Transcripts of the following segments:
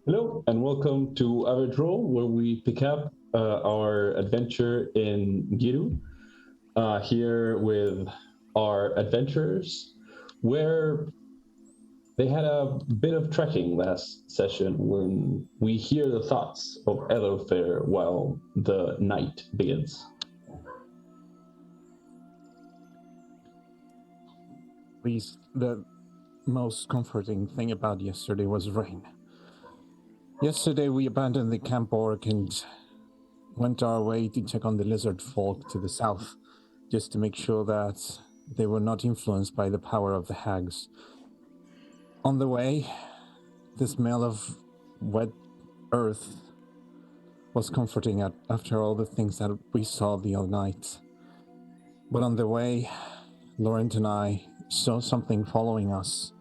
Hello, and welcome to Aventurers, where we pick up our adventure in Giru. Here with our adventurers, where they had a bit of trekking last session when we hear the thoughts of Elofare while the night begins. The most comforting thing about yesterday was rain. Yesterday we abandoned the camp orc and went our way to check on the lizard folk to the south, just to make sure that they were not influenced by the power of the hags. On the way, the smell of wet earth was comforting after all the things that we saw the other night. But on the way, Laurent and I saw something following us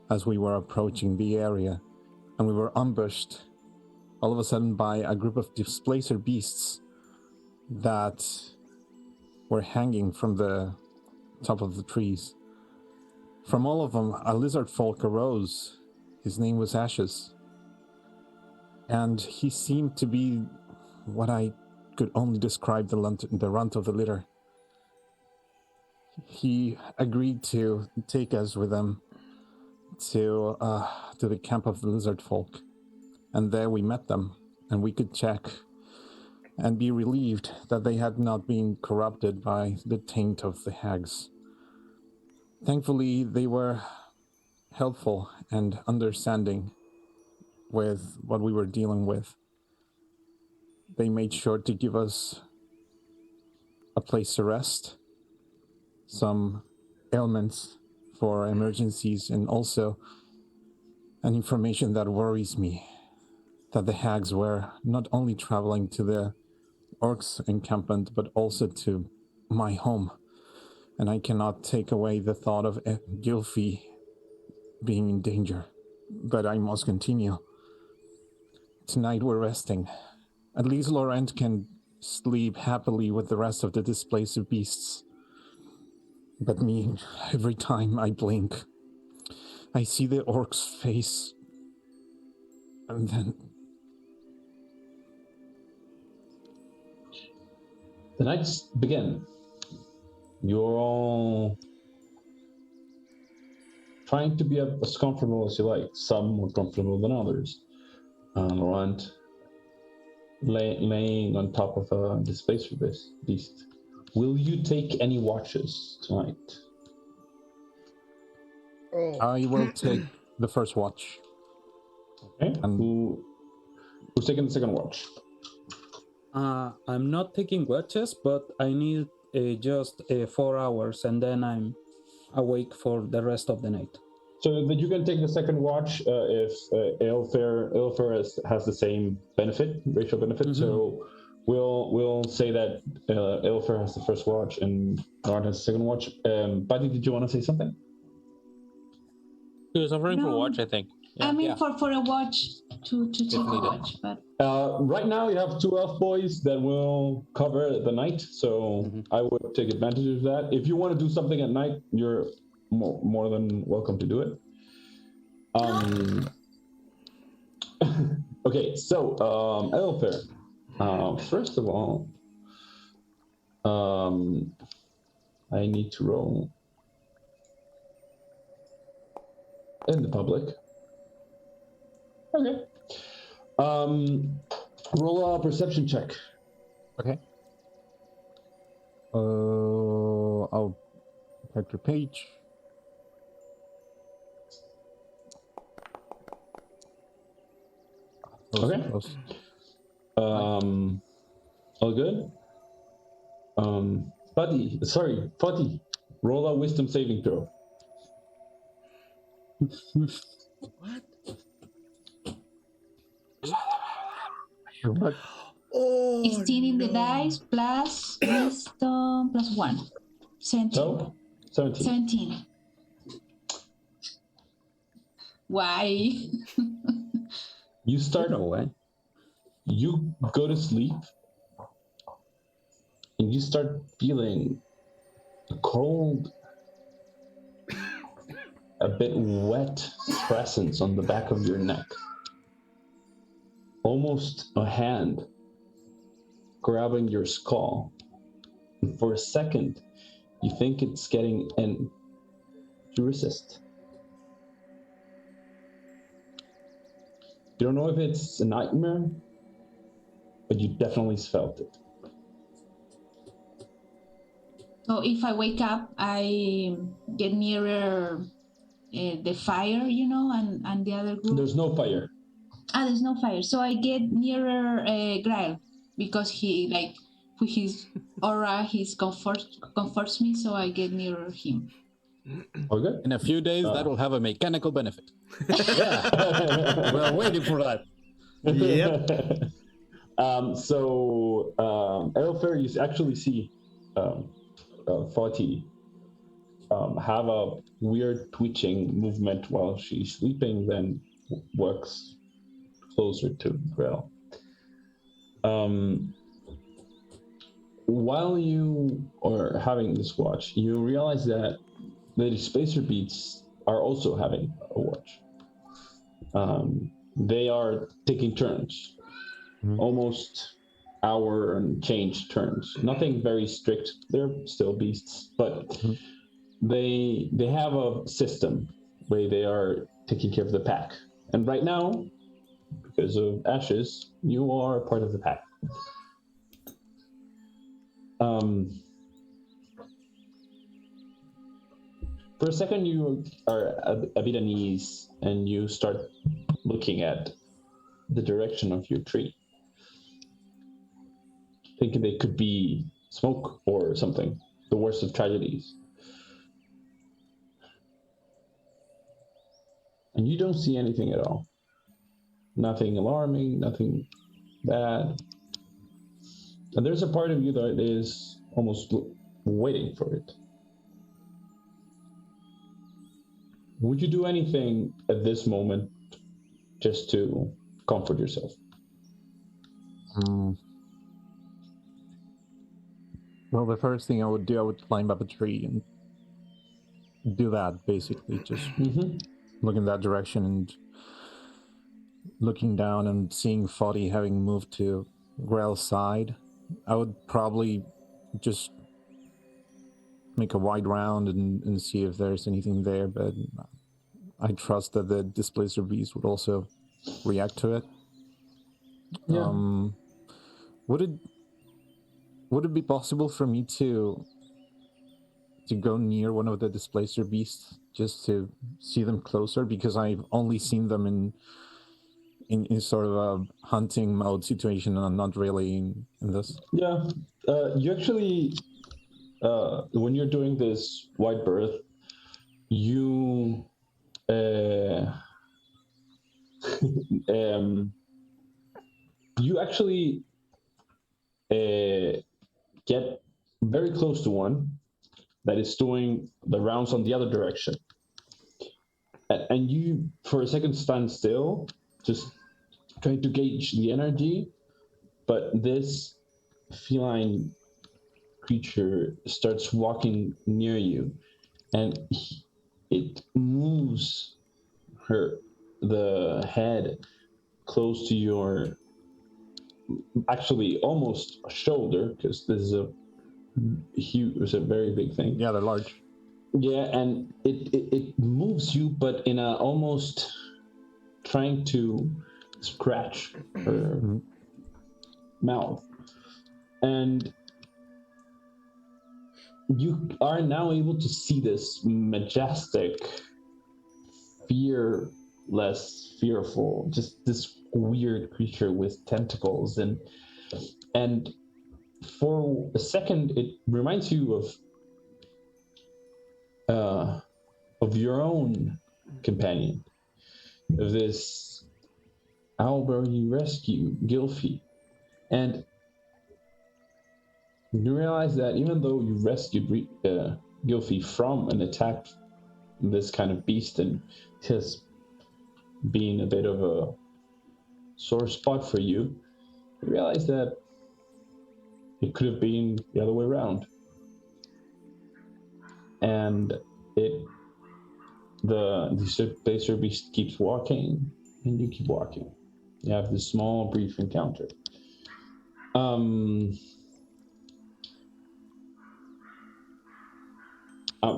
as we were approaching the area, and we were ambushed all of a sudden by a group of displacer beasts that were hanging from the top of the trees. From all of them, a lizard folk arose. His name was Ashast, and he seemed to be what I could only describe the runt of the litter. He agreed to take us with him to the camp of the lizard folk, and there we met them, and we could check and be relieved that they had not been corrupted by the taint of the hags. Thankfully, they were helpful and understanding with what we were dealing with. They made sure to give us a place to rest, some ailments for emergencies, and also an information that worries me, that the hags were not only traveling to the orcs encampment, but also to my home. And I cannot take away the thought of Gylfi being in danger. But I must continue. Tonight we're resting. At least Laurent can sleep happily with the rest of the displaced beasts. But me, every time I blink, I see the orc's face, and then... The nights begin. You're all trying to be as comfortable as you like, some more comfortable than others. Laurent laying on top of a displacer beast. Will you take any watches tonight? I will take the first watch. Okay. Who's taking the second watch? I'm not taking watches, but I need just 4 hours, and then I'm awake for the rest of the night. So that you can take the second watch if Aelfare has the same racial benefit. Mm-hmm. So we'll say that Aelfare has the first watch and Laurent has the second watch. Buddy, did you want to say something? He was offering for a watch, I think. Yeah, I mean, for a watch to take a watch, but right now you have 2 elf boys that will cover the night, so I would take advantage of that. If you want to do something at night, you're more than welcome to do it. Okay, so Aelfare, first of all, I need to roll in the public. Okay. Roll a perception check. Okay. I'll character page. Okay. All good. Foddy, roll a wisdom saving throw. What? 16 in the dice plus wisdom plus 1. 17. So, 17. Why? You start away. You go to sleep, and you start feeling a cold, a bit wet presence on the back of your neck. almost a hand grabbing your skull. And for a second, you think it's getting in. You resist. You don't know if it's a nightmare, but you definitely felt it. So if I wake up, I get nearer the fire, and the other group. There's no fire. There's no fire. So I get nearer Grael because he, with his aura, comforts me. So I get nearer him. Okay. In a few days, that will have a mechanical benefit. Yeah. We're waiting for that. Yep. Aelfair, you actually see Faawtie have a weird twitching movement while she's sleeping, then works closer to Grael. While you are having this watch, you realize that the Displacer Beasts are also having a watch. They are taking turns, almost hour and change turns. Nothing very strict. They're still beasts, but they have a system where they are taking care of the pack. And right now, because of Ashes, you are part of the pack. For a second, you are a bit uneasy, and you start looking at the direction of your tree, thinking they could be smoke or something, the worst of tragedies. And you don't see anything at all. Nothing alarming, nothing bad. And there's a part of you that is almost waiting for it. Would you do anything at this moment just to comfort yourself? Well, the first thing I would do, I would climb up a tree and do that, basically. Just look in that direction and looking down and seeing Faawtie having moved to Grael's side. I would probably just make a wide round and see if there's anything there, but I trust that the Displacer Beast would also react to it. Yeah. Would it be possible for me to go near one of the Displacer Beasts just to see them closer? Because I've only seen them in sort of a hunting mode situation, and I'm not really in this. Yeah. You actually, when you're doing this wide berth, you you actually get very close to one that is doing the rounds on the other direction. And you, for a second, stand still, just trying to gauge the energy. But this feline creature starts walking near you, and it moves the head close to your, actually almost a shoulder, because this is a very big thing. Yeah, they're large. Yeah, and it moves you, but in a almost trying to scratch her mouth. And you are now able to see this majestic, fearful, just this weird creature with tentacles, and for a second it reminds you of your own companion, of this Albert you rescue, Gylfi. And you realize that even though you rescued Gylfi from an attack, this kind of beast, and has been a bit of a sore spot for you, you realize that it could have been the other way around. And the Displacer Beast keeps walking, and you keep walking. You have this small, brief encounter.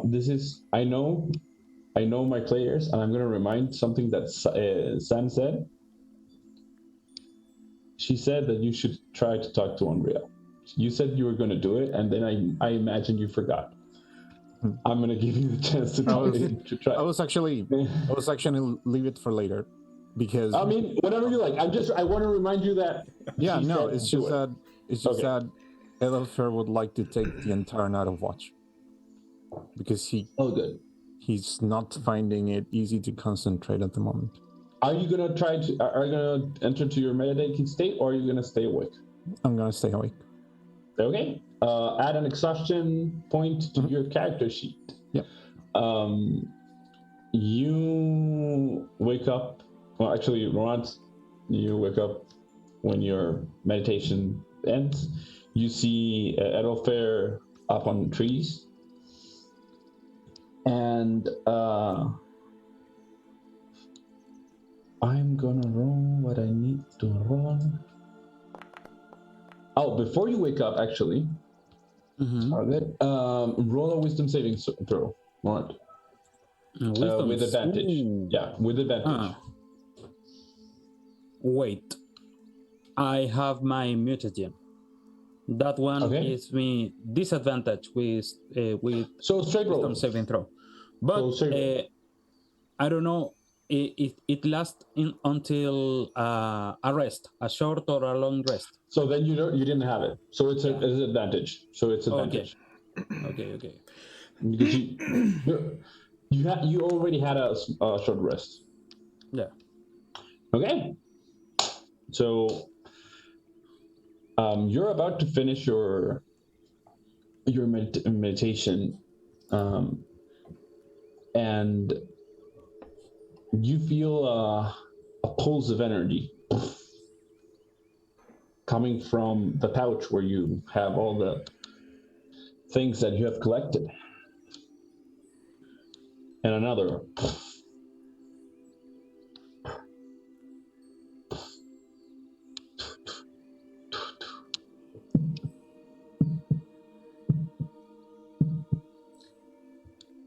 This is I know my players, and I'm going to remind something that Sam said. She said that you should try to talk to Unreal. You said you were going to do it, and then I imagine you forgot. I'm going to give you the chance to try. I was actually leave it for later, because I mean, whatever you like. I want to remind you that. Yeah, no, it's just that Edelfer would like to take the entire night of watch, because he's not finding it easy to concentrate at the moment. Are you gonna are you gonna enter to your meditating state, or are you gonna stay awake? I'm gonna stay awake. Okay. Add an exhaustion point to your character sheet. Yep. You wake up. Well, actually, Laurent, you wake up when your meditation ends. You see Edelfer up on the trees, and I'm gonna roll what I need to roll. Oh, before you wake up, actually, roll a wisdom saving throw, Laurent. With advantage. Ooh. Yeah, with advantage. Wait, I have my mutagen. That one gives me disadvantage with so straight roll. wisdom saving throw. But I don't know. It lasts until a rest, a short or a long rest. So then you didn't have it. So it's an advantage. So it's advantage. Okay. Because you already had a short rest. Yeah. Okay. So you're about to finish your meditation, and you feel a pulse of energy coming from the pouch where you have all the things that you have collected. And another.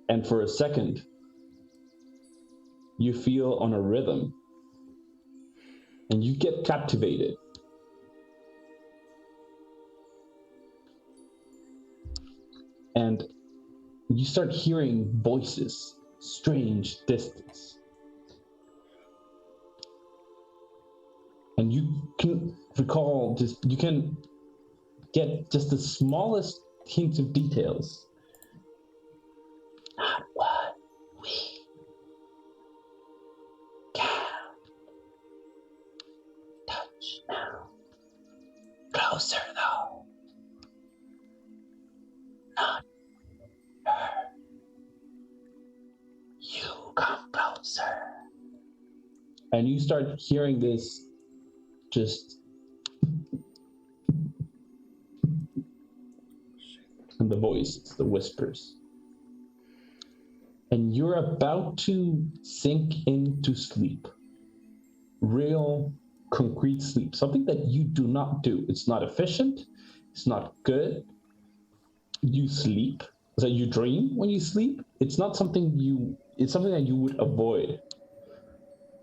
And for a second, you feel on a rhythm, and you get captivated. And you start hearing voices, strange distance. And you can recall you can get just the smallest hint of details. Not what we can touch now. Closer though. Not her. You come closer. And you start hearing this just and the voices, the whispers. And you're about to sink into sleep. Real, concrete sleep. Something that you do not do. It's not efficient. It's not good. You sleep. So you dream when you sleep. It's not something it's something that you would avoid.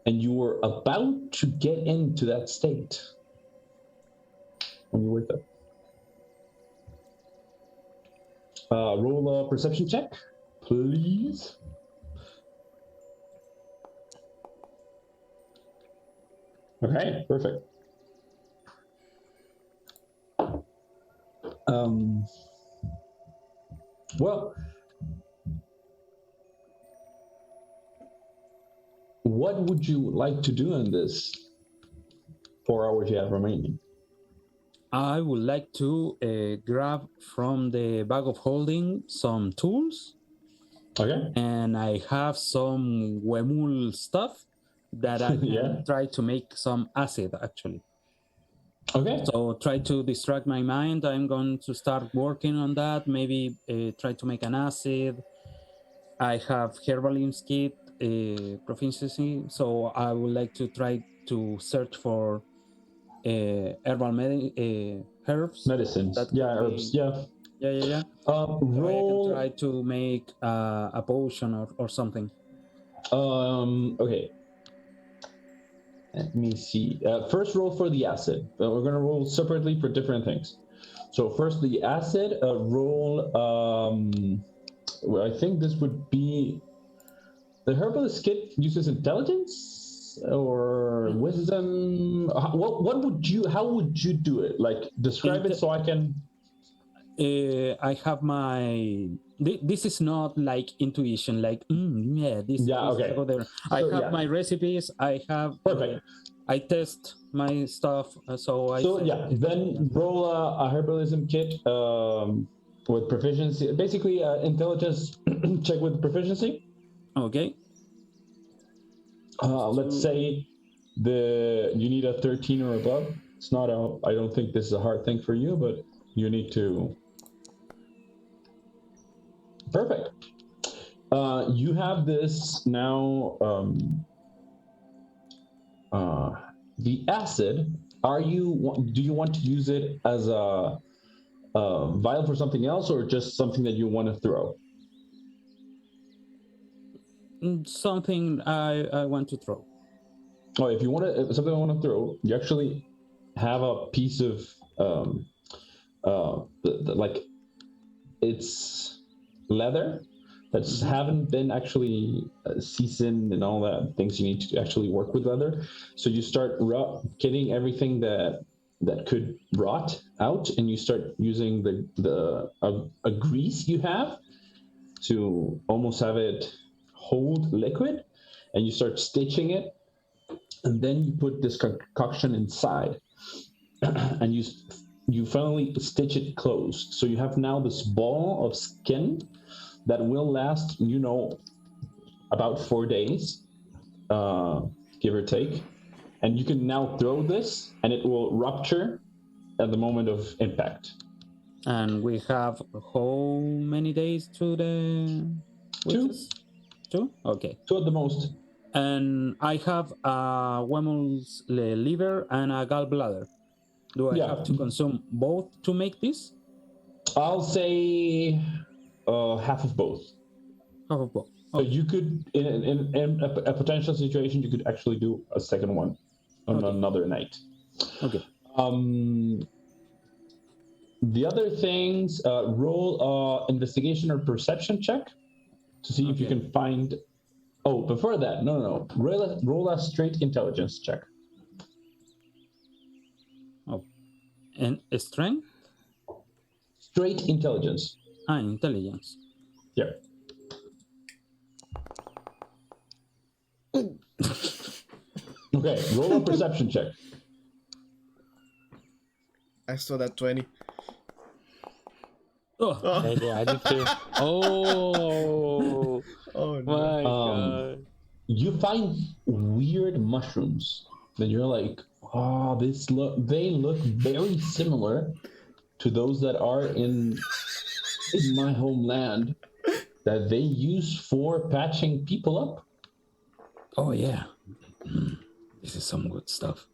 And you were about to get into that state when you wake up. Roll a perception check, please. Okay, perfect. Well, what would you like to do in this 4 hours you have remaining? I would like to grab from the bag of holding some tools. Okay. And I have some Wemul stuff that I can try to make some acid, actually. Okay. So try to distract my mind. I'm going to start working on that. Maybe try to make an acid. I have Herbalim's kit. proficiency, so I would like to try to search for herbal herbs. Medicines. That could Yeah, be- herbs. Yeah. Yeah. So I Roll. can try to make a potion or something. Okay. Let me see. First roll for the acid. We're going to roll separately for different things. So first the acid, roll, well, I think this would be, the herbalist kit uses intelligence or wisdom. How would you do it? Like describe it so I can. I have my. This is not like intuition, like this okay. is over there. I have my recipes. I have. Perfect. I test my stuff, then roll a herbalism kit with proficiency. Basically, intelligence check with proficiency. Okay. Let's say you need a 13 or above. It's not I don't think this is a hard thing for you, but you need to. Perfect. You have this now. The acid. Do you want to use it as a vial for something else, or just something that you want to throw? Something I want to throw. Oh, if you want to something I want to throw, you actually have a piece of like it's leather that's haven't been actually seasoned and all that things you need to actually work with leather. So you start getting everything that could rot out, and you start using a grease you have to almost have it hold liquid, and you start stitching it, and then you put this concoction inside, and you finally stitch it closed. So you have now this ball of skin that will last, about 4 days, give or take. And you can now throw this, and it will rupture at the moment of impact. And we have how many days to the witches? 2? Okay. 2 at the most. And I have a woman's liver and a gallbladder. Do I have to consume both to make this? I'll say half of both. Half of both. So you could, in a potential situation, you could actually do a second one on another night. Okay. The other things, roll investigation or perception check to see if you can find. Oh, before that, no. Roll a straight intelligence check. Oh, and strength? Straight intelligence. Intelligence. Yeah. Okay, roll a perception check. I saw that 20. Oh, I did too. Oh no. My God. You find weird mushrooms that you're like, they look very similar to those that are in my homeland that they use for patching people up. Oh yeah. This is some good stuff.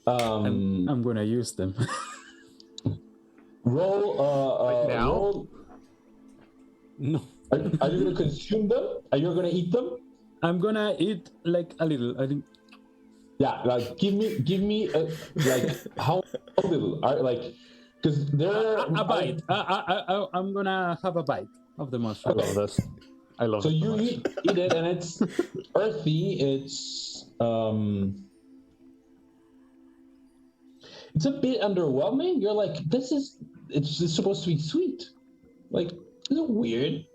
I'm gonna use them. Roll. now? Roll. No. Are you gonna consume them? Are you gonna eat them? I'm gonna eat like a little. I think. Yeah, like give me like how little? Because they're a bite. I'm gonna have a bite of the mushroom. I love this. I love so it. You eat it, and it's earthy. It's a bit underwhelming. You're like, it's just supposed to be sweet. Like, is it weird?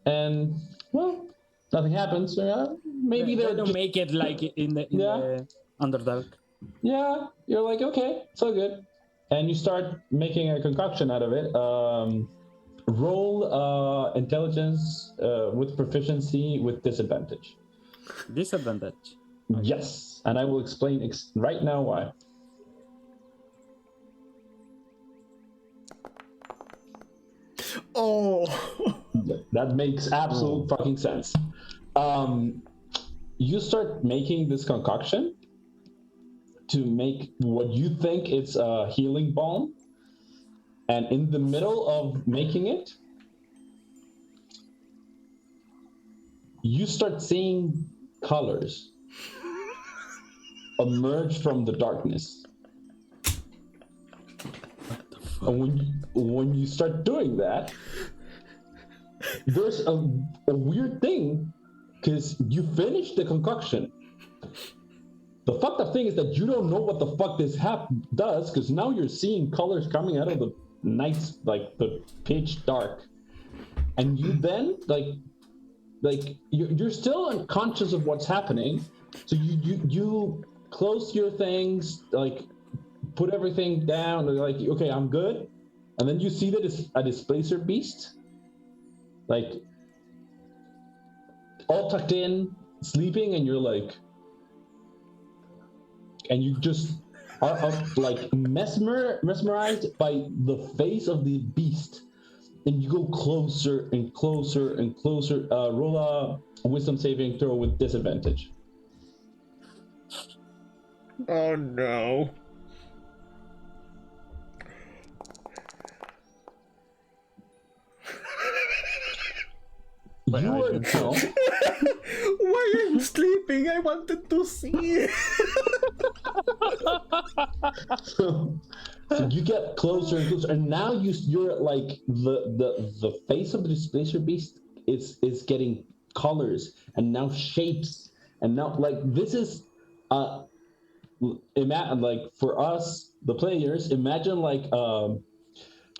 And well, nothing happens. Maybe they they're don't just, make it like in the Underdark. Yeah, you're like, okay, it's all good. And you start making a concoction out of it. Roll intelligence with proficiency with disadvantage. Disadvantage? Okay. Yes, and I will explain right now why. Oh! That makes absolute fucking sense. You start making this concoction to make what you think is a healing balm, and in the middle of making it, you start seeing colors emerge from the darkness. And when you start doing that, there's a weird thing, because you finish the concoction. The fucked up thing is that you don't know what the fuck this does, because now you're seeing colors coming out of the night, like the pitch dark. And you then, you're still unconscious of what's happening, so you close your things, like put everything down, like, okay, I'm good. And then you see that it's a displacer beast, like all tucked in, sleeping, and you're like, and you just are like mesmerized by the face of the beast. And you go closer and closer and closer. Roll a wisdom saving throw with disadvantage. Oh no. You are now. Why are you sleeping? I wanted to see. So you get closer and closer, and now you're like the face of the displacer beast is getting colors and now shapes, and now like this is imagine, like, for us the players, imagine like a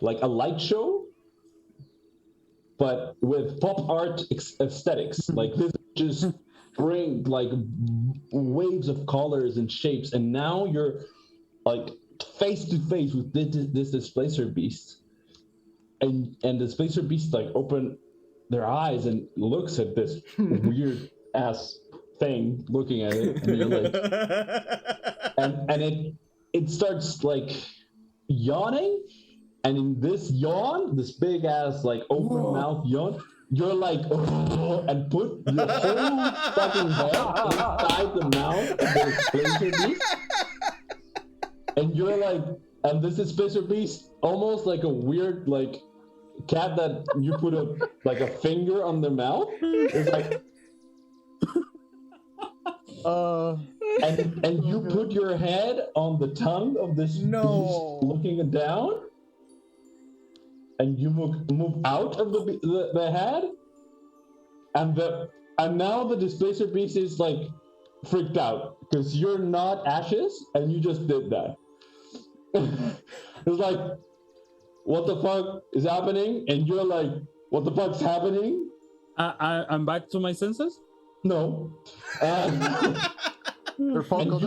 light show, but with pop art aesthetics. Like this just bring like waves of colors and shapes, and now you're like face to face with this displacer beast, and the displacer beast like open their eyes and looks at this weird ass thing looking at it, and you're like, and it starts like yawning. And in this yawn, this big ass like open mouth yawn, you're like, oh, and put your whole fucking head inside the mouth of the displacer beast. And you're like, and this displacer beast, almost like a weird like cat that you put a finger on their mouth. It's like, and you put your head on the tongue of this beast looking down. And you move out of the head, and now the displacer beast is like freaked out because you're not Ashes and you just did that. It's like, what the fuck is happening? And you're like, what the fuck's happening? I'm back to my senses? No. And you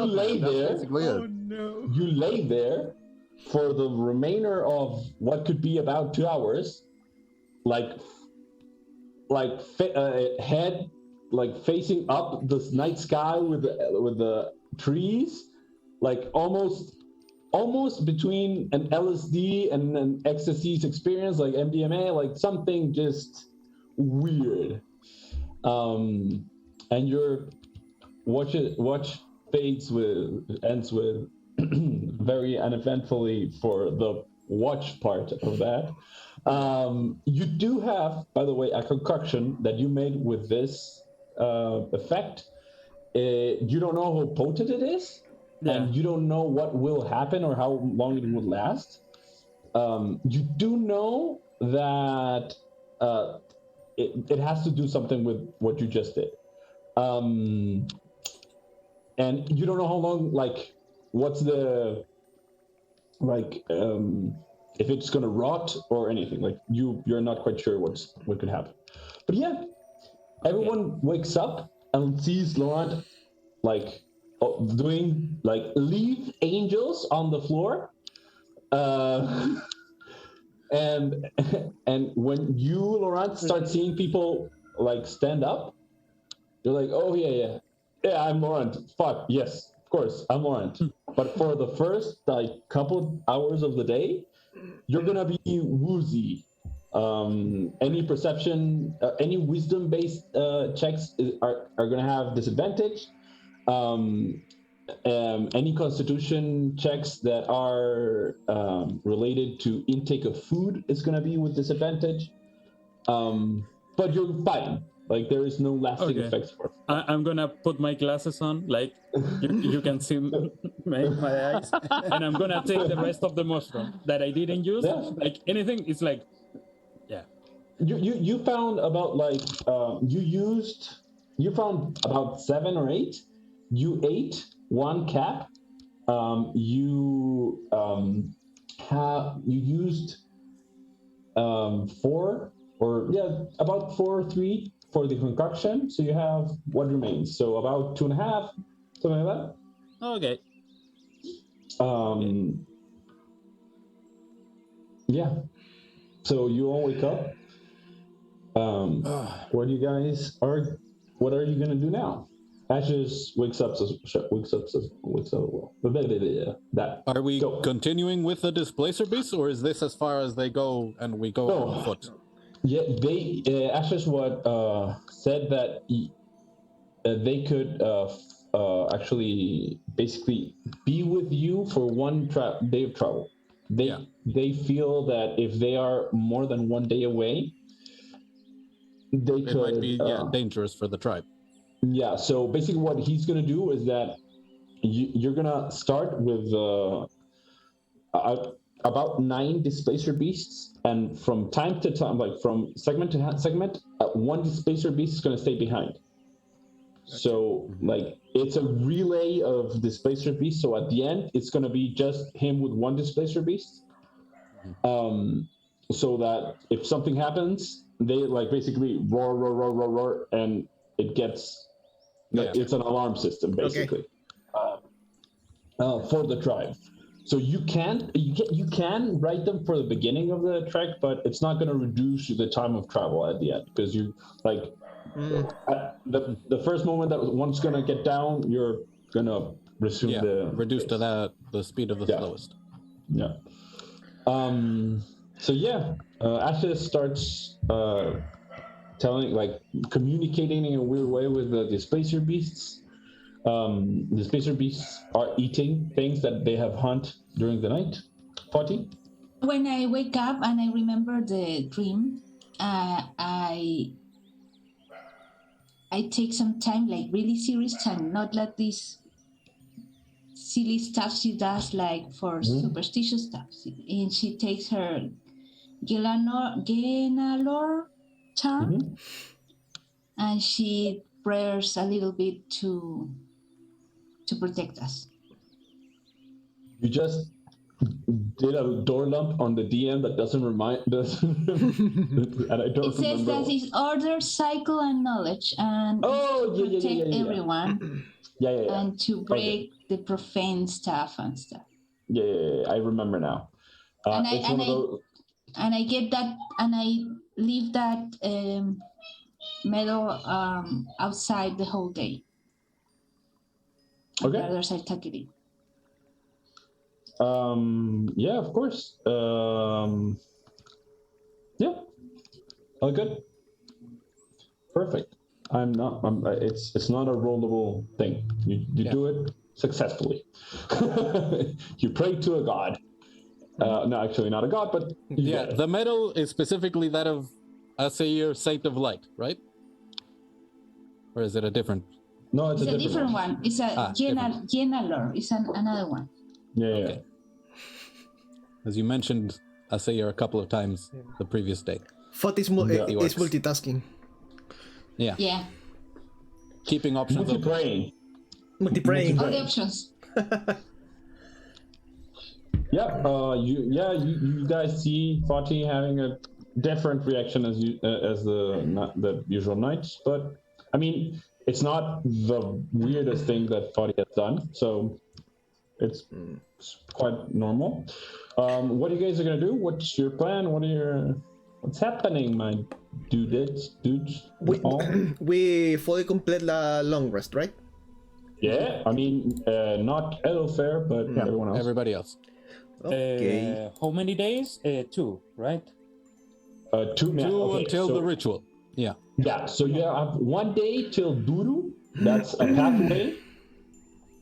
lay there. Oh no. You lay there for the remainder of what could be about 2 hours, head like facing up the night sky with the trees, like almost between an LSD and an ecstasies experience, like MDMA, like something just weird. And your watch ends with very uneventfully for the watch part of that. You do have, by the way, a concoction that you made with this effect. You don't know how potent it is, and you don't know what will happen or how long it will last. You do know that it has to do something with what you just did. And you don't know how long, like, what's the, like, if it's gonna rot or anything. Like, you're not quite sure what could happen. But yeah, everyone wakes up and sees Laurent, like, doing, like, leaf angels on the floor. And when you, Laurent, start seeing people, like, stand up, you're like, oh, yeah, I'm Laurent. Fuck, yes, of course, I'm Laurent. But for the first, like, couple hours of the day, you're gonna be woozy Any perception, any wisdom-based checks are going to have disadvantage. Any constitution checks that are related to intake of food is going to be with disadvantage. But you're fine. Like, there is no lasting effects for it. I'm gonna put my glasses on, like you can see my eyes, and I'm gonna take the rest of the mushroom that I didn't use. Yeah. Like anything, it's like, You found about like you found about 7 or 8. You ate 1 cap. You used 4 or about 4 or 3 for the concoction. So you have what remains. So about 2.5, something like that. okay. Yeah. So you all wake up. What you guys are? What are you gonna do now? Ashast wakes up. That. Are we Go. continuing with the displacer beast, or is this as far as they go and we go on foot? Yeah, they Ashast said that they could actually basically be with you for one day of travel. They feel that if they are more than 1 day away, it might be dangerous for the tribe. Yeah, so basically what he's going to do is that you're going to start with about 9 displacer beasts, and from time to time, like from segment to segment, 1 displacer beast is going to stay behind. So, like, it's a relay of displacer beasts, so at the end, it's going to be just him with 1 displacer beast. So that if something happens, they like basically roar, and it gets it's an alarm system basically for the tribe. So you can write them for the beginning of the trek, but it's not going to reduce the time of travel at the end, because you like the first moment that one's going to get down, you're going to resume reduce to the speed of the slowest. Yeah. So Ashast starts communicating in a weird way with the displacer beasts. The displacer beasts are eating things that they have hunted during the night. Faawtie? When I wake up and I remember the dream, I take some time, like really serious time, not like this silly stuff she does, like for superstitious stuff. And she takes her Genalor charm, and she prayers a little bit to protect us. You just did a door lump on the DM that doesn't and I don't It says that it's order, cycle, and knowledge, and protect everyone. And to break the profane stuff and stuff. Yeah, I remember now. And I get that, and I leave that medal outside the whole day. Okay. The other side tuck it in. Yeah, of course. Yeah. All good. Perfect. It's not a rollable thing. You do it successfully. You pray to a god. No, actually not a god, but the medal is specifically that of Asair, Sight of Light, right? Or is it a different? No, it's a different one. It's a Genalor. It's another one. Yeah. As you mentioned Asair a couple of times the previous day. Fodhyx is multitasking. Yeah. Keeping options open. Multi-praying. All the options. You guys see Faawtie having a different reaction as the usual nights, but I mean, it's not the weirdest thing that Faawtie has done, so it's quite normal. What are you guys gonna do? What's your plan? What's happening, my dudes? We fully complete the long rest, right? Yeah, I mean, not Edelfair, but everyone else. Everybody else. Okay. How many days? 2, right? 2 until the ritual. Yeah. Yeah, so you have 1 day till Duru. That's a pathway.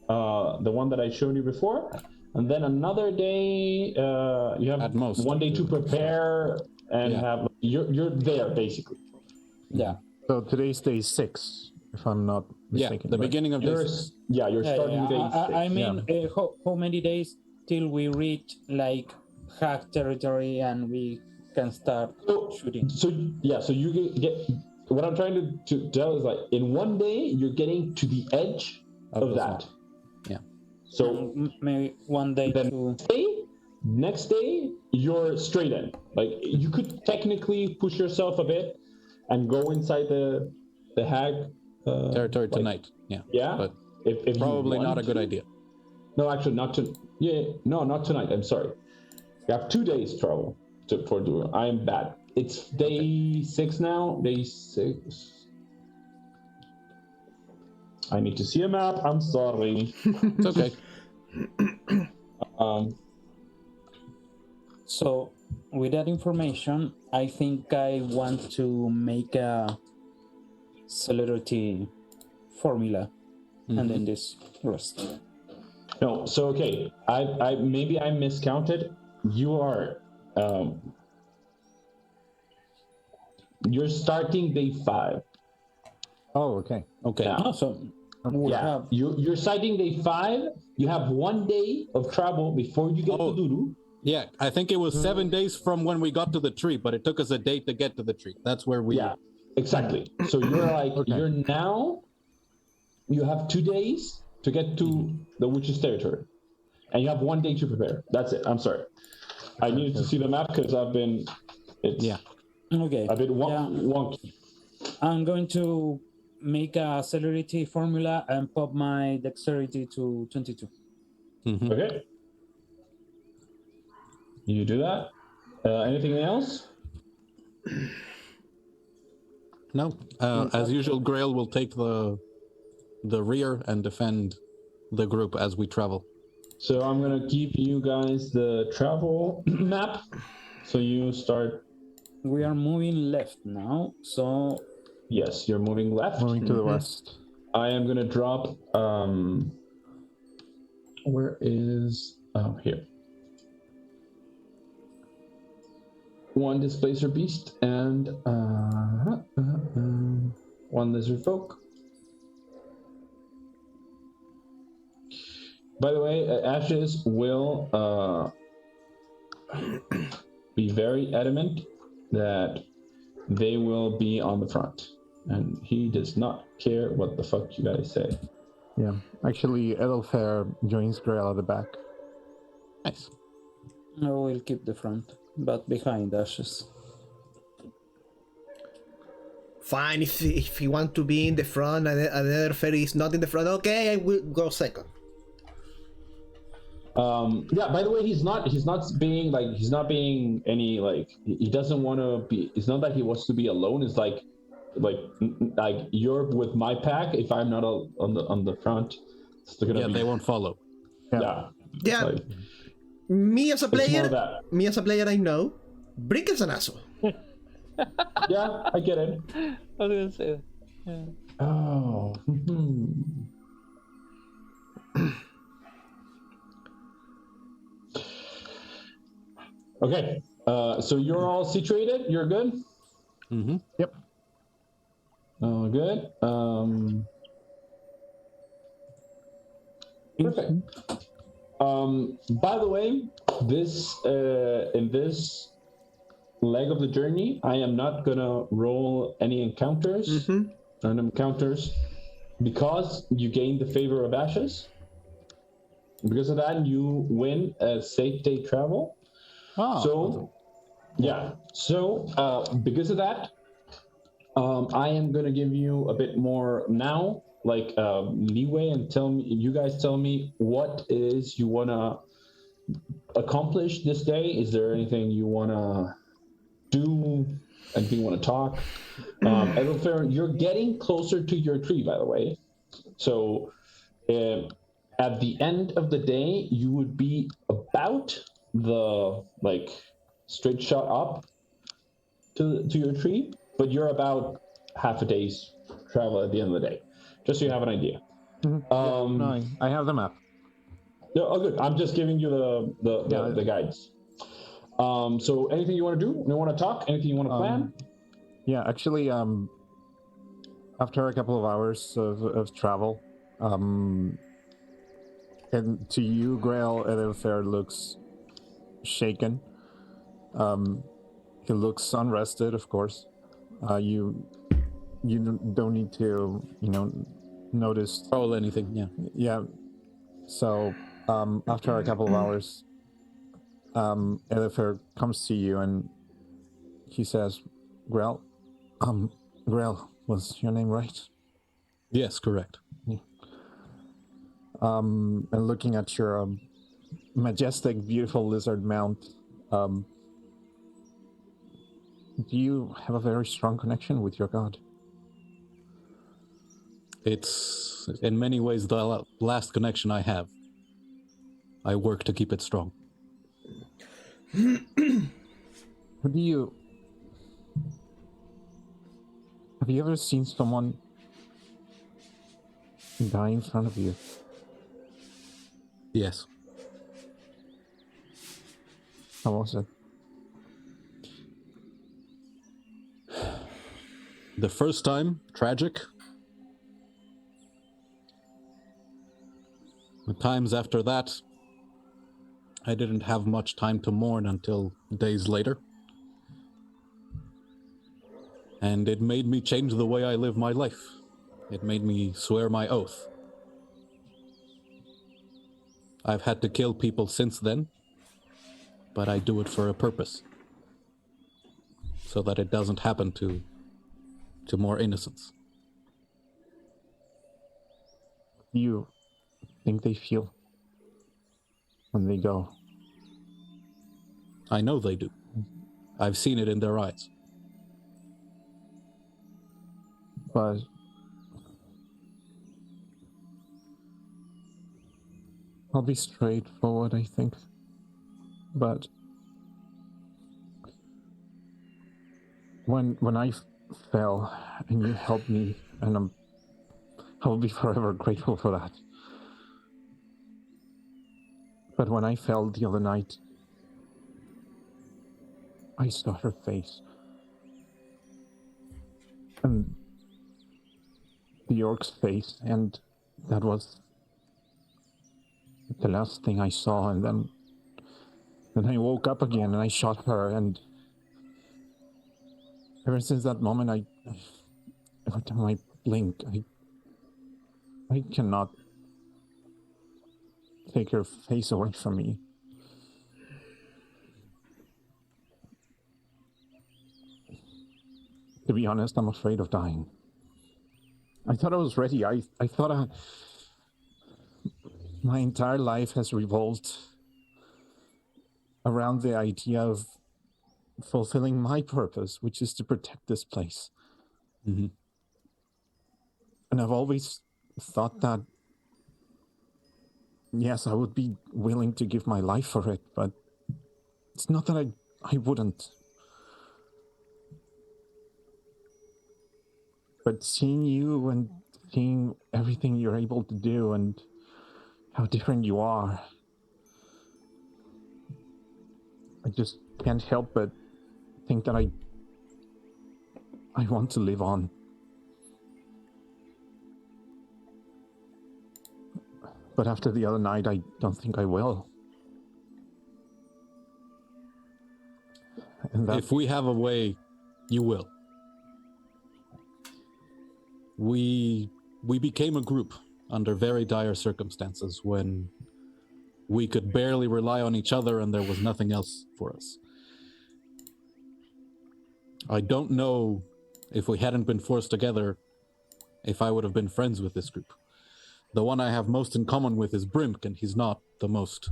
The one that I showed you before. And then another day, you have At most. 1 day to prepare and have... You're there, basically. Yeah. So today's day 6, if I'm not mistaken. The beginning of day You're 6. you're starting day 6. I mean, how many days till we reach like hack territory and we can start shooting? So you get what I'm trying to tell is like in 1 day you're getting to the edge of that. Yeah. So maybe 1 day to next day you're straight in. Like you could technically push yourself a bit and go inside the hag territory tonight. Yeah. Yeah. But if probably you not want a good to. idea. No, actually not to. Yeah, no, not tonight. I'm sorry. You have 2 days travel for doing. I am bad. It's day 6 now. Day 6. I need to see a map. I'm sorry. It's okay. So, with that information, I think I want to make a celerity formula, and then this rest. No, so okay. I maybe I miscounted. You are you're starting day 5. Oh, okay. Okay. Now. Awesome. We Yeah, have you're starting day 5. You have 1 day of travel before you get to Duru. Yeah, I think it was 7 days from when we got to the tree, but it took us a day to get to the tree. That's where we... Yeah, exactly. So you're like, you're now, you have 2 days to get to the witch's territory. And you have 1 day to prepare. That's it. I'm sorry. I needed to see the map because I've been, okay. a bit wonky. I'm going to make a celerity formula and pop my dexterity to 22. Okay. You do that. Anything else? No. As usual, Grael will take the rear and defend the group as we travel. So I'm gonna give you guys the travel map. So you start. We are moving left now, so Yes, you're moving left. Moving to the west. I am gonna drop. Where is? Oh, here. 1 displacer beast and 1 lizard folk. By the way, Ashes will be very adamant that they will be on the front, and he does not care what the fuck you guys say. Yeah. Actually, Edelfair joins Grael at the back. Nice. I will keep the front, but behind Ashes. Fine, if you want to be in the front and another fairy is not in the front, okay, I will go second. Yeah, by the way, he's not being any like, he doesn't want to be, it's not that he wants to be alone. It's like you're with my pack. If I'm not on the front, it's gonna be, they won't follow. Yeah. Like, me as a player, that. I know Brinkk is an asshole. Yeah, I get it. I was gonna say that. Yeah. Oh. Okay. So you're all situated. You're good. Yep. Good. Perfect. By the way, this in this leg of the journey, I am not gonna roll any encounters, random encounters, because you gain the favor of Ashes. Because of that, you win a safe day travel. Oh. So, yeah. So, because of that, I am gonna give you a bit more now, like leeway, and you guys tell me what it is you wanna accomplish this day. Is there anything you wanna do? Anything you wanna talk? Edelfair, you're getting closer to your tree, by the way. So, at the end of the day, you would be about the straight shot up, to your tree, but you're about half a day's travel at the end of the day, just so you have an idea. No, I have the map. No, oh, good. I'm just giving you the guides. So anything you want to do? You want to talk? Anything you want to plan? Yeah, actually, after a couple of hours of travel, and to you, Grael, Edither looks shaken. He looks unrested, of course. You don't need to, notice. Roll anything, yeah. Yeah. So, after a couple of hours, Edither comes to you and he says, Grael, Grael, was your name right? Yes, correct. Yeah. And looking at your majestic, beautiful lizard mount, do you have a very strong connection with your god? It's in many ways the last connection I have. I work to keep it strong. Have you ever seen someone die in front of you? Yes. How was it? The first time, tragic. The times after that, I didn't have much time to mourn until days later. And it made me change the way I live my life. It made me swear my oath. I've had to kill people since then, but I do it for a purpose. So that it doesn't happen to more innocents. Do you think they feel when they go? I know they do. I've seen it in their eyes. But I'll be straightforward, I think. But when I fell and you helped me, and I will be forever grateful for that. But when I fell the other night, I saw her face. And the orc's face, and that was the last thing I saw. And then I woke up again and I shot her, and ever since that moment, every time I blink, I cannot take her face away from me. To be honest, I'm afraid of dying. I thought I was ready. I thought my entire life has revolved around the idea of fulfilling my purpose, which is to protect this place. Mm-hmm. And I've always thought that, yes, I would be willing to give my life for it, but it's not that I wouldn't. But seeing you and seeing everything you're able to do and how different you are, I just can't help but think that I want to live on. But after the other night, I don't think I will. And if we have a way, you will. We became a group under very dire circumstances when we could barely rely on each other and there was nothing else for us. I don't know if we hadn't been forced together, if I would have been friends with this group. The one I have most in common with is Brinkk, and he's not the most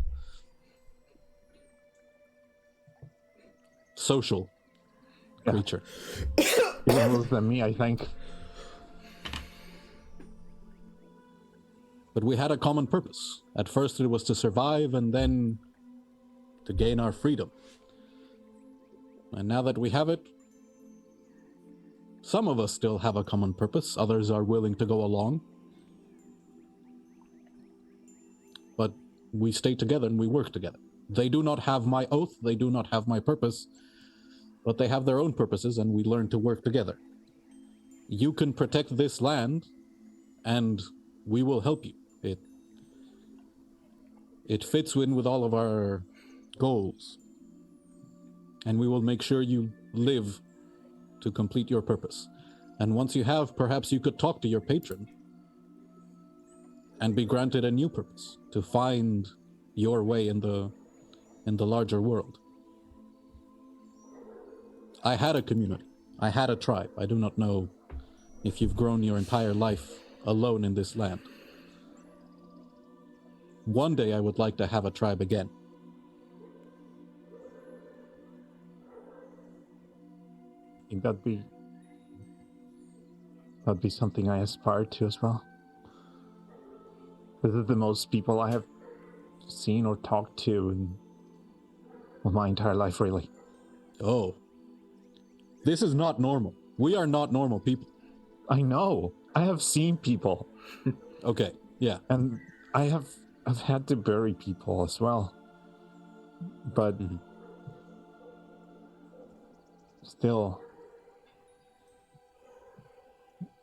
social creature. Even worse than me, I think. But we had a common purpose. At first it was to survive and then to gain our freedom. And now that we have it, Some of us still have a common purpose, others are willing to go along. But we stay together and we work together. They do not have my oath, they do not have my purpose, but they have their own purposes and we learn to work together. You can protect this land and we will help you. It fits in with all of our goals. And we will make sure you live to complete your purpose. And once you have, perhaps you could talk to your patron and be granted a new purpose to find your way in the larger world. I had a community. I had a tribe. I do not know if you've grown your entire life alone in this land. One day I would like to have a tribe again. I think that'd be something I aspire to as well. This is the most people I have seen or talked to in my entire life, really. Oh. This is not normal. We are not normal people. I know. I have seen people. Okay, yeah. And I've had to bury people as well. But still,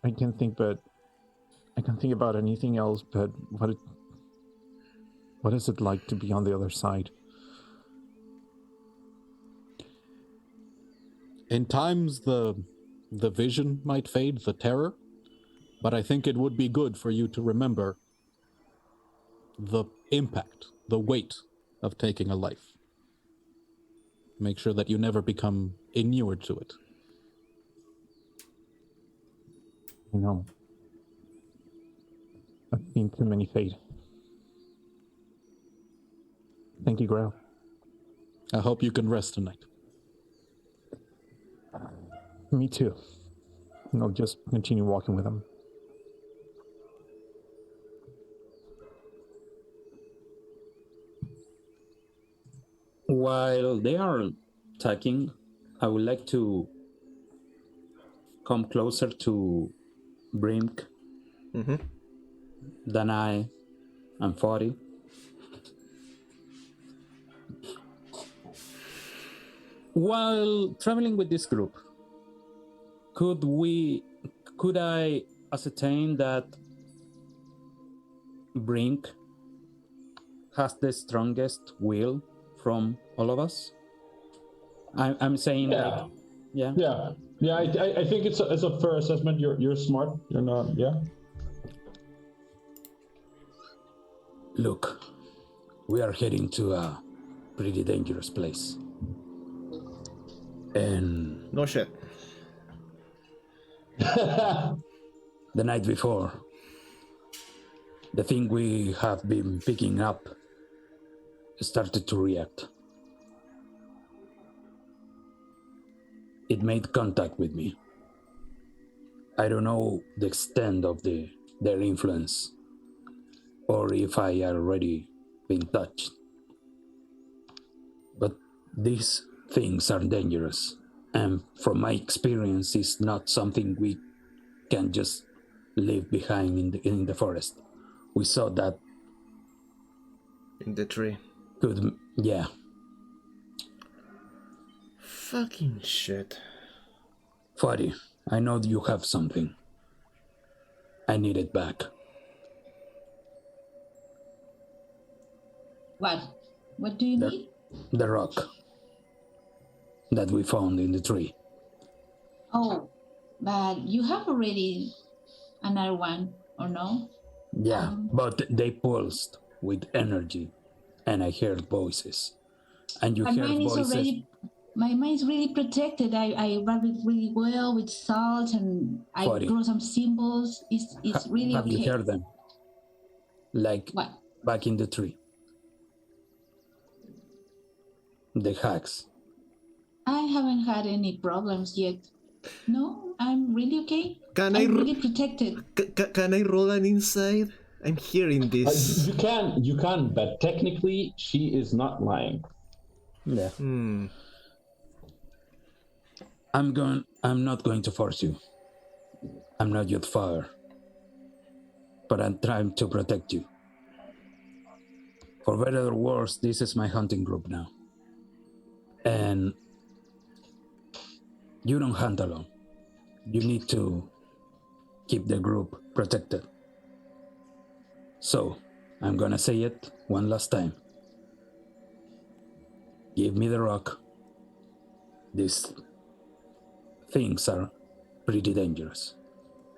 I can't think about anything else but what is it like to be on the other side? In times the vision might fade, the terror, but I think it would be good for you to remember the impact, the weight of taking a life. Make sure that you never become inured to it. You know, I've seen too many fade. Thank you, Grael. I hope you can rest tonight. Me too. And I'll just continue walking with him. While they are talking, I would like to come closer to Brinkk, Danáe, and Faawtie. While traveling with this group, could I ascertain that Brinkk has the strongest will from all of us? I'm saying Yeah. Yeah. I think it's a fair assessment. You're smart. You're not. Yeah. Look, we are heading to a pretty dangerous place. And No shit. the night before, the thing we have been picking up started to react. It made contact with me. I don't know the extent of their influence, or if I already been touched. But these things are dangerous, and from my experience, it's not something we can just leave behind in the forest. We saw that In the tree. yeah. Fucking shit. Faawtie, I know you have something. I need it back. What? What do you need? The rock that we found in the tree. Oh, but you have already another one, or no? Yeah, but they pulsed with energy, and I heard voices. And you But heard voices. My mind's really protected. I rub it really well with salt, and I Faawtie. draw some symbols. It's really have okay. you heard them? Like What? back in the tree. The hacks. I haven't had any problems yet. No, I'm really okay. Can I'm really protected. Can I roll an insight? I'm hearing this. You can, but technically she is not lying. Yeah. I'm not going to force you. I'm not your father, but I'm trying to protect you. For better or worse, this is my hunting group now. And you don't hunt alone. You need to keep the group protected. So, I'm gonna say it one last time. Give me the rock. These things are pretty dangerous.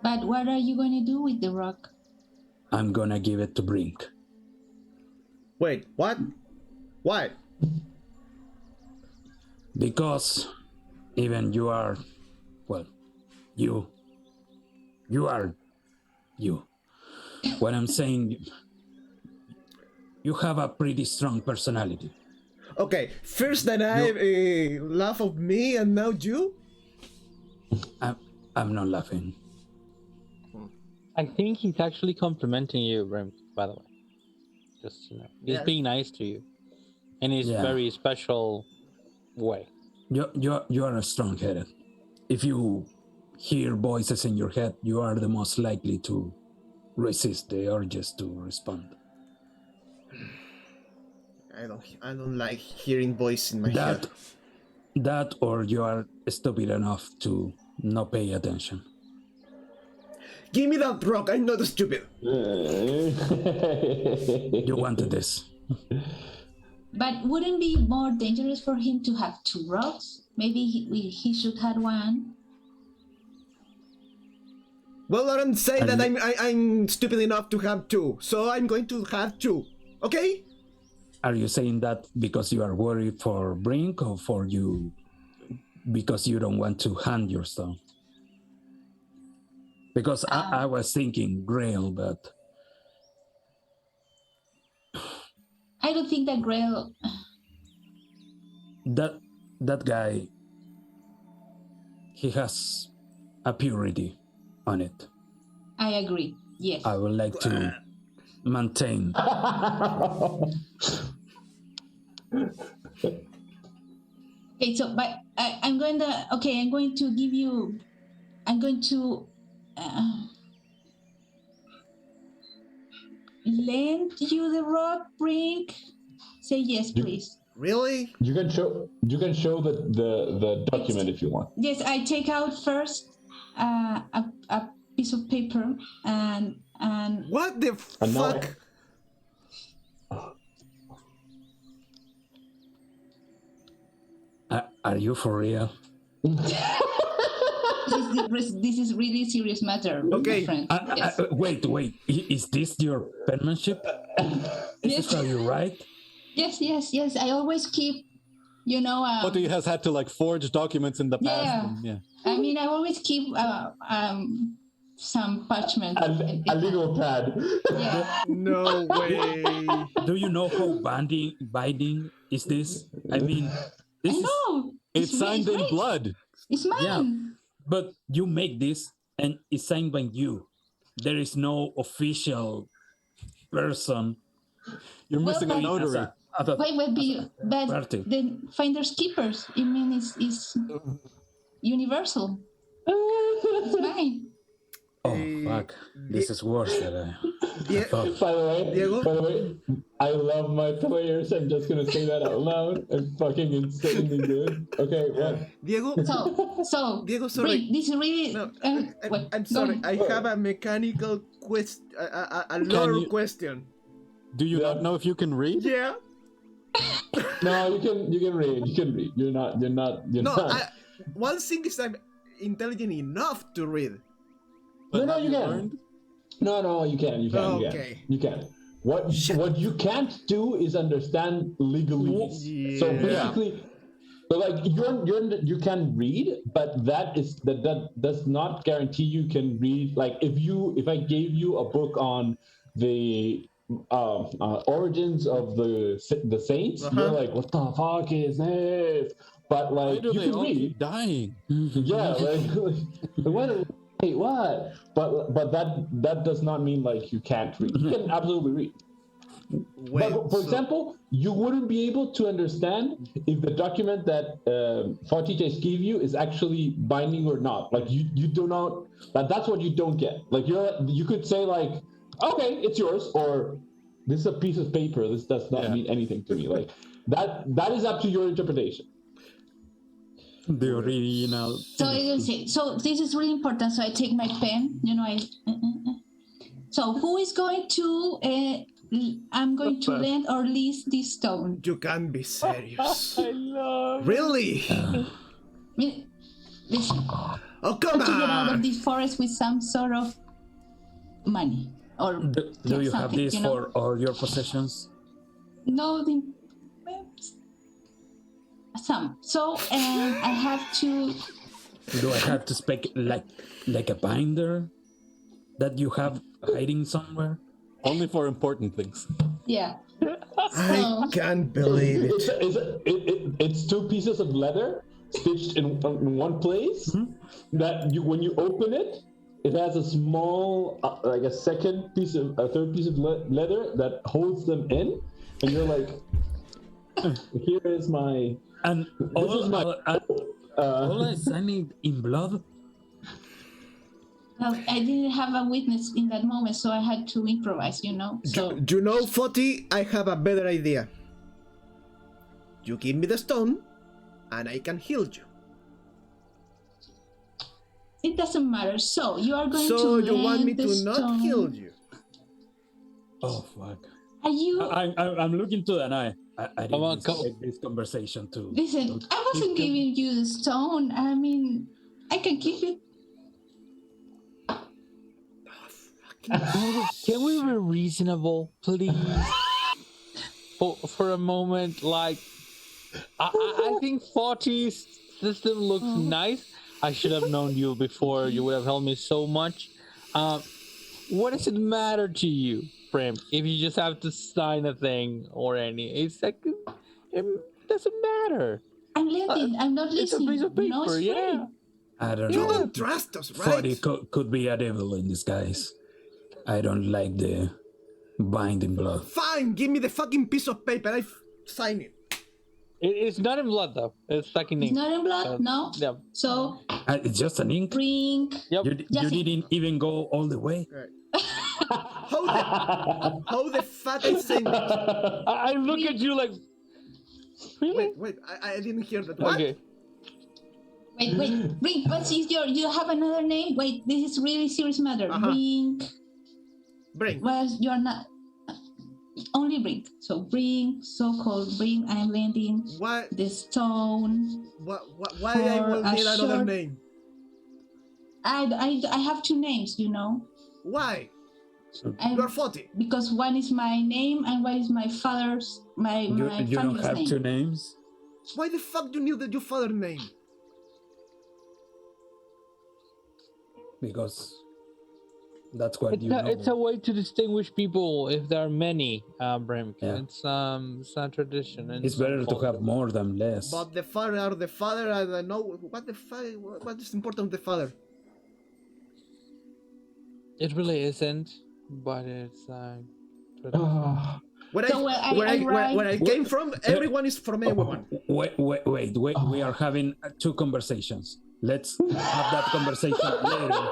But what are you going to do with the rock? I'm gonna give it to Brinkk. Wait, what? Why? Because even you are, well, you are you. What I'm saying, you have a pretty strong personality. Okay, first Danáe laugh of me and now you? I'm not laughing. I think he's actually complimenting you, Brinkk, by the way. Just, he's being nice to you. In his very special way. You are strong-headed. If you hear voices in your head, you are the most likely to resist the urges to respond. I don't like hearing voice in my head. That or you are stupid enough to not pay attention. Give me that rock, I'm not stupid. You wanted this. But wouldn't it be more dangerous for him to have two rocks? Maybe he should have one. Well, Laurent say that I'm stupid enough to have two, so I'm going to have two. Okay? Are you saying that because you are worried for Brinkk or for you because you don't want to hand your stone? Because I was thinking Grael, but I don't think that Grael... That guy, he has a purity on it. I agree, yes. I would like to maintain. Okay, so but I'm going to give you. I'm going to lend you the rock, Brinkk. Say yes, please. Really? You can show the document if you want. Yes, I take out first a piece of paper and what the fuck? Are you for real? This is really serious matter, okay. my friend. Yes. Wait. Is this your penmanship? Is this how you write? Yes. I always keep, But he has had to forge documents in the past. Yeah. I mean, I always keep some parchment. A legal pad. Yeah. No way. Do you know how binding is this? I mean, I know. It's signed in blood. It's mine. Yeah, but you make this and it's signed by you. There is no official person. You're missing a notary. But the finders keepers. I mean, it's universal. It's mine. Oh fuck! This is worse than I thought. By the way, I love my players. I'm just gonna say that out loud. I'm fucking insanely good. Okay, what? Diego. So Diego, sorry. This is really. No, I'm sorry. I have a mechanical question, a lore question. Do you not know if you can read? Yeah. No, you can read. You can read. You're not. One thing is I'm intelligent enough to read. But No, you can. learned? No, you can. Okay. You can. What you can't do is understand legalese. Yeah. So basically, you can read, but that does not guarantee you can read. Like if I gave you a book on the origins of the saints, you're like, what the fuck is this? But Why do you they can all read. keep dying? Yeah, what? But that does not mean you can't read. You can absolutely read. But for example, you wouldn't be able to understand if the document that Faawtie just gave you is actually binding or not. Like you do not. That's what you don't get. Like you could say like, okay, it's yours, or this is a piece of paper. This does not mean anything to me. Like that is up to your interpretation. The original. So this is really important. So I take my pen. So who is going to? I'm going to lend or lease this stone. You can't be serious. I love. Really? Listen. Oh, come to get out of on! this forest with some sort of money or Do you have this for all your possessions? No, some. So I have to. Do I have to speak like a binder that you have hiding somewhere? Only for important things. Yeah. I can't believe it. It's two pieces of leather stitched in one place. That when you open it, it has a small, like a third piece of leather that holds them in, and you're like, here is my. And all I signed in blood. Well, I didn't have a witness in that moment, so I had to improvise, So You know, Faawtie, I have a better idea. You give me the stone, and I can heal you. it doesn't matter. So you are going to. So you want me to stone. not heal you? Oh fuck! Are you? I'm looking to Danáe. I Come on, didn't expect this conversation to. Listen, I wasn't giving you the stone. I mean, I can keep it. Can we be reasonable, please? For a moment, like I think Faawtie's system looks nice. I should have known you before. You would have helped me so much. What does it matter to you, Brinkk, if you just have to sign a thing or any? It's like it doesn't matter. I'm letting. I'm not It's a listening. piece of paper, yeah. I don't You know. don't trust us, right? Fodhyx could be a devil in disguise. I don't like the binding blood. Fine, give me the fucking piece of paper. I sign it. It's not in blood though. It's like in It's ink. not in blood, no. Yeah. So It's just an ink. Brinkk. Yep. You didn't even go all the way. How the fuck I saying it? I look at you like, really? Wait, I didn't hear that. What? Okay. Wait, Brinkk. What's your? You have another name? Wait, this is really serious matter. Brinkk. Brinkk. Well, you're not. Only Brinkk. So Brinkk, so-called Brinkk. I'm lending What? the stone. Why I will For a need another short- name? I have two names, Why? I- You're Faawtie. because one is my name and one is my father's my You don't family's have name. two names. Why the fuck do you need your father's name? Because that's what you know. It's a way to distinguish people if there are many, Brinkk. Yeah. It's a tradition. And It's better to have more than less. But the father, I don't know. What the fuck? What is important with the father? It really isn't, but it's Where So where I came from, everyone is from everyone. Wait. We are having two conversations. Let's have that conversation later.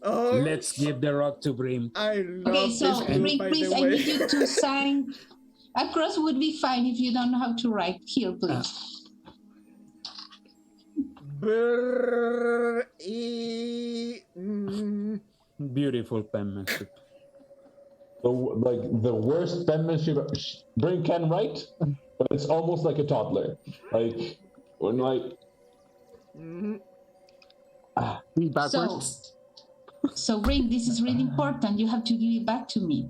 Oh, Let's give the rock to Brinkk. I love Okay, so this game, Brinkk, by please, the I way. need you to sign. A cross would be fine if you don't know how to write. Here, please. Beautiful penmanship. The worst penmanship Brinkk can write, but it's almost like a toddler. Like when Backwards. So Brinkk, this is really important. You have to give it back to me,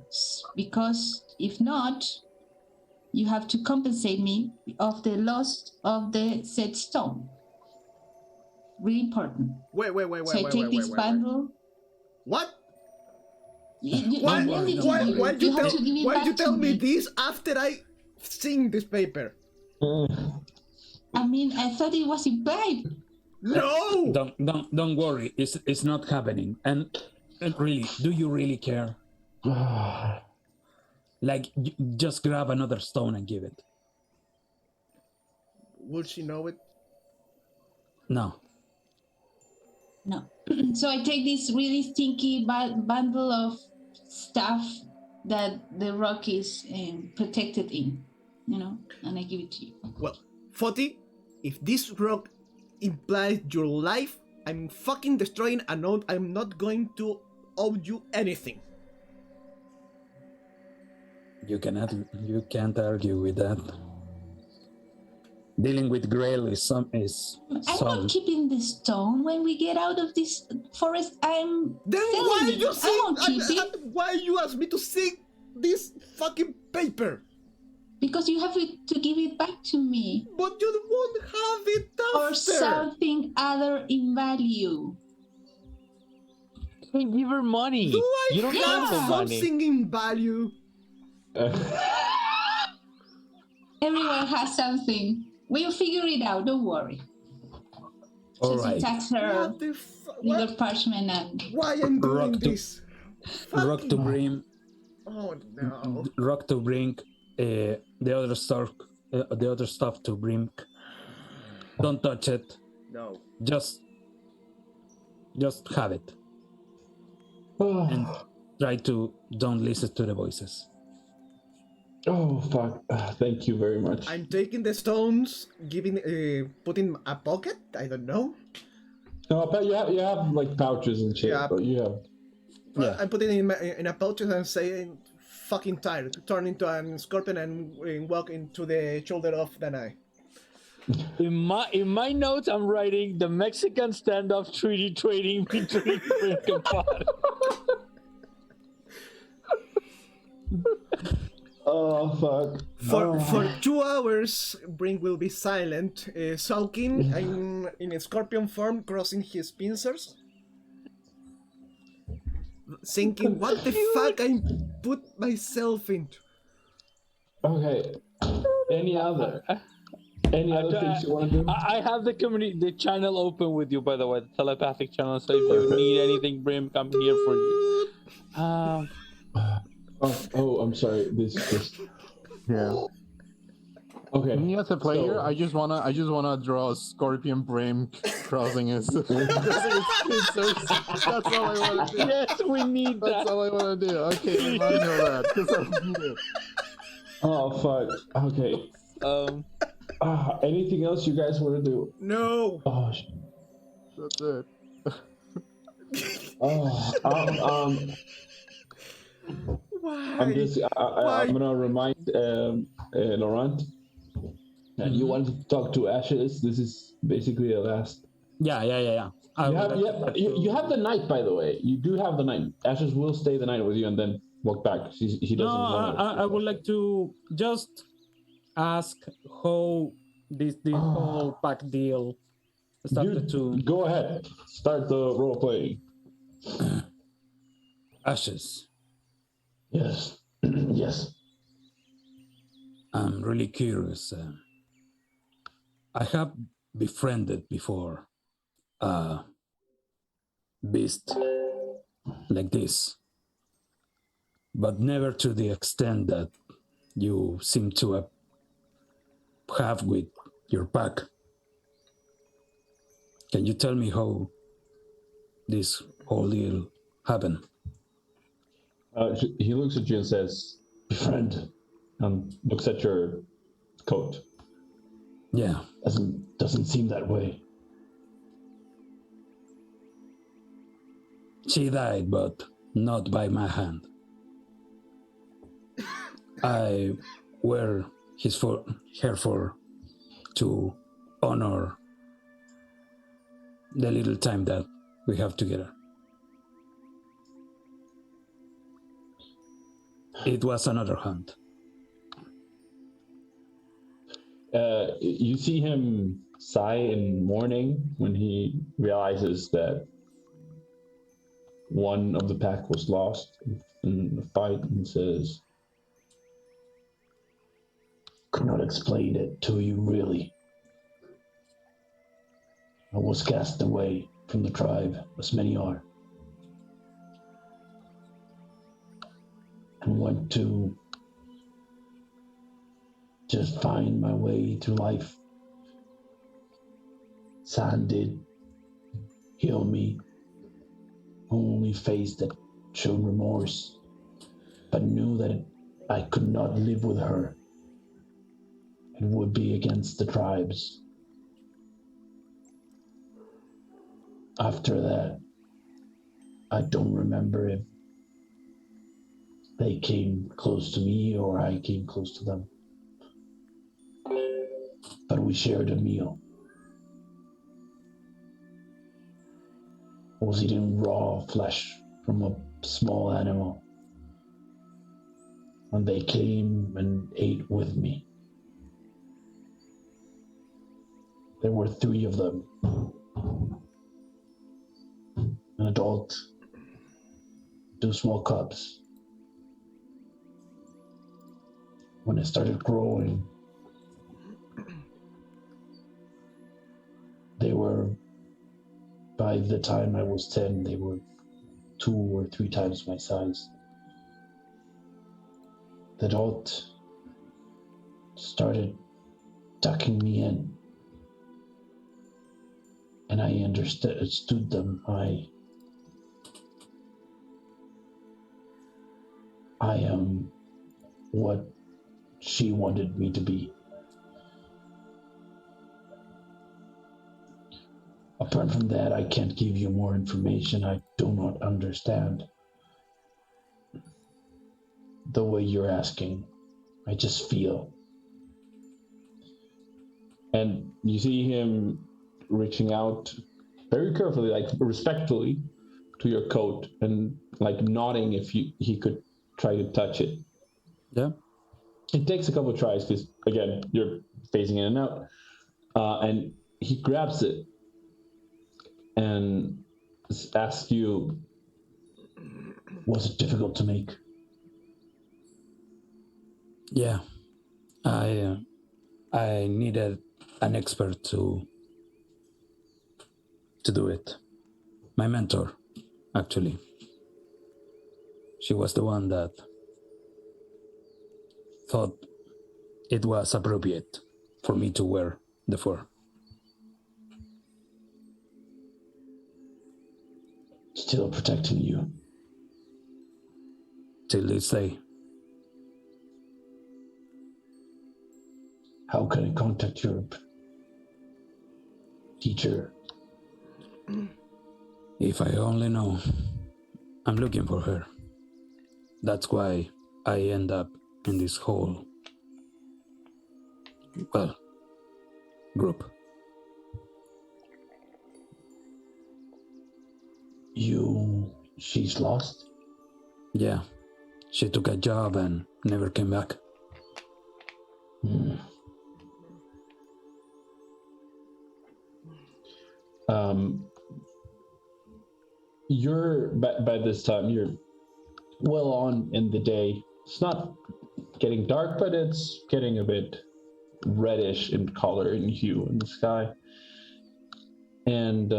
because if not, you have to compensate me of the loss of the said stone. Really important. Wait. So I take this bundle. What? Why Why you tell me this after I sing this paper? I mean, I thought it was implied. No. Don't worry. It's not happening. And really, do you really care? Like, just grab another stone and give it. Will she know it? No. No. So I take this really stinky bundle of stuff that the rock is protected in, and I give it to you. Well, Faawtie, if this rock implies your life, I'm fucking destroying a note. I'm not going to owe you anything. You can't argue with that. Dealing with Grael is I'm not keeping the stone. When we get out of this forest, I'm Then selling why it. you I see? won't keep it Why you ask me to see this fucking paper? because you have to give it back to me But you won't have it after. or something other in value. Hey, give her money. Do I You don't have have the money. something in value? Everyone has something. We'll figure it out. Don't worry. all Just right. attach her What the little parchment and Why I'm doing Rock to- this? Rock to bring. Oh no. Rock to bring the other stuff to Brinkk. Don't touch it. No. Just have it and try to don't listen to the voices. Oh fuck! Thank you very much. I'm taking the stones, putting a pocket. I don't know. No, but you have like pouches and shit. Yeah. But you have. Yeah. I'm putting it in a pouch and saying, "Fucking tired." Turn into a scorpion and walk into the shoulder of Danáe. In my notes, I'm writing the Mexican standoff treaty trading between Brinkk and Fodhyx. Oh fuck! For 2 hours, Brinkk will be silent, sulking in a scorpion form, crossing his pincers, thinking, "What the fuck I put myself into?" Okay. Any other things you want to do? I have the channel open with you, by the way, the telepathic channel. So if you need anything, Brim, I'm here for you. Oh, I'm sorry. This just. Yeah. Okay. Me as a player, so- I just wanna draw a scorpion brain crossing his pincers. That's all I wanna do. Yes, we need That's that. all I wanna do. Okay, remind me of that because I need it. Oh fuck. Okay. Anything else you guys want to do? No. Oh. That's it. Why? I'm just. I'm gonna remind Laurent. And you wanted to talk to Ashast. This is basically the last. Yeah. You have the night, by the way. You do have the night. Ashast will stay the night with you and then walk back. He doesn't want to. I would like to just ask how this whole pack deal started to. Go ahead. Start the role playing. Ashes. Yes. Yes. I'm really curious. I have befriended before a beast like this, but never to the extent that you seem to have with your pack. Can you tell me how this whole deal happened? He looks at you and says, "Friend," and looks at your coat. Yeah. Doesn't seem that way. She died, but not by my hand. I wear her to honor the little time that we have together. It was another hunt. You see him sigh in mourning when he realizes that one of the pack was lost in the fight, and says, "Could not explain it to you, really. I was cast away from the tribe, as many are, and went to just find my way through life. Sand did heal me. Only face that showed remorse, but knew that I could not live with her. It would be against the tribes. After that, I don't remember if they came close to me or I came close to them. But we shared a meal. I was eating raw flesh from a small animal. And they came and ate with me. There were 3 of them. An adult, 2 small cubs. When it started growing, by the time I was 10, they were 2 or 3 times my size. The adult started tucking me in, and I understood them. I am what she wanted me to be. Apart from that, I can't give you more information. I do not understand the way you're asking. I just feel. And you see him reaching out very carefully, like respectfully, to your coat and like nodding if he could try to touch it. Yeah. It takes a couple of tries because, again, you're phasing in and out. And he grabs it and asks you, Was it difficult to make? Yeah. I needed an expert to do it. My mentor, actually. She was the one that thought it was appropriate for me to wear the fur. still protecting you. Till this day. How can I contact your teacher? If I only know. I'm looking for her. That's why I end up in this whole, group. She's lost? Yeah, she took a job and never came back. You're by this time you're well on in the day. It's not getting dark, but it's getting a bit reddish in color and hue in the sky. And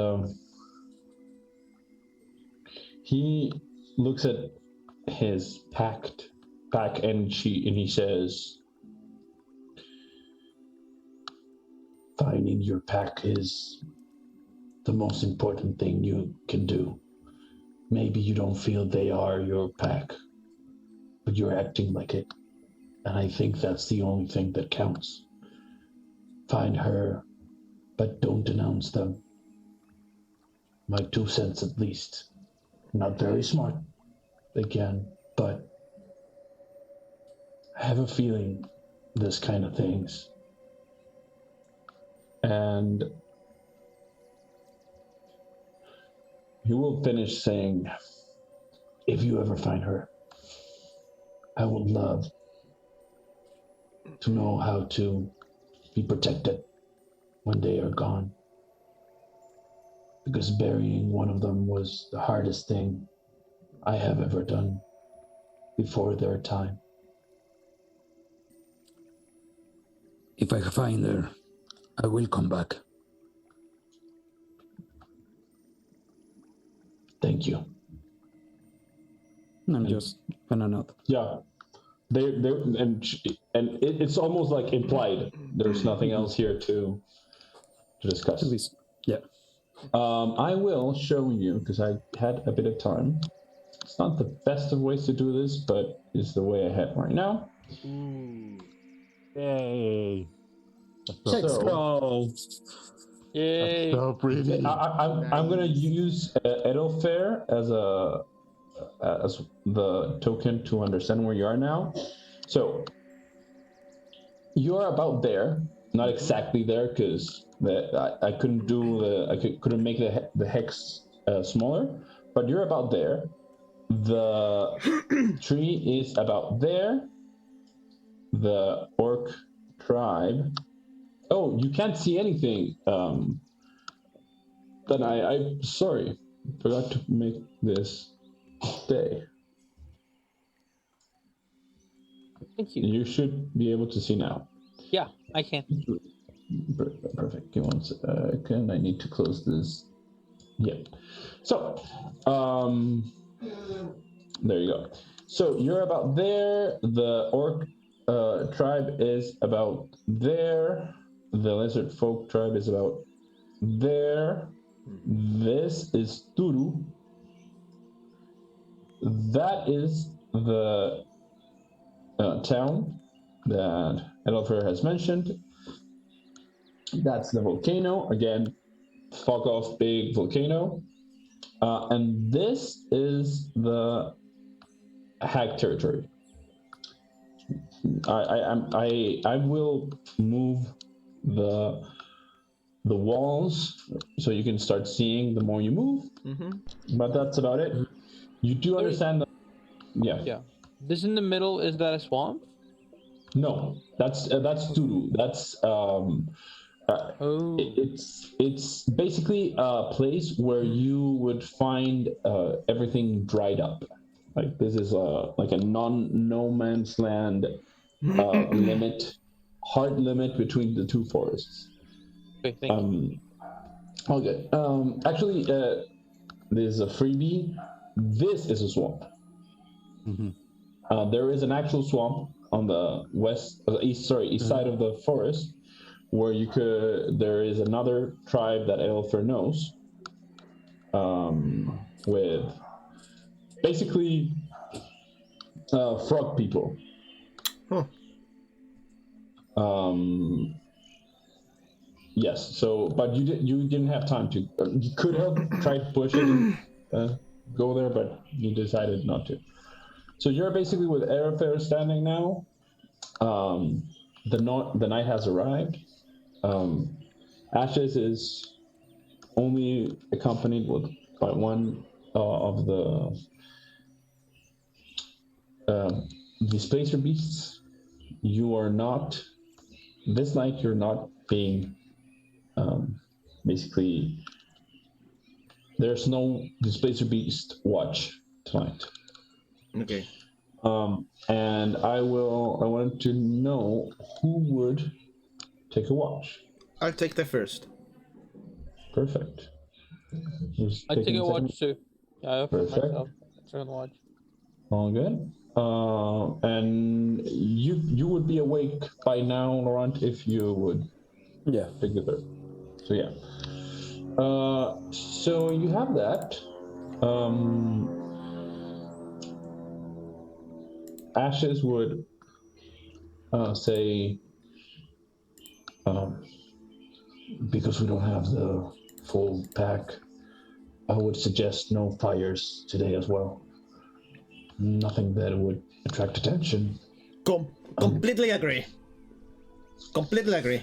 he looks at his pack and he says, finding your pack is the most important thing you can do. Maybe you don't feel they are your pack, but you're acting like it. And I think that's the only thing that counts. Find her, but don't denounce them. My 2 cents at least. Not very smart, again, but I have a feeling this kind of things. And he will finish saying, if you ever find her, I would love to know how to be protected when they are gone. Because burying one of them was the hardest thing I have ever done before their time. If I find her, I will come back. Thank you. I'm just gonna nod. Yeah. it's almost like implied. There's nothing else here to discuss. At least, yeah. I will show you because I had a bit of time. It's not the best of ways to do this, but it's the way I have right now. Yay! Let's go. Yay! So pretty. I'm gonna use Edelfair as the token to understand where you are now. So you are about there, not exactly there, because I couldn't do couldn't make the hex smaller, but you're about there. The tree is about there. The orc tribe. Oh, you can't see anything. Then I sorry, forgot to make this stay. Thank you. You should be able to see now. Yeah, I can. Perfect. Give 1 second. I need to close this. Yeah. So, there you go. So you're about there. The orc tribe is about there. The lizard folk tribe is about there. This is Turu. That is the town that Edelfair has mentioned. That's the volcano. Again, fuck off, big volcano. And this is the Hag territory. I will move the walls so you can start seeing the more you move. But that's about it. You do understand that. Yeah. This in the middle, is that a swamp? No, that's Turu. That's it's basically a place where you would find everything dried up. Like this is like a no man's land hard limit between the two forests. Okay, thank you. All good. Actually, there's a freebie. This is a swamp. There is an actual swamp on the east side of the forest, where there is another tribe that Edelfair knows, with basically frog people. Yes. So, but you didn't have time to. You could have tried to push it and go there, but you decided not to. So you're basically with Edelfair standing now. The night has arrived. Ashast is only accompanied by one of the displacer beasts. You are not. This night, you're not being. Basically, there's no displacer beast watch tonight. Okay. And I wanted to know who would take a watch. I'll take the first. Perfect. I take a watch too. Yeah, I offer Perfect. myself a second watch. All good. And you would be awake by now, Laurent, if you would. Yeah. Take the third. So yeah. So you have that. Ashes would say, because we don't have the full pack, I would suggest no fires today as well. Nothing that would attract attention. Completely agree. Completely agree.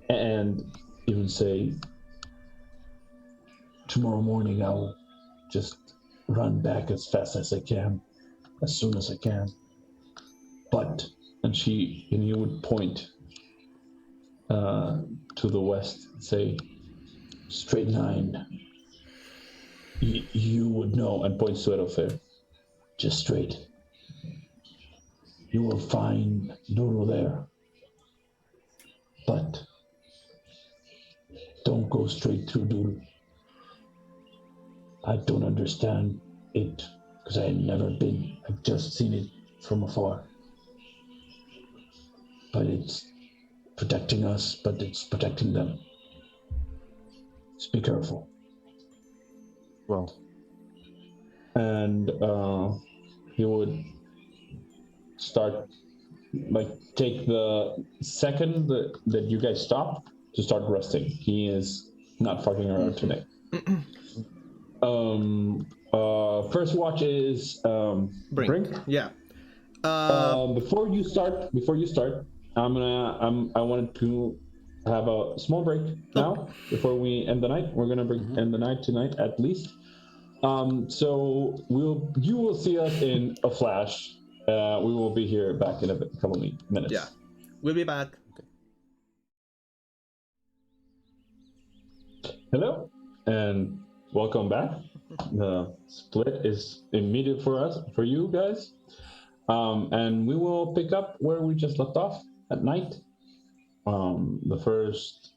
And you would say, tomorrow morning I'll just run back as fast as I can, as soon as I can. But, and you would point to the west and say, straight line. You would know, and points to Edelfair. Just straight. You will find Doodle there. But don't go straight through Doodle. I don't understand it, because I have never been. I've just seen it from afar. But it's protecting us, but it's protecting them. Just be careful. Well, And he would start, like, take the second that you guys stop to start resting. He is not fucking around today. First watch is Brinkk. Yeah. Before you start, I wanted to have a small break now before we end the night. We're gonna end the night tonight at least. So you will see us in a flash. We will be here back in a couple minutes. Yeah, we'll be back. Hello, and welcome back. The split is immediate for you guys. And we will pick up where we just left off at night. The first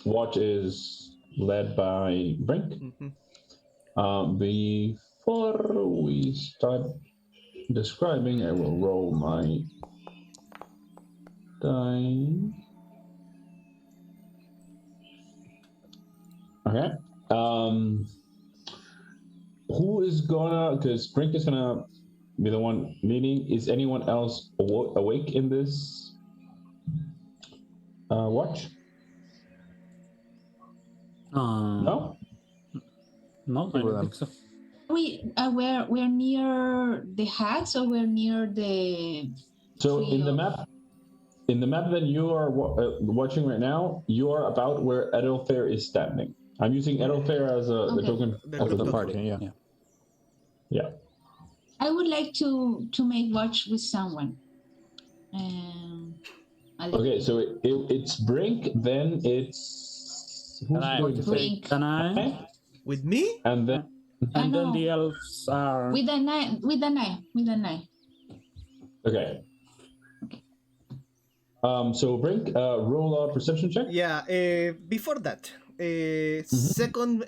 watch is led by Brinkk. Before we start describing, I will roll my die. Okay. Who is gonna? Because Brinkk is gonna be the one leading. Is anyone else awake in this watch? No. No, I don't think so. We're near the hats, or we're near the. So in the map that you are watching right now, you are about where Edelfair is standing. I'm using Edelfair as the token of the party. Yeah. I would like to make watch with someone. Okay, so it's Brinkk, then it's Brinkk. Danáe? With me? And then the elves are With Danáe. Okay. So Brinkk, roll a perception check. Yeah. Before that, second,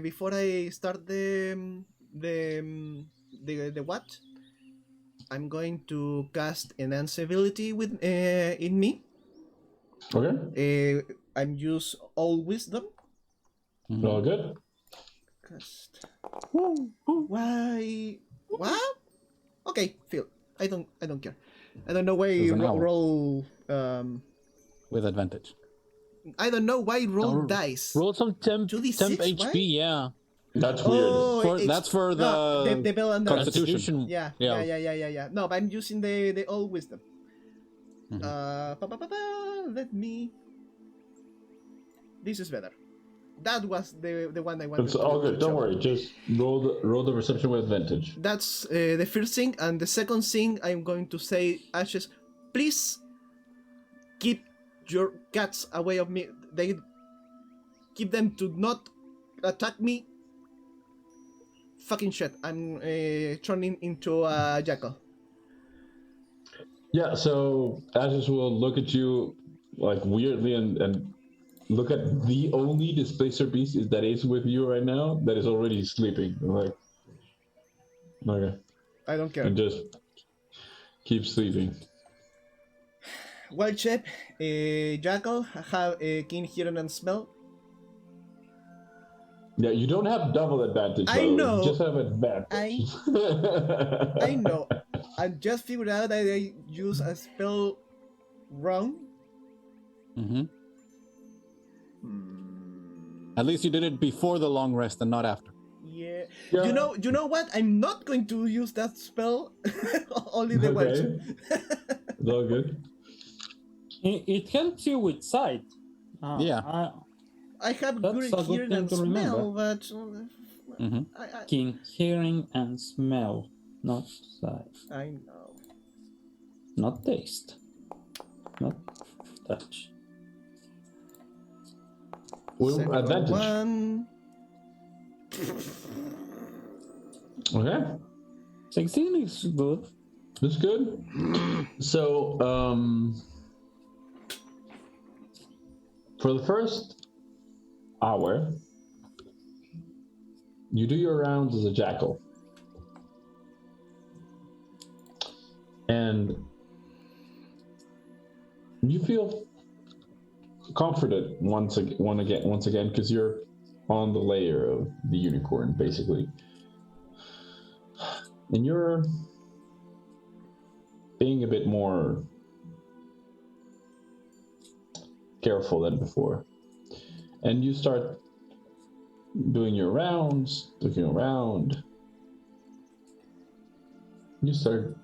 before I start the what? I'm going to cast enhance ability with in me. Okay. I'm use all wisdom. All good. Cast. Why? What? Okay, Phil. I don't care. I don't know why you roll with advantage. I don't know why roll dice. Roll some temp 2d6, HP, why? yeah. That's weird. That's for the bell and the Constitution. Yeah. No, but I'm using the all wisdom. Let me. This is better. That was the one I wanted. It's all good. Don't worry. Just roll the perception with advantage. That's the first thing, and the second thing I'm going to say, Ashast, please keep your cats away of me. They keep them to not attack me. Fucking shit! I'm turning into a jackal. Yeah. So Ashas will look at you like weirdly and look at the only displacer beast that is with you right now that is already sleeping. Like, okay. I don't care. And just keep sleeping. Wild shape, jackal, have a keen hearing and smell. Yeah, you don't have double advantage. I know. You just have advantage. I know. I just figured out that I use a spell wrong. At least you did it before the long rest and not after. Yeah. You know what? I'm not going to use that spell. Only the wild shape. It's all good. It helps you with sight. Yeah. I have That's good a good hearing thing and to smell, but Keen hearing and smell, not sight. I know. Not taste. Not touch. With advantage. One. Okay. 16 is good. That's good. So, for the first hour, you do your rounds as a jackal. And you feel confident once again because you're on the layer of the unicorn, basically. And you're being a bit more careful than before. And you start doing your rounds, looking around. You start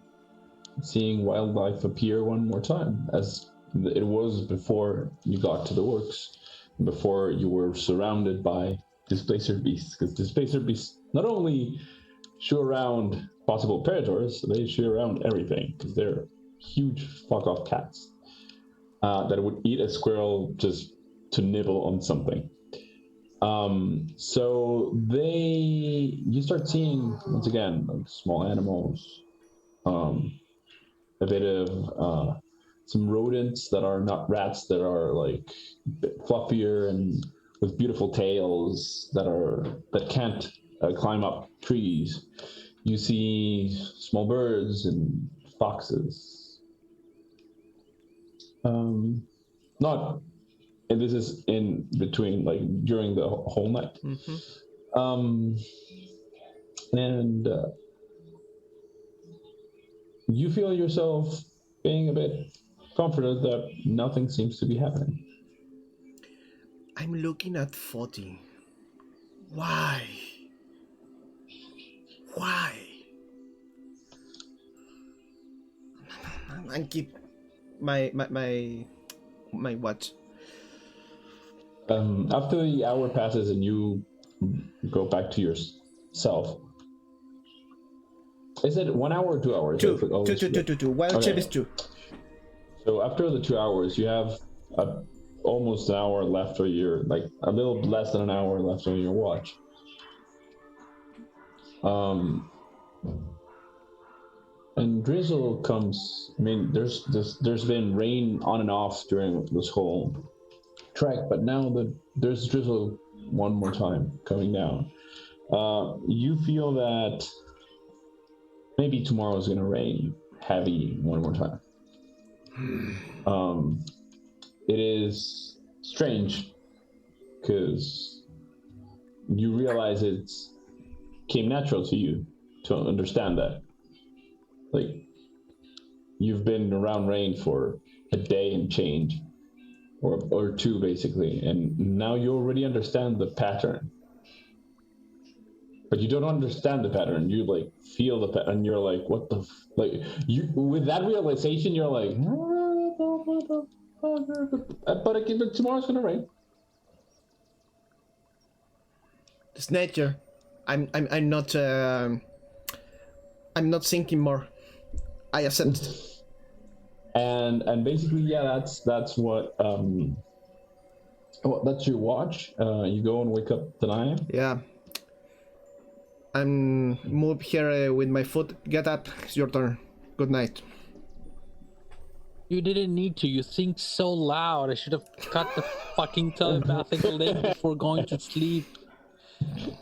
seeing wildlife appear one more time, as it was before you got to the orcs, before you were surrounded by displacer beasts, because displacer beasts not only shoo around possible predators, they shoo around everything, because they're huge fuck-off cats that would eat a squirrel just to nibble on something. So you start seeing, once again, like small animals, a bit of some rodents that are not rats, that are like a bit fluffier and with beautiful tails that can't climb up trees. You see small birds and foxes. And this is in between, like during the whole night. Mm-hmm. And you feel yourself being a bit confident that nothing seems to be happening. I'm looking at Faawtie. Why? And keep my watch. After the hour passes and you go back to yourself, is it 1 hour or 2 hours? Two. Wild okay. Chip is 2. So after the 2 hours, you have almost an hour left, or you're like a little less than an hour left on your watch. And drizzle comes. I mean, there's been rain on and off during this whole trek, but now there's drizzle one more time coming down. You feel that maybe tomorrow is going to rain heavy one more time. It is strange because you realize it came natural to you to understand that. Like, you've been around rain for a day and change, or two basically, and now you already understand the pattern. But you don't understand the pattern. You like feel the pattern. You're like, what the like? You with that realization, you're like, but tomorrow's gonna rain. It's nature. I'm not thinking more. I accept it. And basically, yeah, that's what that's your watch. You go and wake up Danáe. Yeah. I'm move here with my foot. Get up. It's your turn. Good night. You didn't need to. You think so loud. I should have cut the fucking telepathic link before going to sleep.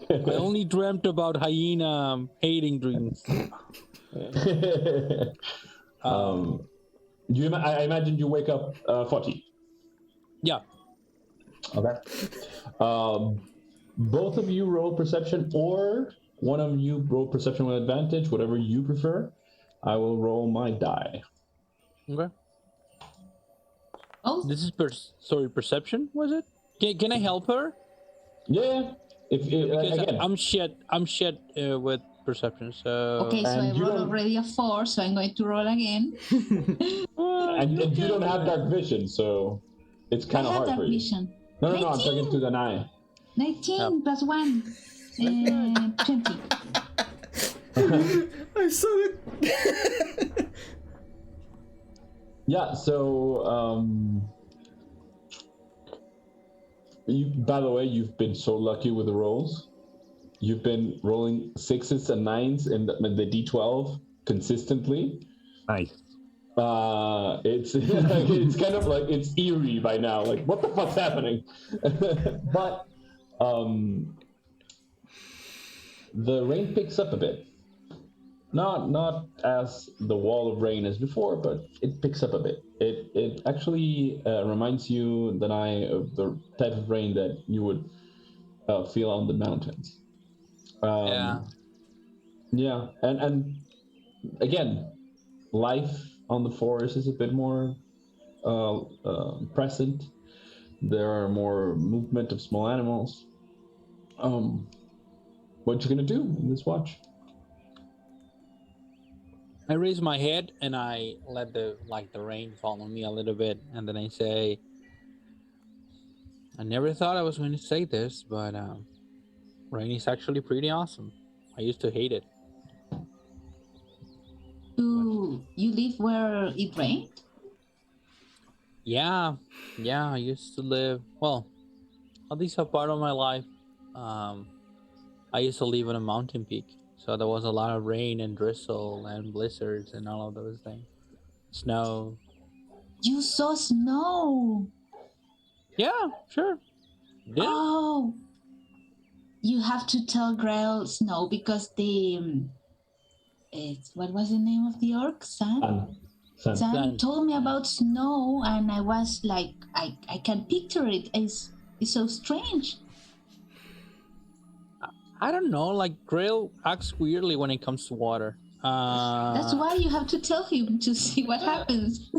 I only dreamt about hyena hating dreams. I imagine you wake up Faawtie. Yeah. Okay. Both of you roll perception, or one of you roll perception with advantage, whatever you prefer. I will roll my die. Okay. Oh, This is perception, was it? Can I help her? Yeah. Because Again, I'm shit with perception. So okay, so I And you rolled don't- already a 4, so I'm going to roll again. and you don't have dark vision, so it's kind I of have hard dark for you. vision. No, I'm 19. talking to Danáe. 19 plus 1. 20. I saw it. Yeah, so by the way, you've been so lucky with the rolls. You've been rolling 6s and 9s in the D12 consistently. Nice. It's it's kind of like it's eerie by now. Like, what the fuck's happening? But the rain picks up a bit. Not as the wall of rain as before, but it picks up a bit. It actually reminds you, Danáe, of the type of rain that you would feel on the mountains. Yeah. Yeah, and again, life on the forest is a bit more present. There are more movement of small animals. What you gonna do in this watch? I raise my head and I let the rain fall on me a little bit, and then I say, I never thought I was going to say this, but rain is actually pretty awesome. I used to hate it. You live where it rained? Yeah, I used to live, well, at least a part of my life, I used to live on a mountain peak. So there was a lot of rain and drizzle and blizzards and all of those things. Snow. You saw snow. Yeah, sure. Yeah. Oh, you have to tell Grael Snow because what was the name of the orc? San told me about snow, and I was like, I can picture it. It's so strange. I don't know, like Grael acts weirdly when it comes to water. That's why you have to tell him to see what happens.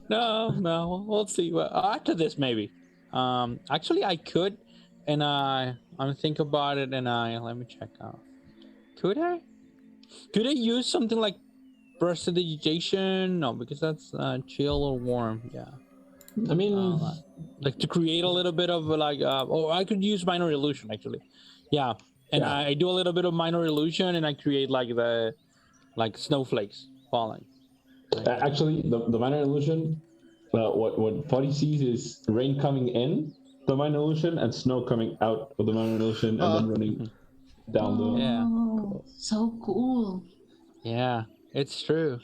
No, we'll see. Well, after this, maybe. Actually, I could, and I'm thinking about it, and let me check out. Could I use something like prestidigitation? No, because that's chill or warm. Yeah. I mean, like to create a little bit of or I could use minor illusion actually. Yeah, and Yeah. I do a little bit of minor illusion, and I create like snowflakes falling. Actually, the minor illusion, what Fodhyx sees is rain coming in the minor illusion and snow coming out of the minor illusion and then running down the. Yeah. Oh, so cool. Yeah, it's true.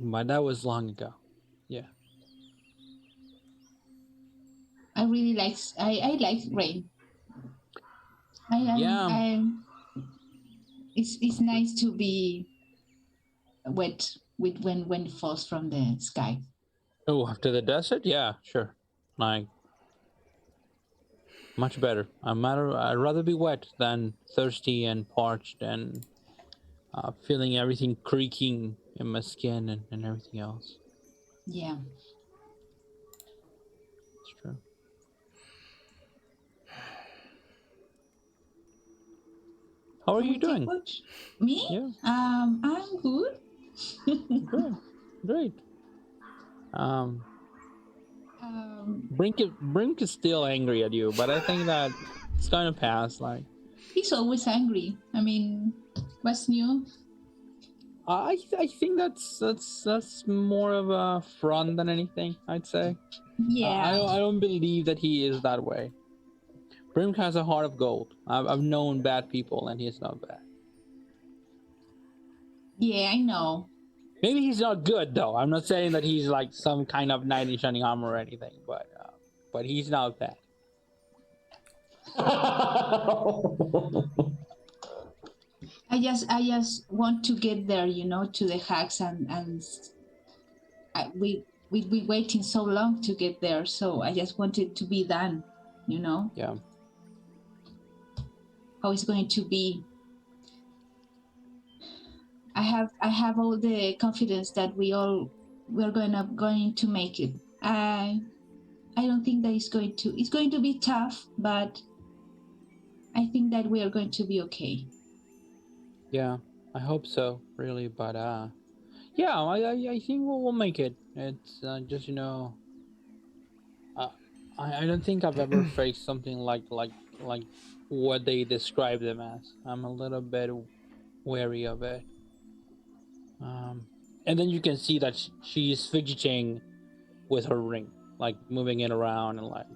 But that was long ago. Yeah. I really like. I like rain. It's nice to be wet with when it falls from the sky. Oh, after the desert, yeah, sure. Like much better. I'd rather be wet than thirsty and parched and feeling everything creaking in my skin and everything else. Yeah. It's true. How are you doing? Me? Yeah. I'm good. Great. Brinkk is still angry at you, but I think that it's gonna pass. Like he's always angry. I mean, what's new? I think that's more of a front than anything. I'd say. Yeah. I don't believe that he is that way. Brinkk has a heart of gold. I've known bad people, and he's not bad. Yeah, I know. Maybe he's not good though. I'm not saying that he's like some kind of knight in shining armor or anything, but he's not bad. I just want to get there, to the hacks, and we waiting so long to get there, so I just want it to be done, Yeah. How it's going to be. I have all the confidence that we're going to make it. I don't think that it's going to be tough, but I think that we are going to be okay. Yeah, I hope so, really. But yeah, I think we'll make it. It's just I don't think I've ever faced something like what they describe them as. I'm a little bit wary of it. And then you can see that she's fidgeting with her ring, like moving it around and like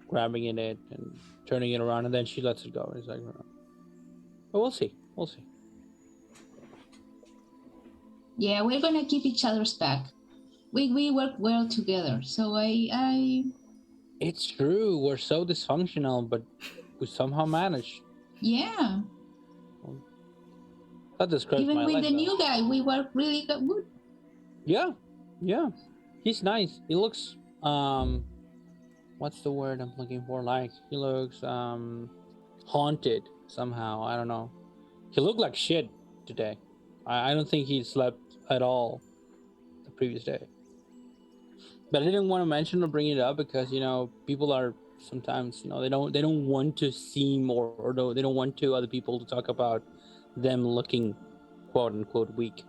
grabbing in it and turning it around, and then she lets it go. It's like, but we'll see. Yeah, we're gonna keep each other's back. We work well together, so I. It's true. We're so dysfunctional, but somehow managed. Yeah. That describes Even my with life. the new guy, we were really good. Yeah. He's nice. He looks what's the word I'm looking for? Like he looks haunted somehow. I don't know. He looked like shit today. I don't think he slept at all the previous day. But I didn't want to mention or bring it up because people are sometimes they don't want to seem or they don't want to other people to talk about them looking quote unquote weak.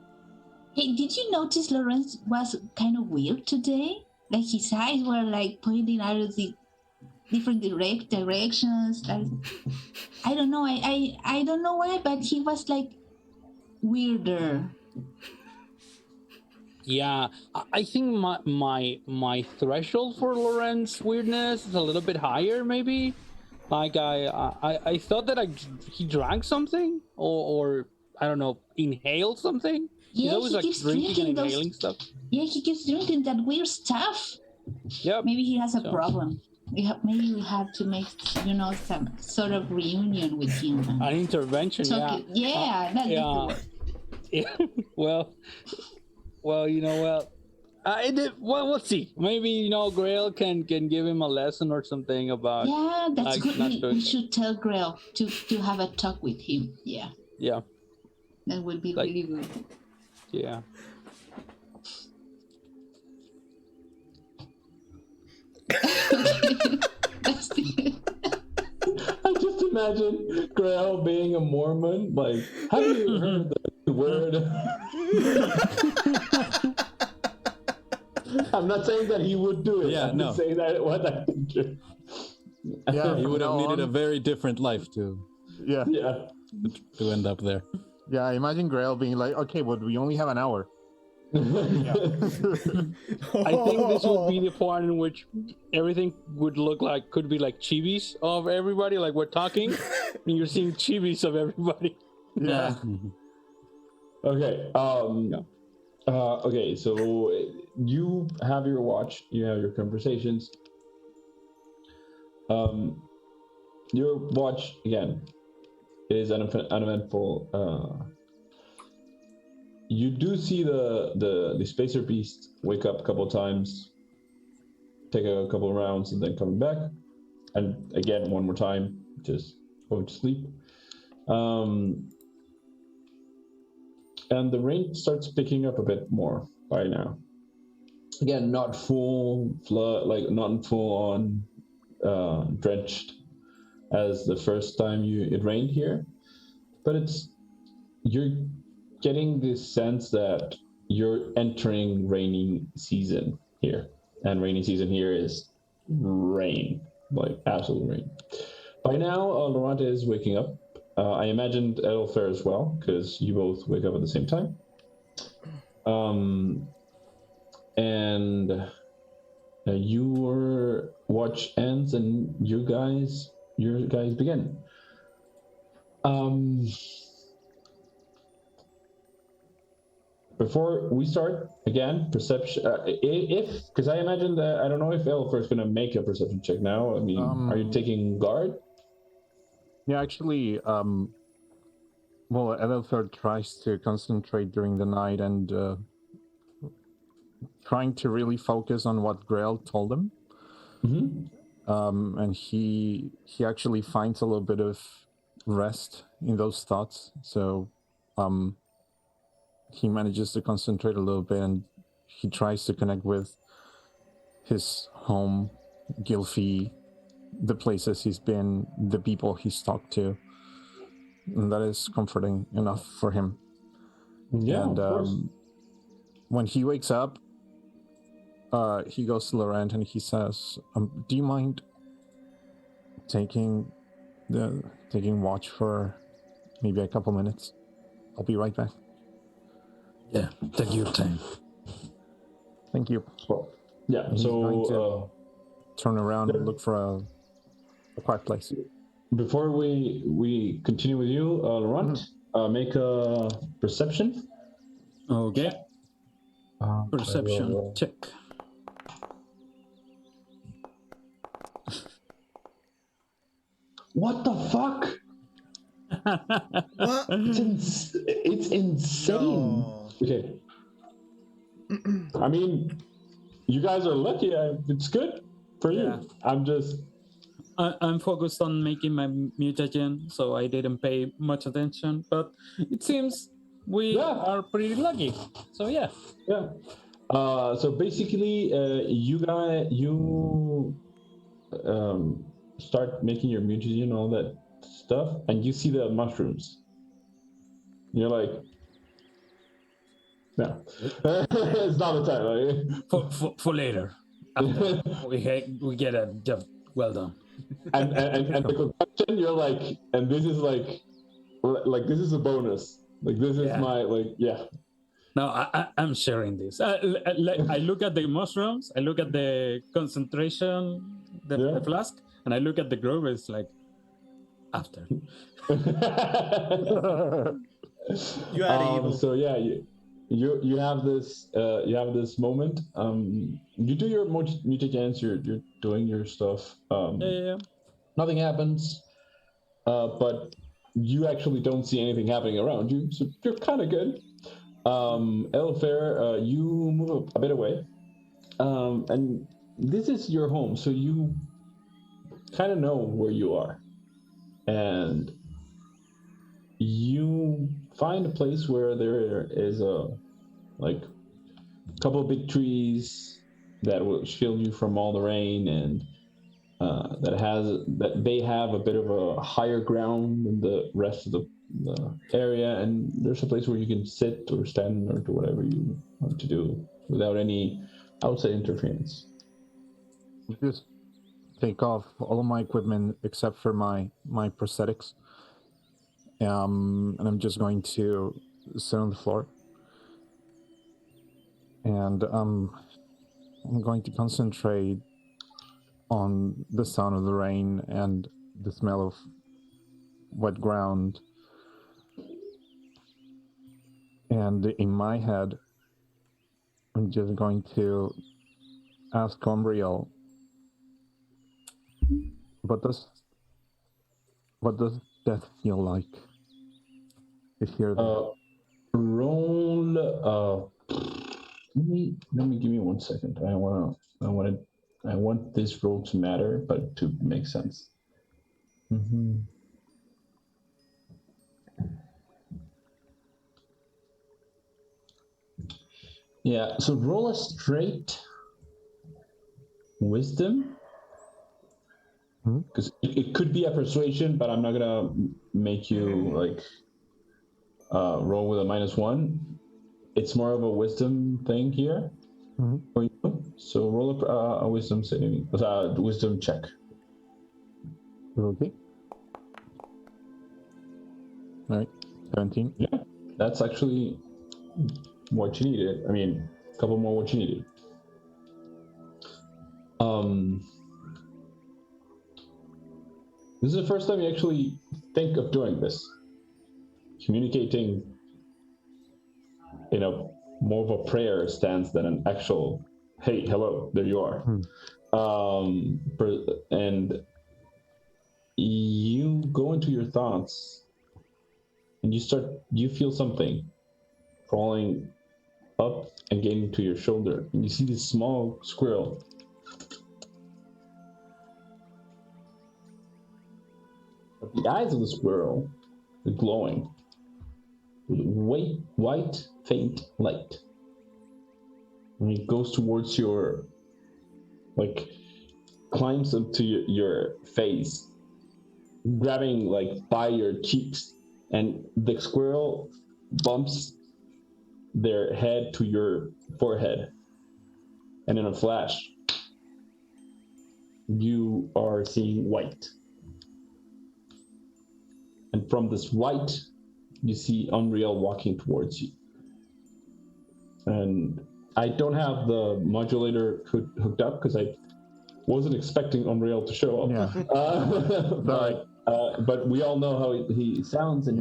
Hey, did you notice Laurent was kind of weird today? Like his eyes were like pointing out of the different directions. Like I don't know. I don't know why, but he was like weirder. Yeah, I think my threshold for Laurent's weirdness is a little bit higher, maybe. Like I thought that he drank something or I don't know, inhaled something. Yeah, He's always he like keeps drinking and those, inhaling stuff. Yeah, he keeps drinking that weird stuff. Yep. Maybe he has a problem. Maybe we have to make some sort of reunion with him. An intervention. That's the word. Yeah. Well. We'll see. Maybe Grael can give him a lesson or something about. Yeah, that's good. We it. should tell Grael to have a talk with him. Yeah. Yeah. That would be really good. Yeah. I just imagine Grael being a Mormon. Like, have you heard the word? I'm not saying that he would do it. I'm just saying that what I think. Yeah, he would have needed a very different life to end up there. Yeah, I imagine Grael being like, okay, but we only have an hour. I think this would be the part in which everything could be like chibis of everybody, like we're talking and you're seeing chibis of everybody. Yeah. Okay. Okay, so you have your watch, you have your conversations. Your watch again is uneventful. You do see the spacer beast wake up a couple of times, take a couple of rounds, and then coming back, and again one more time, just going to sleep. And the rain starts picking up a bit more by now. Again, not full flood, like not full on drenched as the first time it rained here, but you're getting this sense that you're entering rainy season here, and rainy season here is rain, like absolute rain. By now, Laurent is waking up. I imagined Edelfair as well, because you both wake up at the same time. And your watch ends, and your guys begin. Before we start, again, perception. Because I imagine that I don't know if Edelfair is going to make a perception check now. I mean, are you taking guard? Yeah, actually, Edelfair tries to concentrate during the night and trying to really focus on what Grael told him. Mm-hmm. And he actually finds a little bit of rest in those thoughts. So he manages to concentrate a little bit, and he tries to connect with his home, Gylfie, the places he's been, the people he's talked to. And that is comforting enough for him. Yeah, and of course. When he wakes up, he goes to Laurent and he says, do you mind taking watch for maybe a couple minutes? I'll be right back. Yeah, take your time. Thank you. Well, yeah, He's going so to turn around and look for a quiet place. Before we continue with you, Laurent, make a perception. Okay. Perception check. What the fuck? What? It's insane. No. Okay. I mean, you guys are lucky. It's good for Yeah. you. I'm focused on making my mutagen, so I didn't pay much attention. But it seems we are pretty lucky. So yeah. Yeah. So basically, you start making your mutagen and all that stuff, and you see the mushrooms. You're like, no, it's not the time. Like, For later. After we get a job well done. and the concoction, you're like, and this is like this is a bonus. Like this is my yeah. No, I'm sharing this. I look at the mushrooms, I look at the concentration, the flask, and I look at the grove. It's like after. You are evil. So yeah, you have this moment. You do your mutagens. You're doing your stuff. Nothing happens, but you actually don't see anything happening around you. So you're kind of good. Elfair, you move a bit away, and this is your home, so you kind of know where you are, and you find a place where there is a couple of big trees that will shield you from all the rain, and that they have a bit of a higher ground than the rest of the area, and there's a place where you can sit or stand or do whatever you want to do without any outside interference. Just take off all of my equipment except for my prosthetics, and I'm just going to sit on the floor, and I'm going to concentrate on the sound of the rain and the smell of wet ground. And in my head, I'm just going to ask Umbriel, what does death feel like? To hear that. Roll. Let me give me 1 second. I want this roll to matter, but to make sense. Mm-hmm. Yeah, so roll a straight wisdom. Because it could be a persuasion, but I'm not gonna make you roll with a -1. It's more of a wisdom thing here for you. So roll a wisdom saving, wisdom check. Okay. All right, 17. Yeah, that's actually what you needed. I mean, a couple more what you needed. This is the first time you actually think of doing this. Communicating in a more of a prayer stance than an actual, hey, hello, there you are. And you go into your thoughts and you feel something crawling up and getting to your shoulder. And you see this small squirrel. But the eyes of the squirrel are glowing with white, faint light. And it goes towards your, climbs up to your face, grabbing by your cheeks, and the squirrel bumps their head to your forehead. And in a flash, you are seeing white. And from this white, you see Unreal walking towards you. And I don't have the modulator hooked up because I wasn't expecting Unreal to show up. Yeah. But we all know how he sounds, and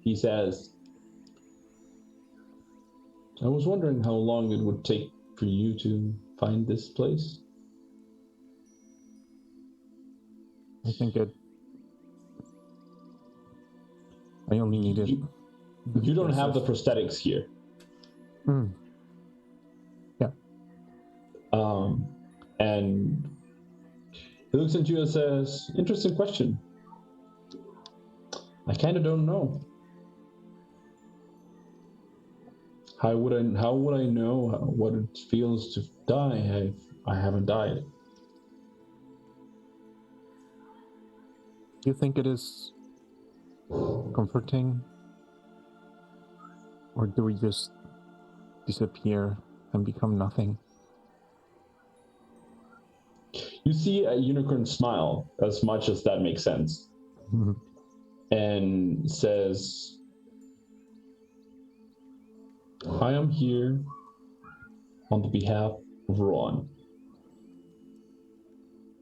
he says, I was wondering how long it would take for you to find this place. I think it I only needed... You don't have the prosthetics here. Yeah. And he looks at you and says, interesting question. I kind of don't know. How would I know what it feels to die? I haven't died. Do you think it is comforting? Or do we just disappear and become nothing? You see a unicorn smile, as much as that makes sense, and says, I am here on the behalf of Ron.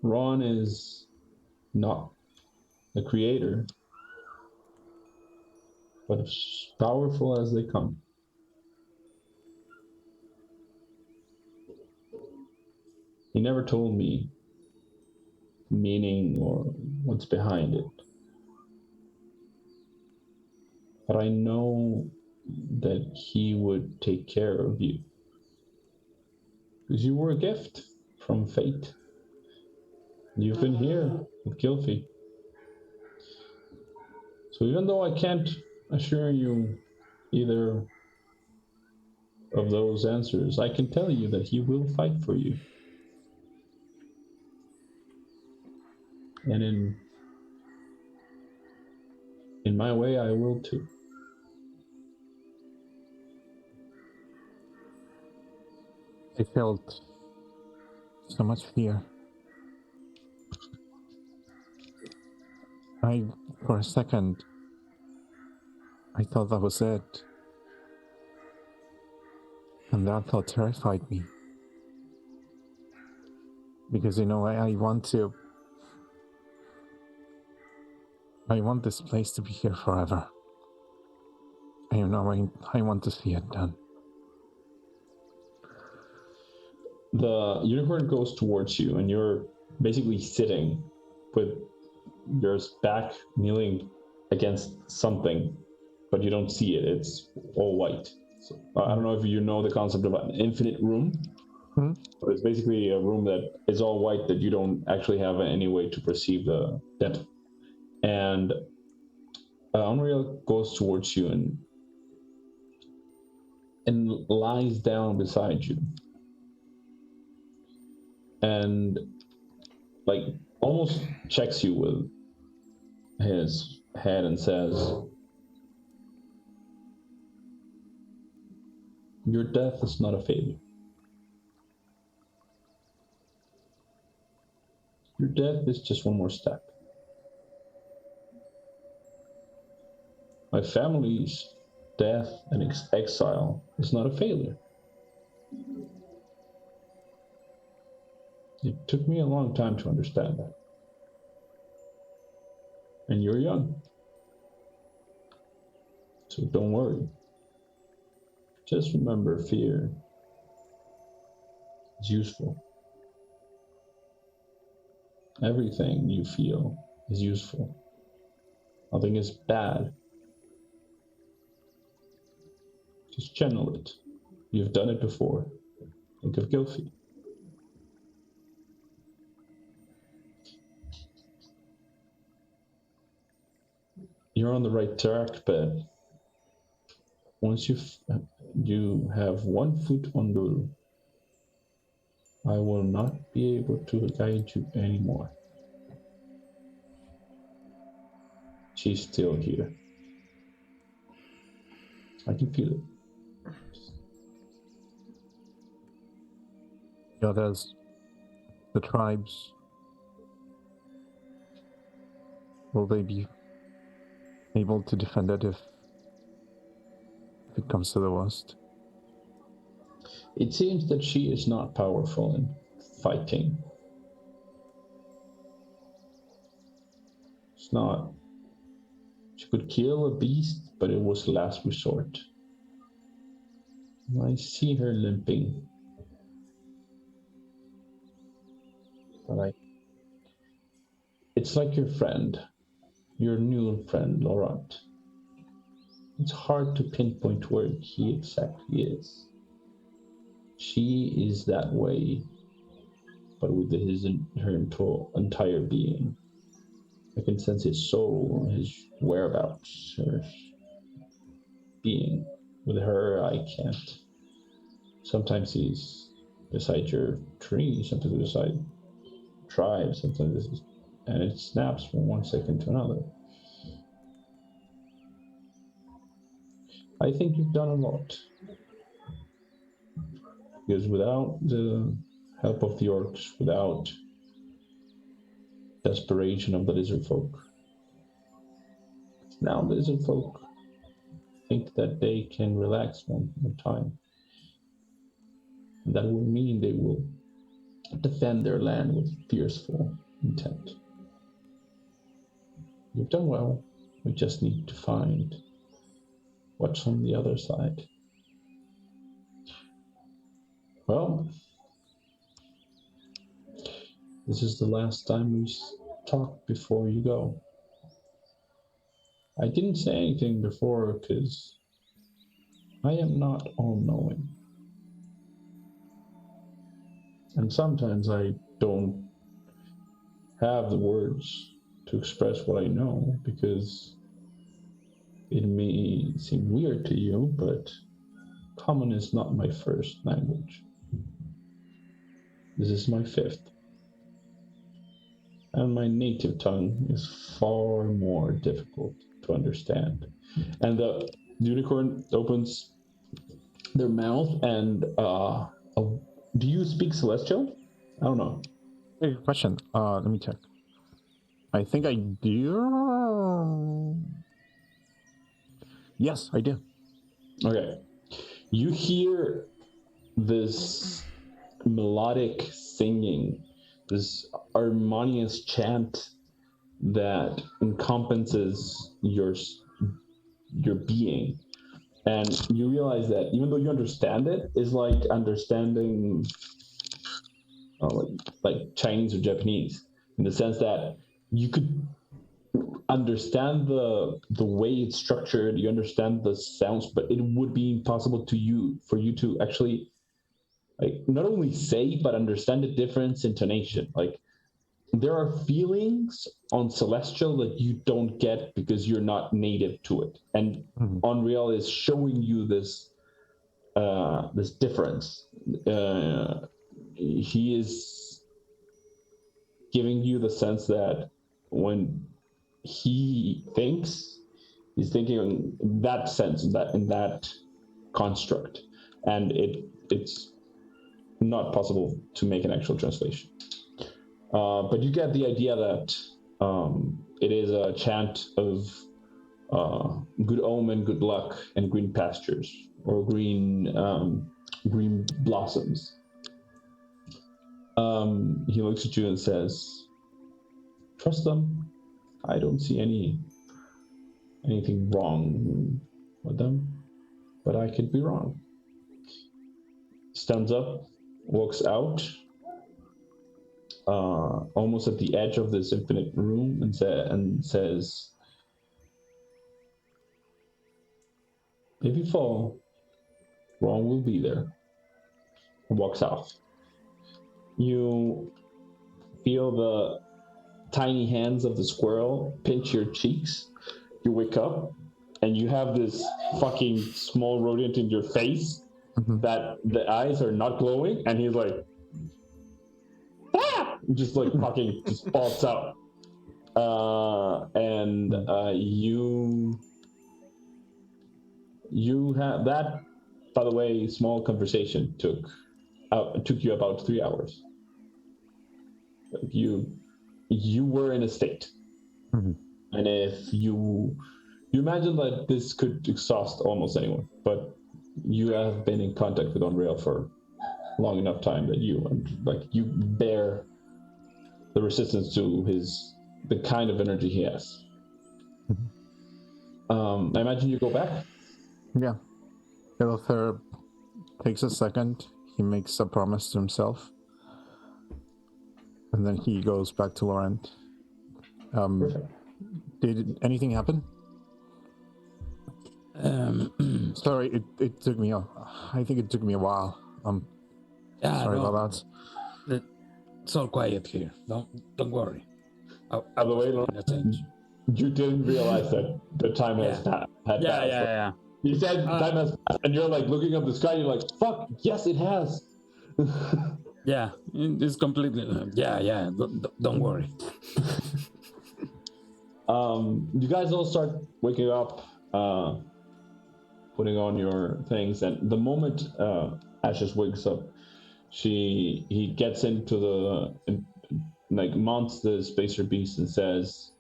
Ron is not the creator, but as powerful as they come. He never told me meaning or what's behind it. But I know that he would take care of you. Because you were a gift from fate. You've been here with Gylfi. So even though I can't assure you either of those answers, I can tell you that he will fight for you. And in my way, I will too. I felt so much fear. For a second, I thought that was it. And that thought terrified me. Because, I want this place to be here forever. I want to see it done. The unicorn goes towards you, and you're basically sitting with your back kneeling against something, but you don't see it. It's all white. So, I don't know if you know the concept of an infinite room. But it's basically a room that is all white that you don't actually have any way to perceive the depth. And Unreal goes towards you and lies down beside you. And almost checks you with his head and says, your death is not a failure. Your death is just one more step. My family's death and exile is not a failure. It took me a long time to understand that. And you're young. So don't worry. Just remember, fear is useful. Everything you feel is useful. Nothing is bad. Just channel it. You've done it before. Think of Gylfi. You're on the right track, but once you have one foot on Lulu, I will not be able to guide you anymore. She's still here. I can feel it. The others, the tribes, will they be able to defend it if it comes to the worst? It seems that she is not powerful in fighting. It's not. She could kill a beast, but it was last resort. I see her limping. But it's like your friend, your new friend, Laurent. it's hard to pinpoint where he exactly is. She is that way, but with her entire being. I can sense his soul, his whereabouts, her being. With her, I can't. Sometimes he's beside your tree, sometimes beside tribe, sometimes and it snaps from one second to another. I think you've done a lot. Because without the help of the orcs, without desperation of the lizard folk, now the lizard folk think that they can relax one more time. And that will mean they will defend their land with fearful intent. You've done well. We just need to find what's on the other side. Well, this is the last time we talk before you go. I didn't say anything before because I am not all-knowing. And sometimes I don't have the words to express what I know because it may seem weird to you, but common is not my first language. This is my fifth. And my native tongue is far more difficult to understand. And the unicorn opens their mouth and do you speak Celestial? I don't know. Hey, question. Let me check. I think I do. Yes, I do. Okay. You hear this melodic singing, this harmonious chant that encompasses your being. And you realize that even though you understand it, it's like understanding like Chinese or Japanese, in the sense that you could understand the way it's structured, you understand the sounds, but it would be impossible for you to actually like not only say but understand the difference in intonation. Like there are feelings on Celestial that you don't get because you're not native to it, and Unreal is showing you this difference. He is giving you the sense that when he thinks, he's thinking in that sense, in that construct, and it's not possible to make an actual translation. But you get the idea that it is a chant of good omen, good luck, and green pastures, or green blossoms. He looks at you and says, "Trust them. I don't see anything wrong with them, but I could be wrong." Stands up, walks out, almost at the edge of this infinite room, and says, "If you fall, wrong will be there." And walks off. You feel the tiny hands of the squirrel pinch your cheeks. You wake up, and you have this fucking small rodent in your face that the eyes are not glowing, and he's like, ah! Just like fucking just bolts out. You have that, by the way, small conversation took you about 3 hours. You were in a state. And if you imagine that this could exhaust almost anyone, but you have been in contact with Unreal for long enough time that you bear the resistance to the kind of energy he has. I imagine you go back. Yeah. Ilithir takes a second. He makes a promise to himself. And then he goes back to Laurent. Perfect. Did anything happen? Sorry, it took me. I think it took me a while. Yeah, Sorry no, about that. it's all quiet here. Don't worry. By the way, Laurent, you didn't realize that the time has passed. Yeah. You said time has passed, and you're like looking up the sky. You're like, "Fuck! Yes, it has." Yeah, it's completely. Yeah. Don't worry. You guys all start waking up, putting on your things, and the moment Ashast wakes up, he gets into mounts the spacer beast and says,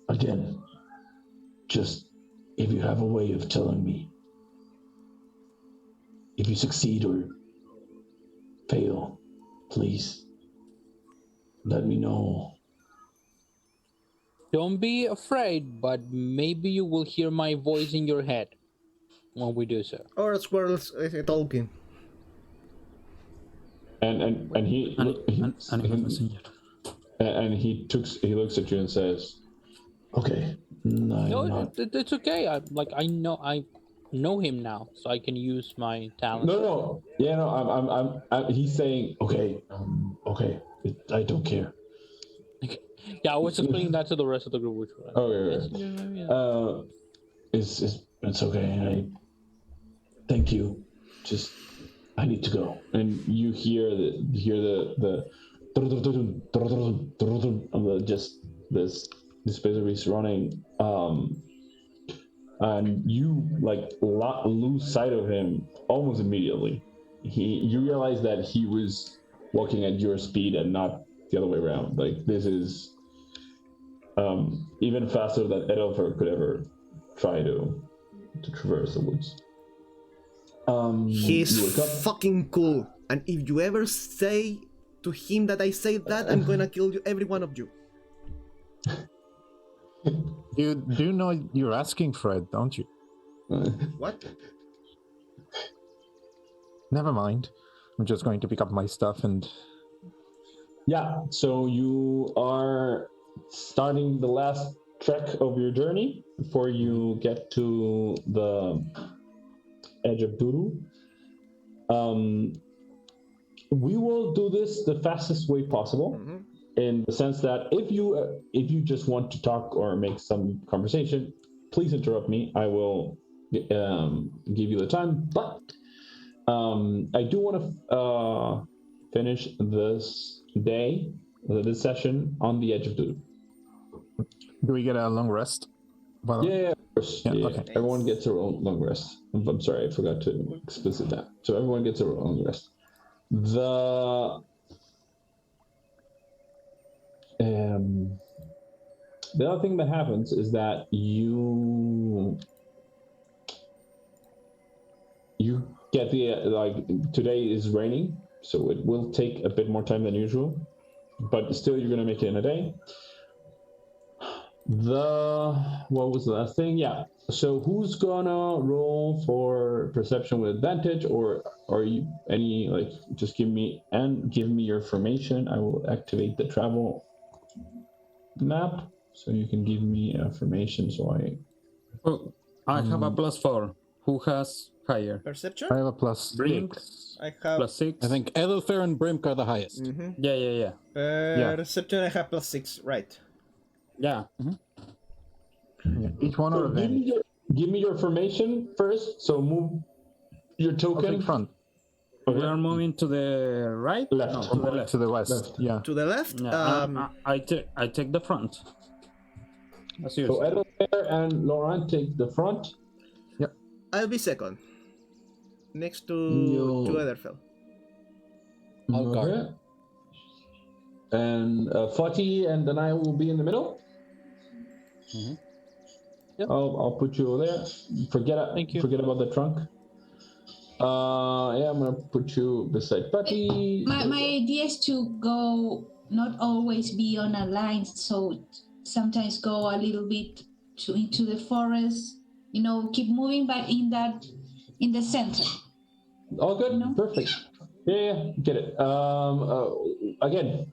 "Again, just if you have a way of telling me if you succeed or fail, please let me know." Don't be afraid, but maybe you will hear my voice in your head when we do so. Or squirrels talking. And he looks at you and says, "Okay, It's okay. I know him now, so I can use my talent." No. Yeah, no. I'm he's saying, "Okay, okay. I don't care." Yeah, I was explaining that to the rest of the group. Which was, Okay. It's okay. Thank you. Just I need to go. And you hear the just this spacer beast running. And you lose sight of him almost immediately. You realize that he was walking at your speed and not the other way around. Like this is even faster than Edelfer could ever try to traverse the woods. He's fucking cool, and if you ever say to him that I say that, I'm gonna kill you, every one of you. You do know you're asking for it, don't you? What? Never mind. I'm just going to pick up my stuff and... Yeah, so you are starting the last trek of your journey before you get to the edge of Duru. We will do this the fastest way possible, in the sense that if you just want to talk or make some conversation, please interrupt me. I will give you the time, but I do want to finish this session on the edge of Duru. Do we get a long rest? Well, yeah, of course. Yeah, okay. Everyone gets their own long rest. I'm sorry, I forgot to explicit that. So everyone gets their own long rest. The other thing that happens is that you get today is raining, so it will take a bit more time than usual, but still you're gonna make it in a day. What was the last thing? Yeah. So who's gonna roll for perception with advantage, or are you just give me your formation. I will activate the travel map so you can give me a formation. So I have a +4. Who has higher? Perception? I have a +6. Brinkk. I have +6. I think Edelfer and Brinkk are the highest. Yeah. Perception, I have +6, right. Yeah. Yeah, each one or advantage. Give me your formation first. So move your token. In front. We are moving to the right? Left. No, to the left. To the west. Yeah. To the left? Yeah, I take the front. As So usual. Edelfer and Laurent take the front. Yep. I'll be second. Next to Edelfer. I'll guard. And Faawtie and Danáe will be in the middle. Yep. I'll put you there. Thank you. Forget about the trunk. I'm gonna put you beside Faawtie. My idea is to go, not always be on a line, so sometimes go a little bit into the forest. Keep moving, but in the center. All good. Perfect. Yeah, get it. Again,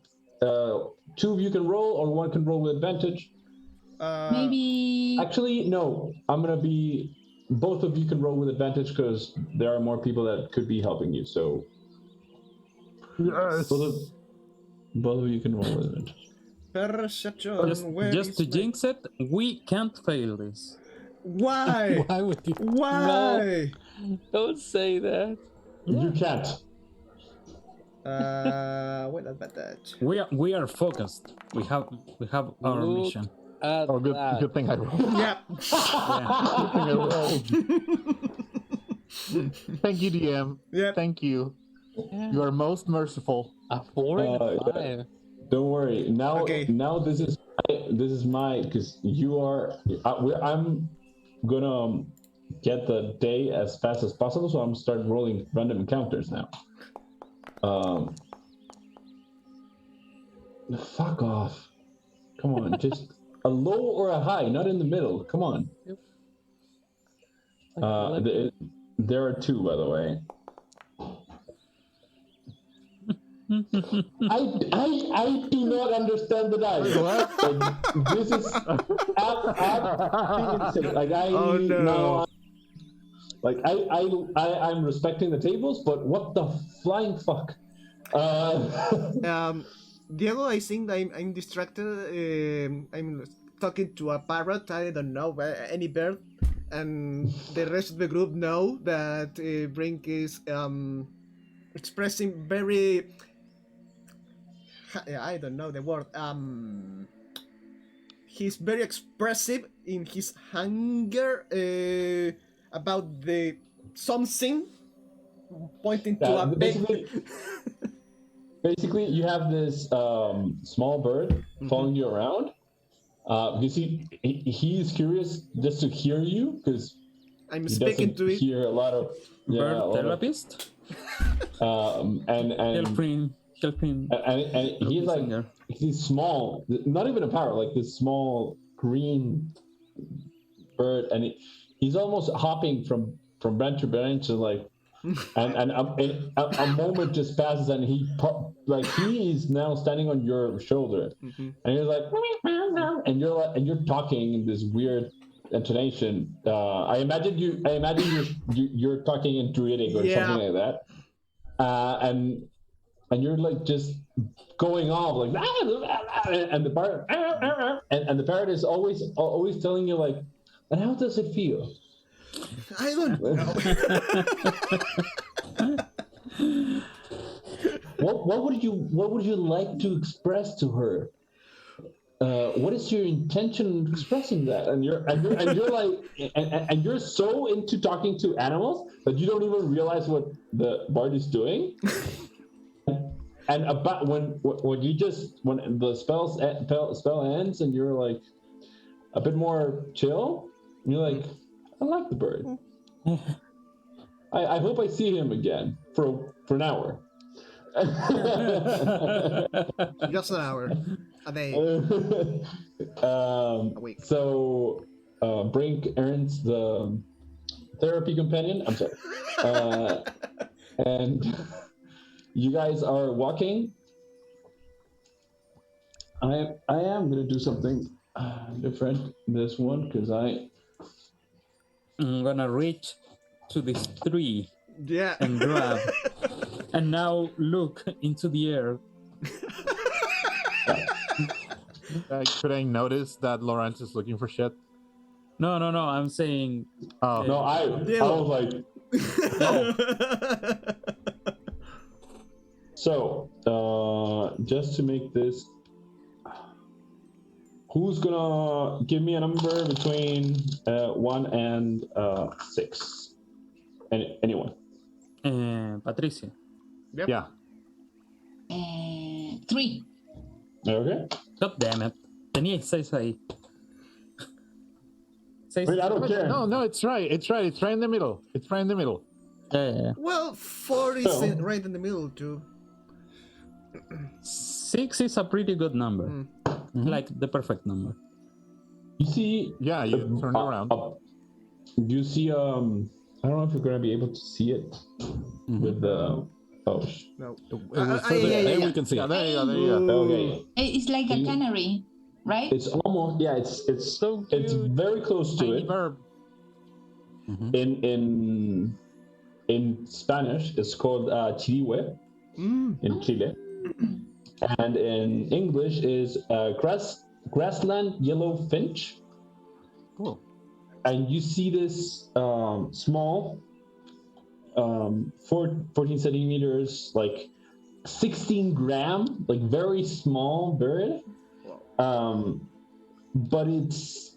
two of you can roll, or one can roll with advantage. Maybe. Actually, no. I'm gonna be. Both of you can roll with advantage because there are more people that could be helping you. So Yes. both of you can roll with advantage. Perception. Where Just is to my- jinx it, we can't fail this. Why? Why would you? Why? Don't say that. You can't. What advantage? We are focused. We have our Look mission. at Oh, good that. good thing I rolled. Yeah. Good thing I rolled. Thank you, DM. Yeah. Thank you. You are most merciful. A 4 and a Yeah. 5. Don't worry. Now, Okay. now this is my because you are. I'm gonna get the day as fast as possible, so I'm starting rolling random encounters now. Fuck off. Come on, just a low or a high, not in the middle. Come on. There are two, by the way. I do not understand the dice. Like, this is insane. Like Oh, no. now, like I'm respecting the tables, but what the flying fuck? Diego, I think I'm distracted. I'm talking to a parrot. I don't know any bird, and the rest of the group know that Brinkk is expressing very. I don't know the word. He's very expressive in his anger about the something, pointing to a big. Basically, you have this small bird following you around. Because he's curious just to hear you because I'm he speaking doesn't to it. hear a lot of Bird therapist. and Help him. and he's like he's small, not even a parrot, like this small green bird, and he's almost hopping from branch to branch, and like. And a moment just passes, and he's now standing on your shoulder, and you're like, and you're talking in this weird intonation. I imagine you're talking in Druidic or something like that, and you're like just going off like, and the parrot, and the parrot is always telling you like, and how does it feel? I don't know. What would you like to express to her? What is your intention in expressing that? And you're like, and you're so into talking to animals that you don't even realize what the bard is doing. And about when the spell ends and you're like a bit more chill, you're like, I like the bird. I hope I see him again for an hour. Just an hour. A day. A week. So Brinkk earns the therapy companion. I'm sorry. And you guys are walking. I am gonna do something different this one because I'm gonna reach to this tree Yeah. and grab, and now look into the air. Could I notice that Laurent is looking for shit? No. I'm saying. Oh, no, I was like. So, just to make this, who's gonna give me a number between 1 and 6? Anyone? Patricia. Yep. yeah. 3. Okay. God damn it. Tenía 6 ahí. 6. I don't care. No, it's right. It's right in the middle. It's right in the middle. Yeah. Well, 4 is right in the middle too. 6 is a pretty good number. Like the perfect number. You see? Yeah, you turn around. You see? I don't know if you're gonna be able to see it with the. Oh. No. There we can see it. There you go. Okay. It's like a canary. right? It's almost it's So it's cute. very close to Tiny it. verb. In Spanish, it's called chirihue in Chile, and in English is grassland yellow finch. Cool. And you see this small, 14 centimeters, like 16 gram, like very small bird. But it's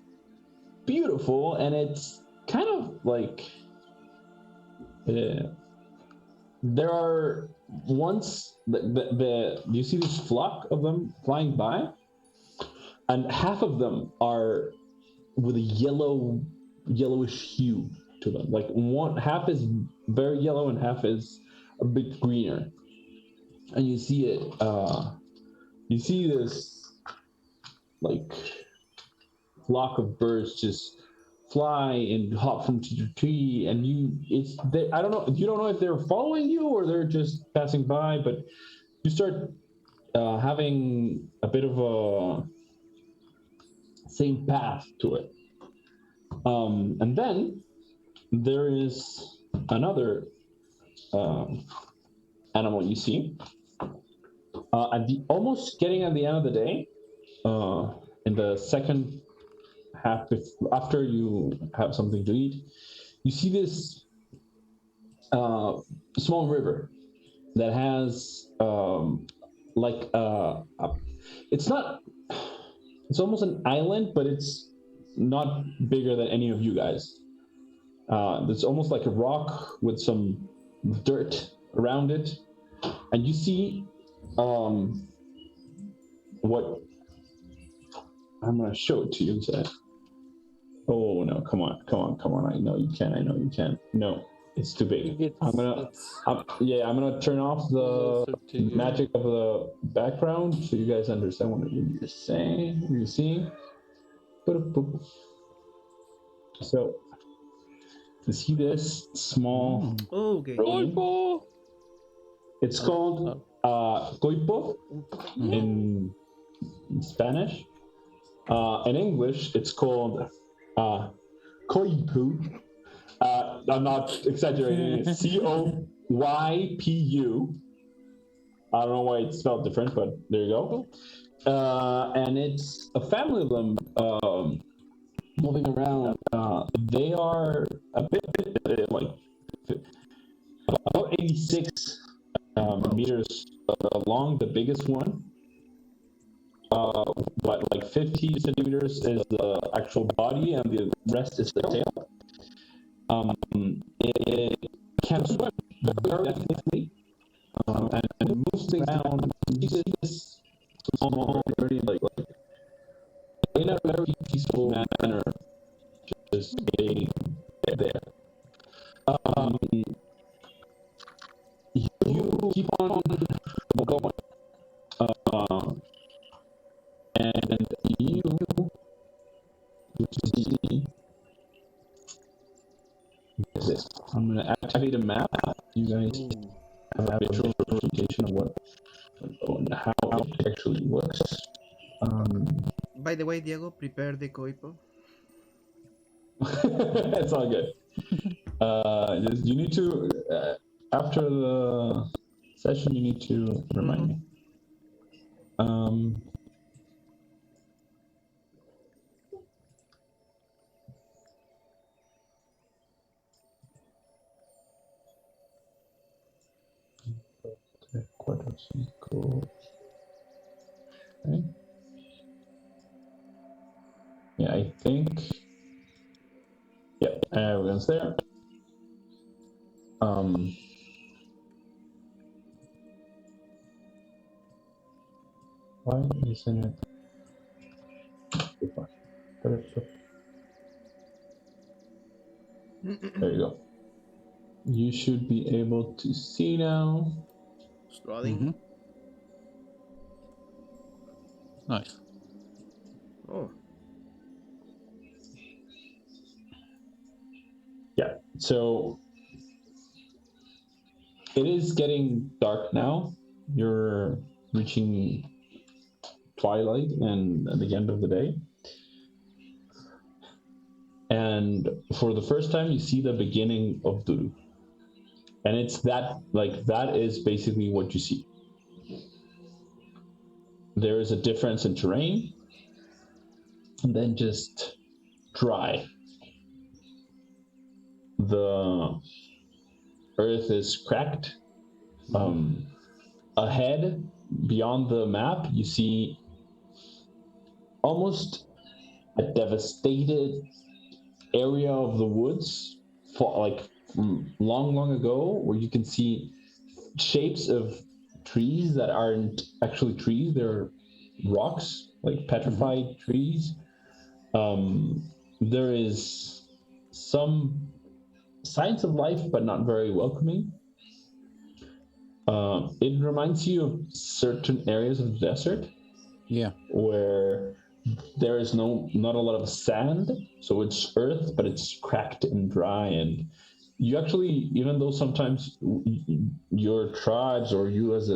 beautiful, and it's kind of like there are you see this flock of them flying by, and half of them are with a yellowish hue to them. Like half is very yellow and half is a bit greener. And you see it. You see this like flock of birds just fly and hop from tree to tree, and I don't know. You don't know if they're following you or they're just passing by, but you start having a bit of a same path to it. And then there is another animal you see almost getting at the end of the day, in the second half, after you have something to eat, you see this small river that has it's almost an island, but it's not bigger than any of you guys. It's almost like a rock with some dirt around it, and you see what I'm gonna show it to you. Oh no! Come on! I know you can. No, it's too big. I'm gonna turn off the magic of the background so you guys understand what you're saying. You're seeing. So, you see this small Coipo. It's called coipo in Spanish. In English, it's called coipu. I'm not exaggerating. It's Coypu. I don't know why it's spelled different, but there you go. And it's a family of them moving around. They are a bit like about 86 meters long, the biggest one. But like 50 centimeters is the actual body, and the rest is the tail. It can swim very quickly, and moves things around. You see this small, very like in a very peaceful manner, just being there. You keep on going, and you see this. I'm going to activate a map. You guys have a visual representation of how it actually works. By the way, Diego, prepare the coipo. It's all good. You need to, after the session, you need to remind me. Okay. Yeah, I think. Yeah, everyone's there. Why isn't it? There you go. You should be able to see now. Strolling. Nice. Oh. Yeah, so it is getting dark now. You're reaching twilight and at the end of the day. And for the first time, you see the beginning of Duru. And it's that is basically what you see. There is a difference in terrain, and then just dry. The earth is cracked. Ahead, beyond the map, you see almost a devastated area of the woods, from long ago, where you can see shapes of trees that aren't actually trees, they're rocks, like petrified trees. There is some signs of life, but not very welcoming. It reminds you of certain areas of the desert, where there is not a lot of sand, so it's earth, but it's cracked and dry. And you actually, even though sometimes your tribes or you as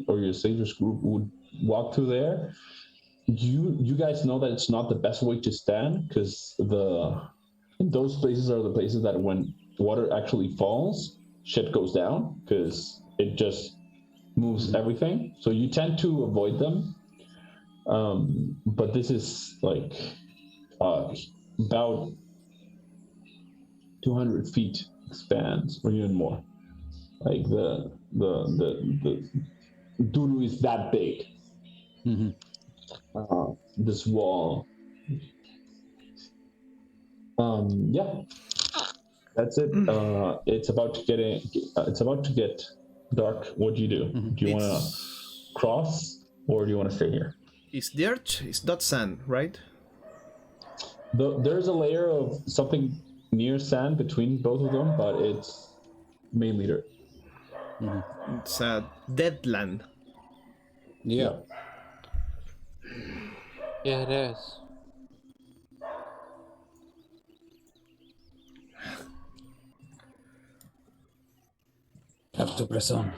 or your sailors group would walk through there, you guys know that it's not the best way to stand, because those places are the places that when water actually falls, shit goes down, because it just moves everything. So you tend to avoid them. But this is about 200 feet expands, or even more. Like the Duru is that big. This wall. That's it. It's about to get dark. What do you do? Do you want to cross, or do you want to stay here? It's dirt. It's not sand, right? There's a layer of something near sand between both of them, but it's mainly dirt. It's a dead land. Yeah. Yeah, it is. Have to press on.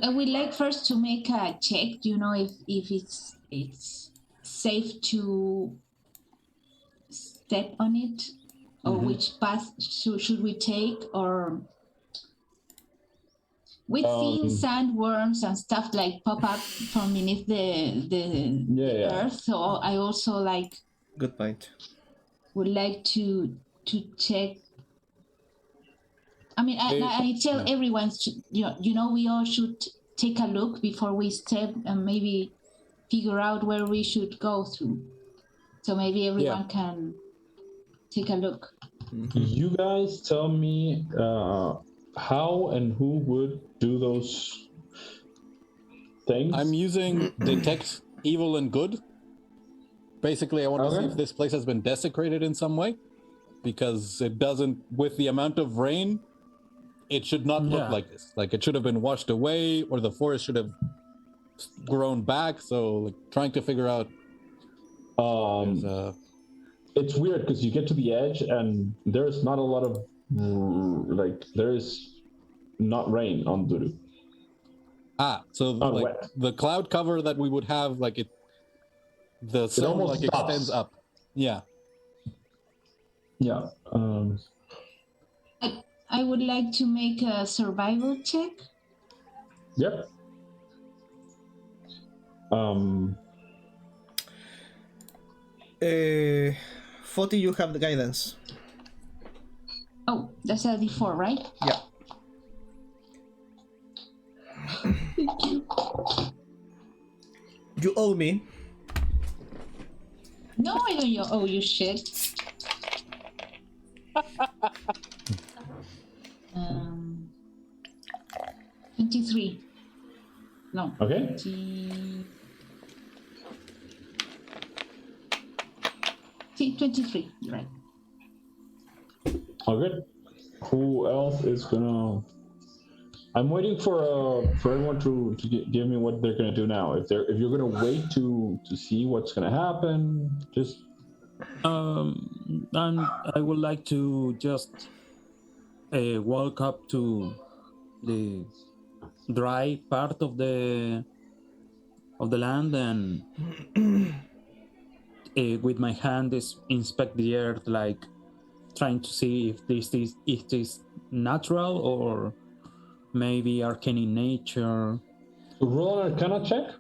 I would like first to make a check. Do you know if it's safe to step on it, or which path should we take? Or we've seen sandworms and stuff like pop up from beneath the earth. So I also good point. Would like to check. I mean, I tell everyone, we all should take a look before we step and maybe figure out where we should go through. So maybe everyone can take a look. You guys tell me how and who would do those things. I'm using detect evil and good. Basically, I want to see if this place has been desecrated in some way, because it doesn't, with the amount of rain, it should not look like this. Like, it should have been washed away, or the forest should have grown back. So, trying to figure out. It's weird because you get to the edge and there's not a lot of there is not rain on Duru. So the cloud cover that we would have, the sun almost extends up. Yeah. I would like to make a survival check. Yep. Faawtie, you have the guidance. Oh, that's a D4, right? Yeah. Thank you. You owe me. No, I don't owe you shit. 23. No. Okay. 23, you're right. Oh, good. Who else is gonna? I'm waiting for everyone to give me what they're gonna do now. If you're gonna wait to see what's gonna happen, just. And I would like to just walk up to the dry part of the of the land and with my hand inspect the earth, like trying to see if this is natural or maybe arcane in nature. So roll an Arcana check.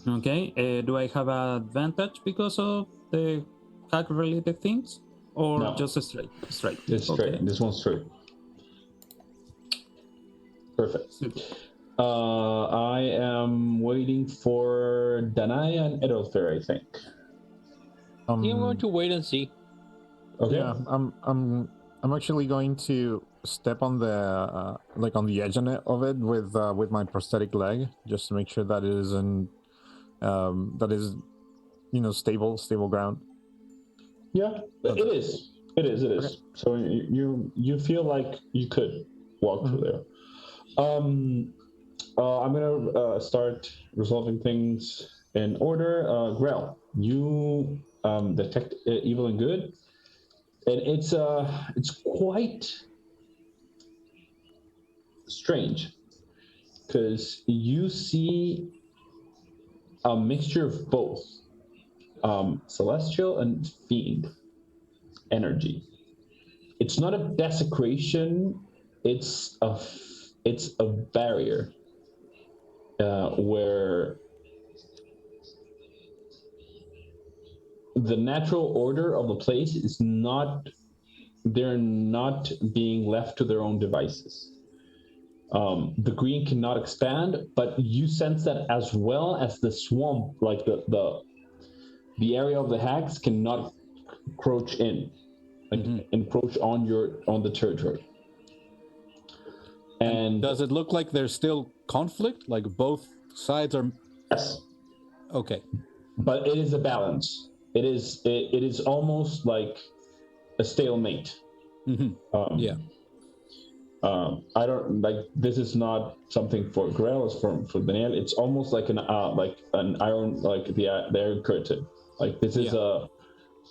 Okay, do I have an advantage because of the hack-related things, or No. just straight? Straight. It's straight. Okay. This one's straight. Perfect. Super. I am waiting for Danáe and Edelfair, I think. I'm going to wait and see. Okay. Yeah, I'm actually going to step on the like on the edge of it with my prosthetic leg, just to make sure that it isn't that is, stable ground. Yeah, it is. It is. Okay. So you feel like you could walk through there. I'm gonna start resolving things in order. Grael, you detect evil and good, and it's quite strange because you see a mixture of both celestial and fiend energy. It's not a desecration, it's a barrier where the natural order of the place is not, they're not being left to their own devices. The green cannot expand, but you sense that as well as the swamp, like the area of the hags cannot encroach in, like encroach on the territory. And does it look like there's still conflict? Like both sides are? Yes. Okay. But it is a balance. It is almost like a stalemate. Yeah. I don't like. This is not something for Grael. It's for Danáe. It's almost like an iron, like the Iron Curtain. Like this is a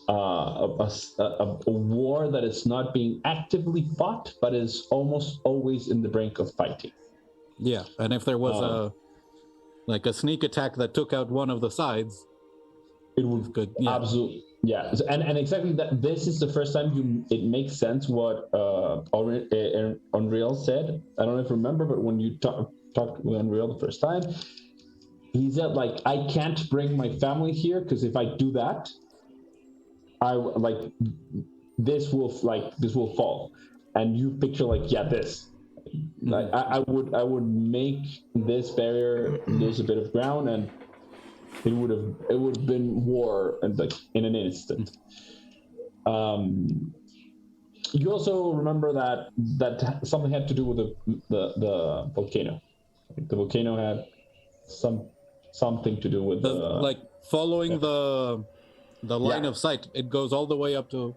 war that is not being actively fought, but is almost always in the brink of fighting. Yeah, and if there was a sneak attack that took out one of the sides, it would good. Yeah. Absolutely. Yeah, and exactly that. This is the first time it makes sense what Unreal said. I don't know if you remember, but when you talked with Unreal the first time, he said like, I can't bring my family here because if I do that, this will fall. And you picture like, this. Like I would make this barrier lose a bit of ground, and it would have been war and like in an instant. You also remember that something had to do with the volcano. The volcano had something to do with following the line of sight. It goes all the way up to.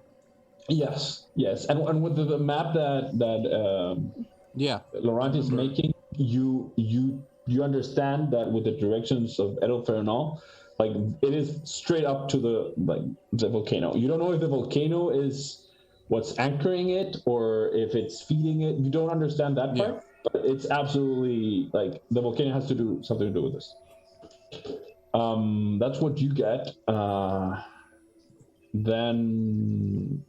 Yes, and with the map that Laurent is making, you understand that with the directions of Edelfair and all, like it is straight up to the volcano. You don't know if the volcano is what's anchoring it or if it's feeding it. You don't understand that part, but it's absolutely like the volcano has to do something to do with this. That's what you get. Then,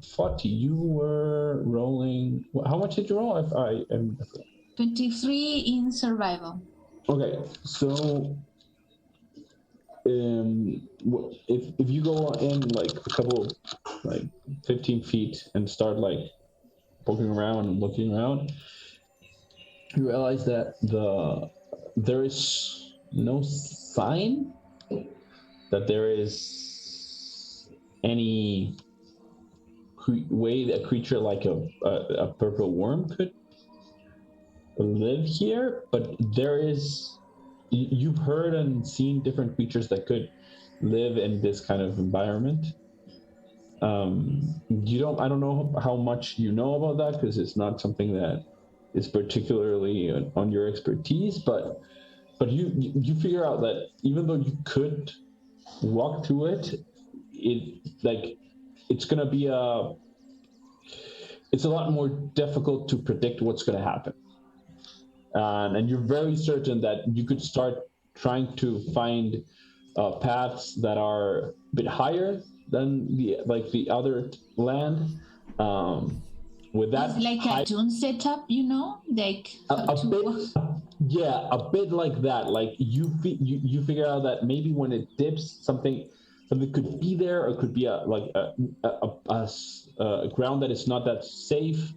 Faawtie, you were rolling. How much did you roll? If I am 23 in survival. Okay, so if you go in like a couple, like 15 feet and start like poking around and looking around, you realize that there is no sign that there is any way that a creature like a purple worm could live here, but there is. You've heard and seen different creatures that could live in this kind of environment. I don't know how much you know about that because it's not something that is particularly on your expertise, but you figure out that even though you could walk through it, it's gonna be it's a lot more difficult to predict what's gonna happen. and you're very certain that you could start trying to find paths that are a bit higher than the other land. With that, it's like a dune setup, like a bit like that. Like you figure out that maybe when it dips, something could be there, or it could be a ground that is not that safe.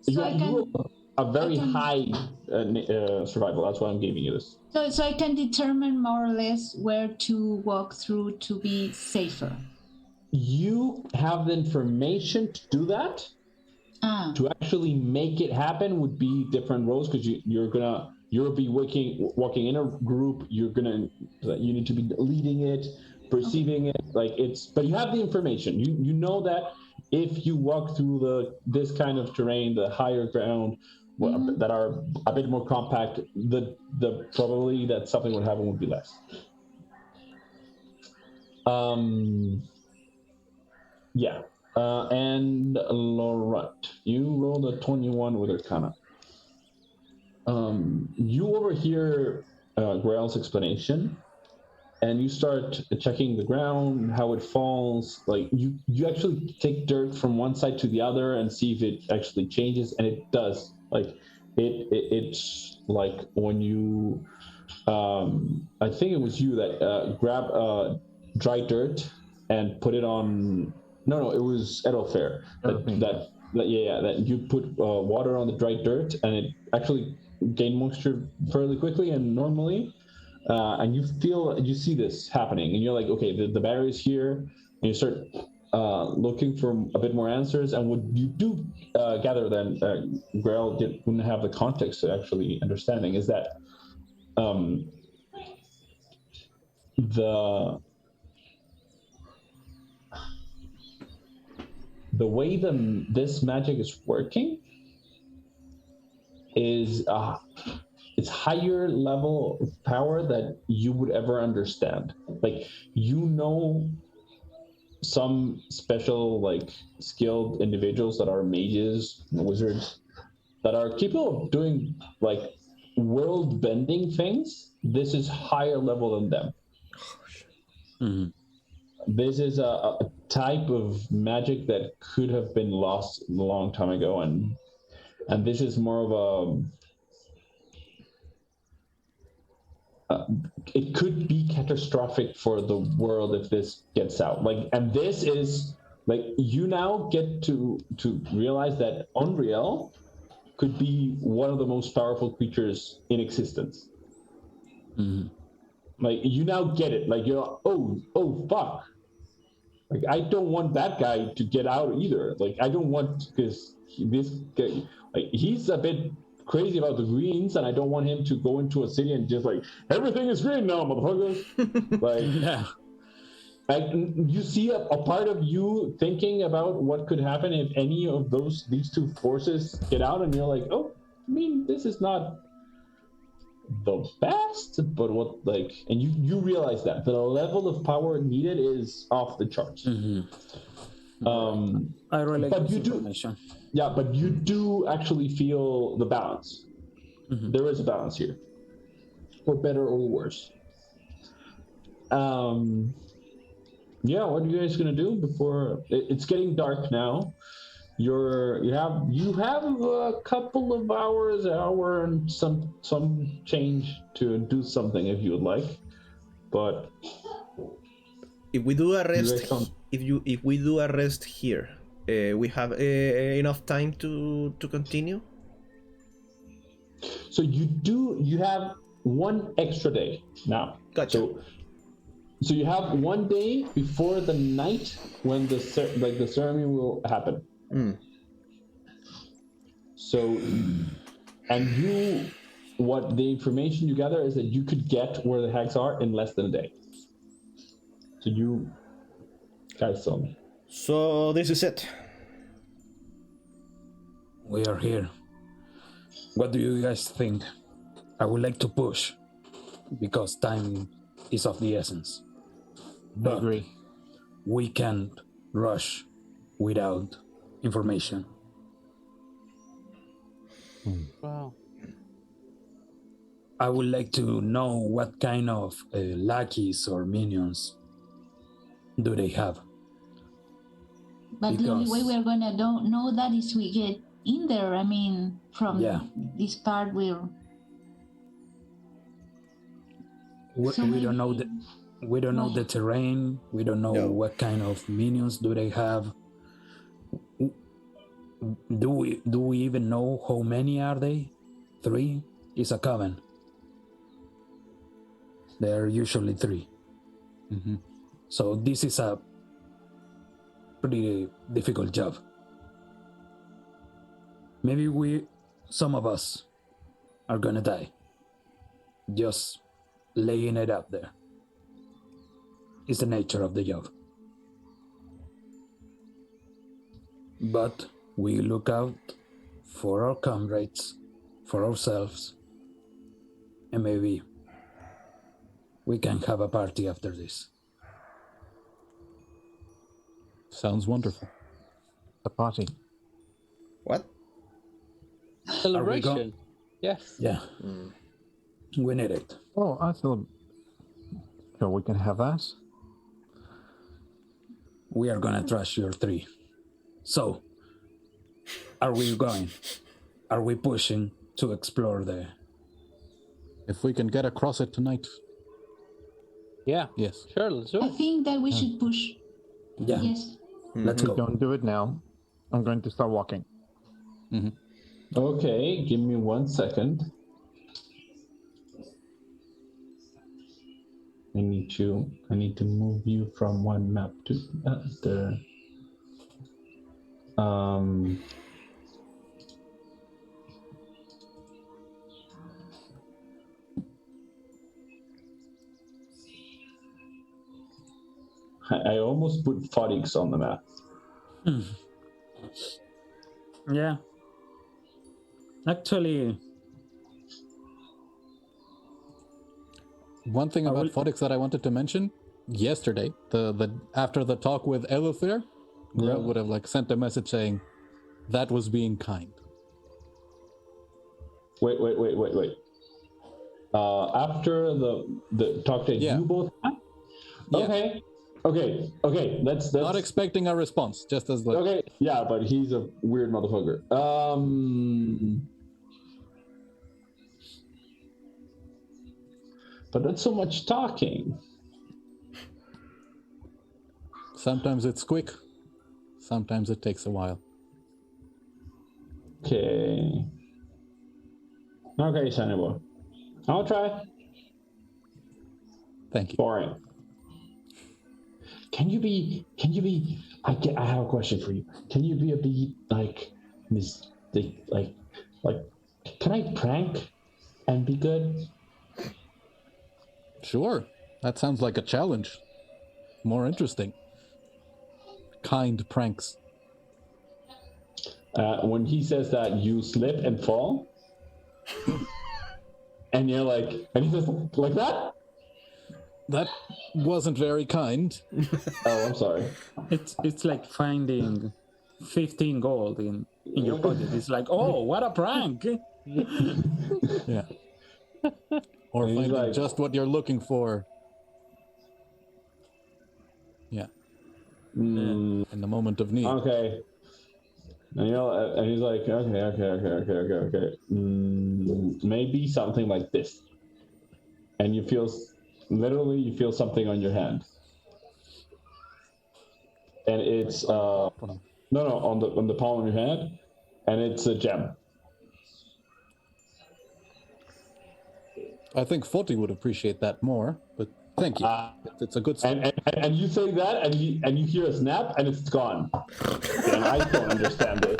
So you a very high survival. That's why I'm giving you this. So I can determine more or less where to walk through to be safer. You have the information to do that. To actually make it happen would be different roles, because you'll be walking in a group. You need to be leading it, perceiving it. But you have the information. You know that if you walk through this kind of terrain, the higher ground, that are a bit more compact, the probability that something would happen would be less. Yeah. And Laurent, you rolled a 21 with Arcana. You overhear Grael's explanation, and you start checking the ground, how it falls. Like you actually take dirt from one side to the other and see if it actually changes, and it does. Like it's like when you, I think it was you that grab dry dirt and put it on. No, it was Edelfair. That you put water on the dry dirt, and it actually gained moisture fairly quickly and normally. And you see this happening, and you're like, okay, the barrier is here, and you start looking for a bit more answers. And what you do gather then, Grael didn't have the context to actually understanding, is that the way this magic is working is it's higher level of power that you would ever understand. Like, some special, skilled individuals that are mages, wizards, that are capable of doing, world-bending things. This is higher level than them. Mm-hmm. This is a type of magic that could have been lost a long time ago, and this is more of it could be catastrophic for the world if this gets out. And this is you now get to realize that Unreal could be one of the most powerful creatures in existence. Mm-hmm. You now get it. You're oh fuck. I don't want that guy to get out either. I don't want, because this guy, he's a bit crazy about the greens, and I don't want him to go into a city and just everything is green now, motherfuckers. Yeah. You see a part of you thinking about what could happen if any of these two forces get out, and you're like, oh, I mean, this is not the best, but and you realize that the level of power needed is off the charts. Mm-hmm. I relate but this you information. but you do actually feel the balance. Mm-hmm. There is a balance here, for better or worse. What are you guys gonna do before it's getting dark now? You have a couple of hours, hour and some change to do something if you would like, but if we do a rest, if we do a rest here, we have enough time to continue. So you have one extra day now. Gotcha. So you have one day before the night when the ceremony will happen. Mm. So, and what the information you gather is that you could get where the hags are in less than a day. So you guys saw me. So this is it. We are here. What do you guys think? I would like to push, because time is of the essence. I agree. We can't rush without information. Wow. I would like to know what kind of lackeys or minions do they have. But the only way Because- we're gonna don't know that is we get in there. I mean, from this part we don't know the terrain. We don't know what kind of minions do they have. Do we even know how many are they? 3 is a coven. There are usually 3. Mm-hmm. So this is a pretty difficult job. Maybe some of us are gonna die. Just laying it out there. It's the nature of the job. But we look out for our comrades, for ourselves, and maybe we can have a party after this. Sounds wonderful. A party. What? Celebration. Yes. Yeah. We need it. Oh, I thought. So we can have that. We are gonna trash your 3. So, are we going? Are we pushing to explore the... If we can get across it tonight. Yeah. Yes. Sure, let's do I it. think that we should push. Yeah, Yes. let's If we go. don't do it now, I'm going to start walking. Okay, give me 1 second. I need to move you from one map to the I almost put Fodhyx on the map. Yeah. Actually, One thing about Fodhyx that I wanted to mention yesterday, the after the talk with Elithir, Grael would have sent a message saying that was being kind. Wait. After the talk that you both had? Yeah. Okay. That's Not expecting a response, just as like okay. Yeah, but he's a weird motherfucker. But that's so much talking. sometimes it's quick, sometimes it takes a while. Okay, Sonny boy. I'll try. Thank you. Boring. Can you be? I have a question for you. Can you be a bit like can I prank and be good? Sure, that sounds like a challenge. More interesting. Kind pranks. When he says that, you slip and fall, and you're like, and he says like that. That wasn't very kind. Oh, I'm sorry. it's like finding 15 gold in your pocket. It's like, oh, what a prank! Yeah. Or And he's finding like- just what you're looking for. Yeah. In the moment of need. Okay. And and he's like, okay. Maybe something like this. And you feel something on your hand. And it's on the palm of your hand, and it's a gem. I think Faawtie would appreciate that more, but thank you. It's a good start. And you say that, and you hear a snap, and it's gone. And I don't understand it.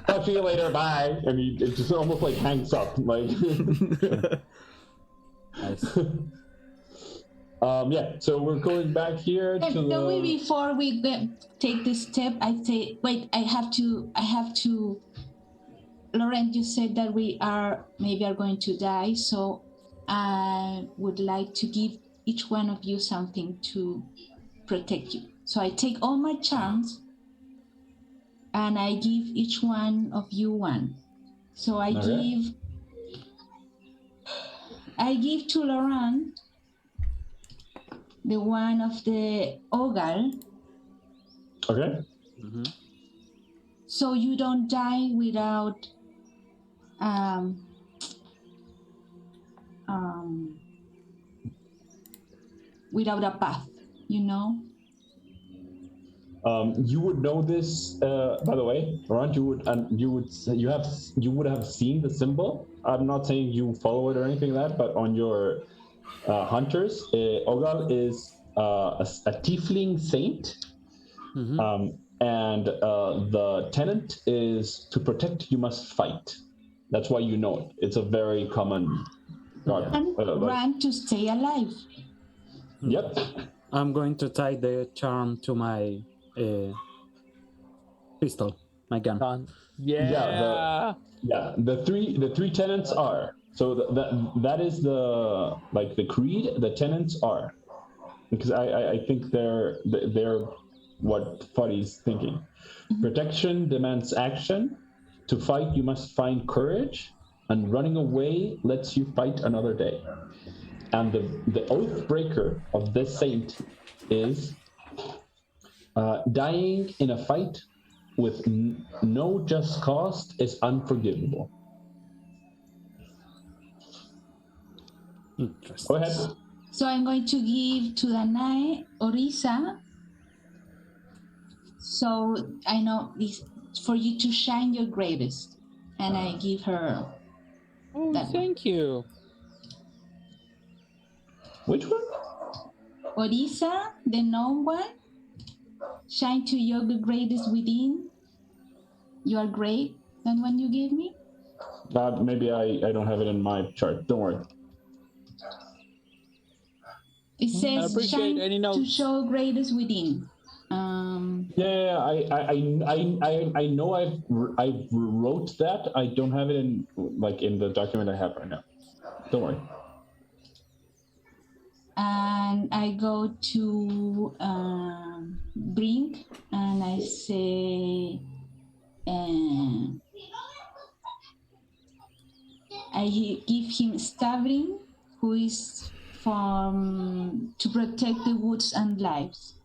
Talk to you later, bye. And it just almost like hangs up, like. Nice. Yeah. So we're going back here to Don't we, the. before we take this step, I say, wait, I have to. Laurent, you said that we are going to die, so I would like to give each one of you something to protect you. So I take all my charms and I give each one of you one. So I give I give to Laurent the one of the Ogal, Okay. so you don't die without without a path, you know. You would know this, by the way, Laurent. You would have seen the symbol. I'm not saying you follow it or anything like that, but on your hunters, Ogal is a tiefling saint, and the tenant is to protect. You must fight. That's why you know it. It's a very common god. And run to stay alive. Yep. I'm going to tie the charm to my pistol, my gun. Yeah. The three tenants are that is the creed. The tenants are, because I think they're what Foddy's thinking. Protection demands action. To fight, you must find courage, and running away lets you fight another day. And the oath breaker of this saint is dying in a fight with no just cause is unforgivable. Interesting. Go ahead. So I'm going to give to Danáe Orisa. So I know this for you to shine your greatest, and I give her. Oh, that thank you. Which one? Orisa, the known one. Shine to your greatest within. You are great. That one you gave me? Maybe I don't have it in my chart. Don't worry. It says appreciate shine any to notes. show greatest within. Yeah, I know I wrote that. I don't have it in the document I have right now. Don't worry. And I go to Brinkk and I say, I give him Stavrin, who is to protect the woods and lives.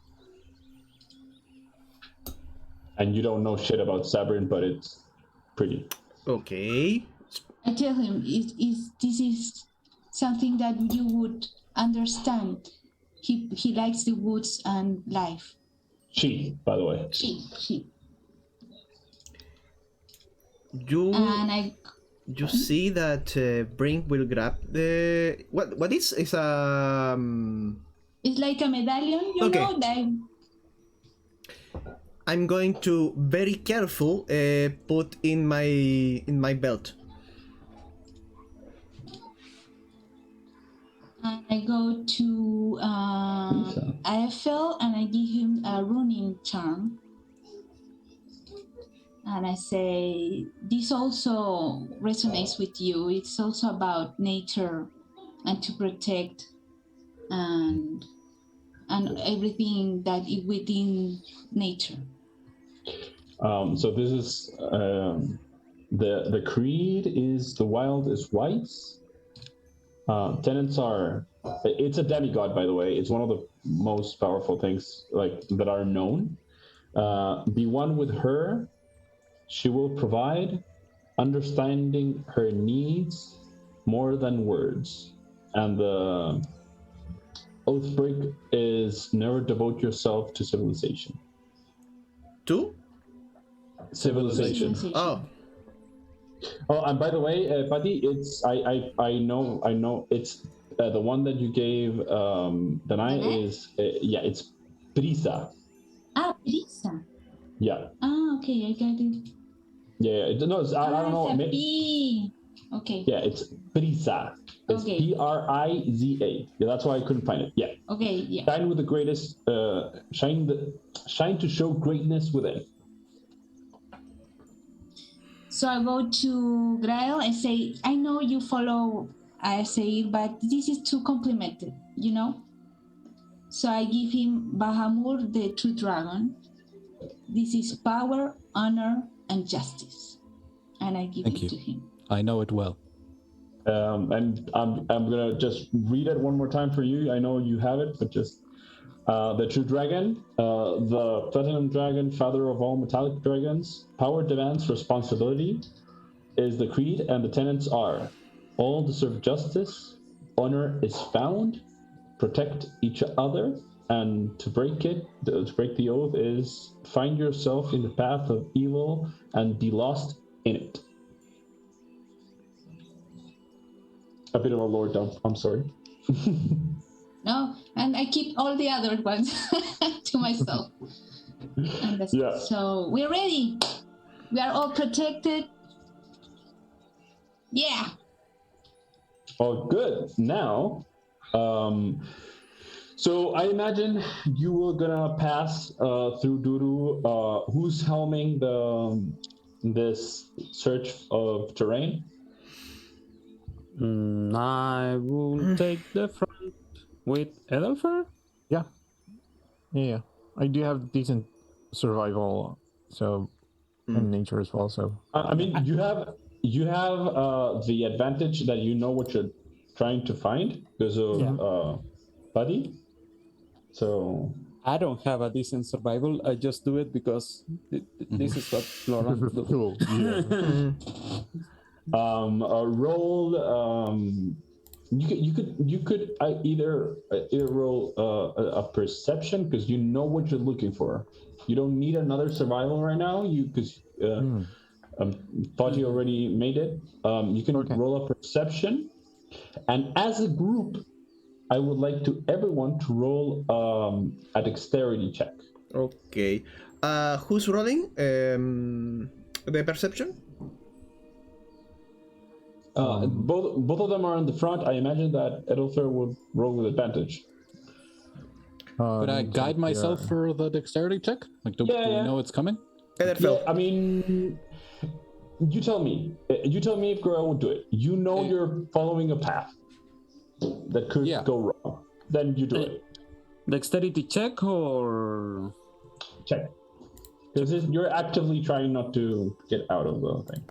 And you don't know shit about Sabrin, but it's pretty. Okay. I tell him, this is something that you would understand. He likes the woods and life. She, by the way. She. You see that Brinkk will grab the what is It's like a medallion, you know that. I'm going to very careful put in my belt. And I go to Eiffel and I give him a running charm. And I say, this also resonates with you. It's also about nature and to protect and everything that is within nature. So this is the creed is the wild is whites. Tenants are. It's a demigod, by the way. It's one of the most powerful things that are known. Be one with her. She will provide, understanding her needs more than words. And the Oathbreak is never devote yourself to civilization. To? Civilization. Oh, and by the way, buddy, it's I know it's the one that you gave Danáe is it's Prisa. Ah, Prisa. Yeah. Ah, okay, I got it. Yeah. No, I don't know. P. Okay. Yeah, it's Prisa. It's Priza. Yeah, that's why I couldn't find it. Yeah. Okay. Yeah. Shine with the greatest. Shine to show greatness within. So I go to Grael and say, I know you follow I but this is too complimented, you know? So I give him Bahamur, the true dragon. This is power, honor, and justice. And I give Thank it you. to him. I know it well. And I'm gonna just read it one more time for you. I know you have it, but just the true dragon, the platinum dragon, father of all metallic dragons. Power demands responsibility is the creed, and the tenets are: all deserve justice, honor is found, protect each other, and to break the oath is find yourself in the path of evil and be lost in it. A bit of a lore dump, I'm sorry. No, and I keep all the other ones to myself. And that's Yeah. So we're ready. We are all protected. Yeah. Oh, good. Now, so I imagine you were gonna pass through Duru. Who's helming this search of terrain? I will take the front with Edelfer. Yeah. I do have decent survival, so and nature as well. So I mean, you have the advantage that you know what you're trying to find because of Buddy. So I don't have a decent survival. I just do it because this is what Laurent do. cool. Yeah. roll. You could either roll a perception because you know what you're looking for. You don't need another survival right now. Thought you already made it. You can roll a perception, and as a group, I would like everyone to roll a dexterity check. Okay. Who's rolling? The perception? Both of them are in the front. I imagine that Edelfer would roll with advantage. Could I guide myself for the dexterity check? Like, do we know it's coming? Yeah, I mean, you tell me. You tell me if Grael would do it. You know you're following a path that could go wrong. Then you do it. Dexterity check or check? Because you're actively trying not to get out of the thing.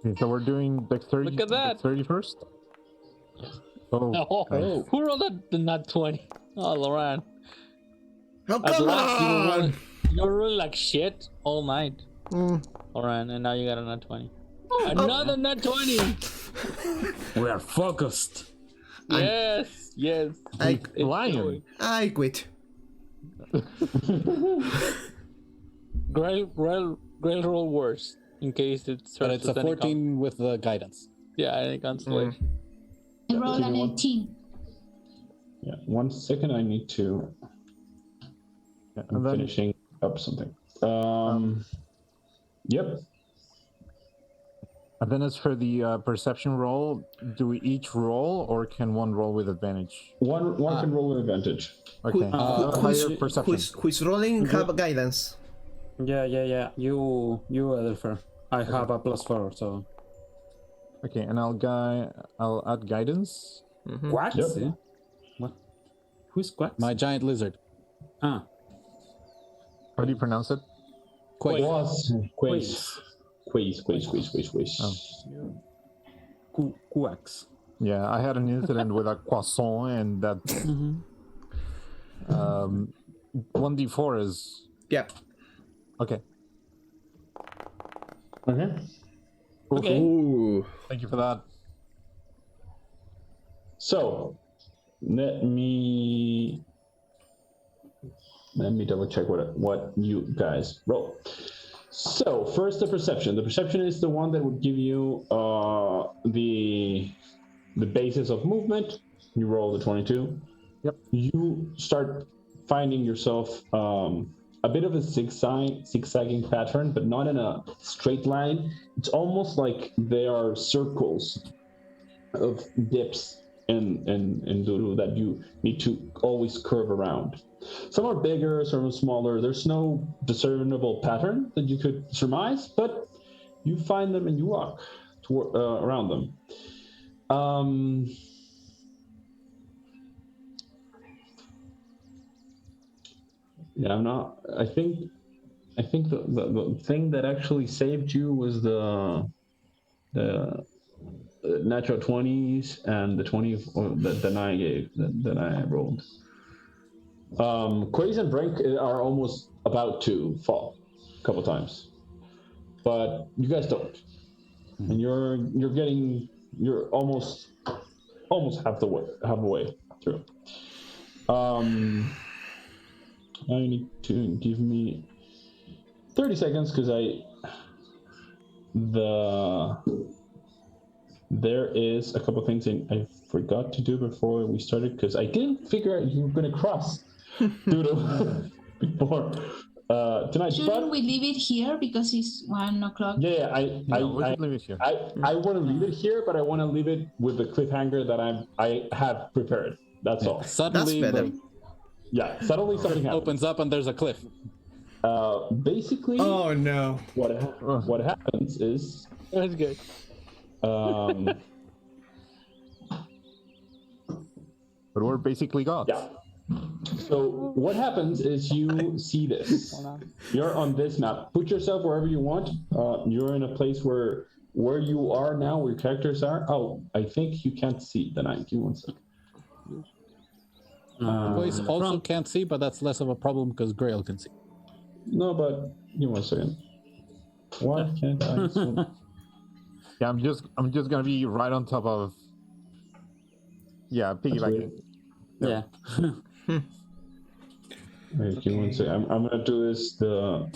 Okay, so we're doing dexterity. Look at that. Dexterity first. Oh, nice. Who rolled the nat 20? Oh, Laurent. Oh, come on! You were rolling like shit all night. Laurent, and now you got a nat 20. Another nat 20! We are focused. Yes. Lion. I quit. Grael roll worse in case it's. But it's a 14 with the guidance. Yeah, I think constellation. I rolled an 18. Yeah, 1 second. I need to. I'm finishing up something. Yep. And then as for the perception roll, do we each roll, or can one roll with advantage? One can roll with advantage. Okay. Higher perception. Who's rolling have guidance? Yeah. You Edelfer. I have a +4, so. Okay, and I'll add guidance. Quacks? Yep. Yeah. What? Who's Quacks? My giant lizard. Ah. How do you pronounce it? Quace. Quacks. Yeah, I had an incident with a croissant, and that 1d4 is Yep. okay. Okay. Ooh. Thank you for that. So, let me double check what you guys roll. So first, the perception. The perception is the one that would give you the basis of movement. You roll the 22. Yep. You start finding yourself a bit of a zigzagging pattern, but not in a straight line. It's almost like there are circles of dips in Duru that you need to always curve around. Some are bigger, some are smaller. There's no discernible pattern that you could surmise, but you find them and you walk around them. Yeah, I think I think the thing that actually saved you was the natural 20s and the 20 that Danáe gave, that I rolled. Quaze and Brinkk are almost about to fall a couple times, but you guys don't, and you're almost halfway through. I need to give me 30 seconds because there is a couple things I forgot to do before we started because I didn't figure out you were going to cross Doodle before tonight. Shouldn't we leave it here because it's 1 o'clock? Yeah, we should leave it here. I want to leave it here, but I want to leave it with the cliffhanger that I have prepared. That's all. Suddenly, That's better. Suddenly something happens. opens up and there's a cliff. Basically, Oh no. what happens is That's good. But we're basically gods. yeah. So what happens is you see this. You're on this map. Put yourself wherever you want. You're in a place where you are now, where your characters are. Oh, I think you can't see the night. Give me 1 second. Quaze also can't see, but that's less of a problem because Grael can see. No, but give me 1 second. Why can't I see? Yeah, I'm just gonna be right on top of. Yeah, piggybacking. Yeah. Wait, give me 1 second. I'm gonna do this the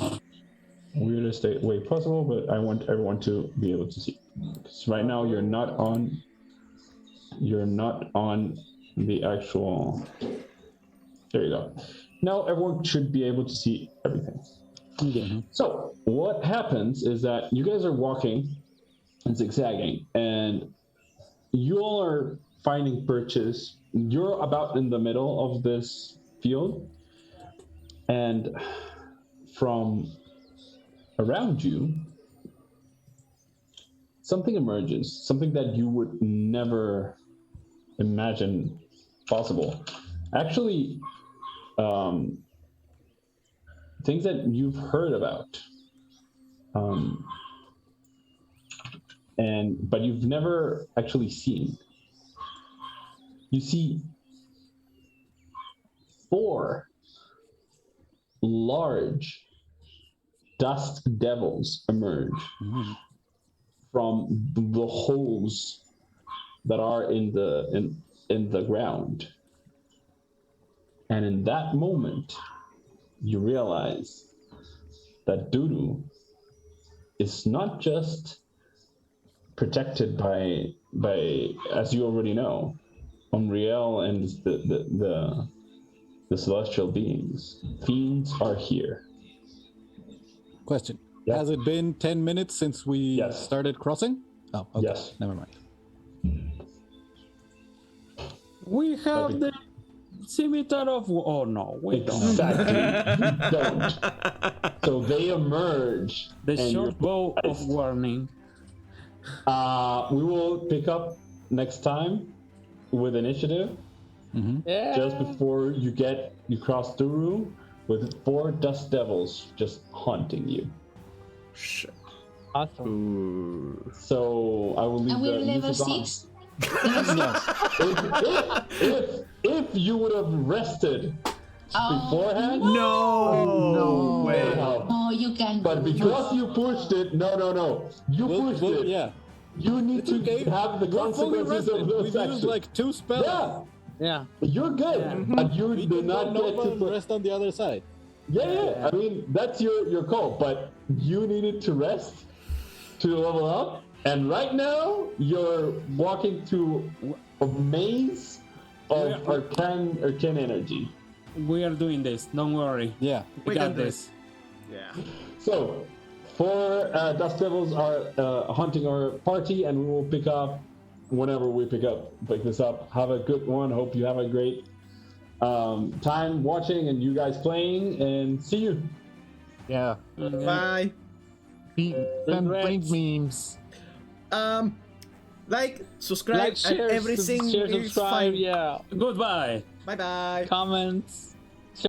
weirdest way possible, but I want everyone to be able to see. Because right now you're not on the actual. There you go. Now everyone should be able to see everything. Yeah. So what happens is that you guys are walking and zigzagging, and you all are finding perches. You're about in the middle of this field, and from around you, something emerges, something that you would never imagine possible. Actually, things that you've heard about, but you've never actually seen. You see 4 large dust devils emerge from the holes that are in the ground. And in that moment, you realize that Dudu is not just protected by as you already know, Umriel and the celestial beings. Fiends are here. Question. Yeah. Has it been 10 minutes since we started crossing? Oh, okay. Yes. Never mind. We have the scimitar of... Oh, no, we don't. Exactly. You don't. So they emerge. The and short bow of warning. We will pick up next time with initiative. Yeah. Just before you cross the room with 4 dust devils just haunting you. Shit. Awesome. So I will leave And we're the level music on. 6? If you would have rested beforehand, No way. Oh, you can. but because you pushed it, no, you pushed it. Yeah. You need to okay. have the We're fully consequences rested. of those We've actions. used like 2 spells. Yeah, Yeah. you're good, but you We do can not go get Nova to and rest on the other side. Yeah. I mean, that's your call, but you needed to rest to level up, and right now you're walking through a maze of arcane energy. We are doing this. Don't worry. Yeah. We can got do this. Yeah. So, 4 dust devils are hunting our party, and we will pick up whenever we pick this up. Have a good one. Hope you have a great time watching and you guys playing, and see you. Yeah. Bye. Send Brinkk memes. Like, subscribe, Like, share, and everything share, is subscribe. fine. Yeah. Goodbye. Bye bye. Comments.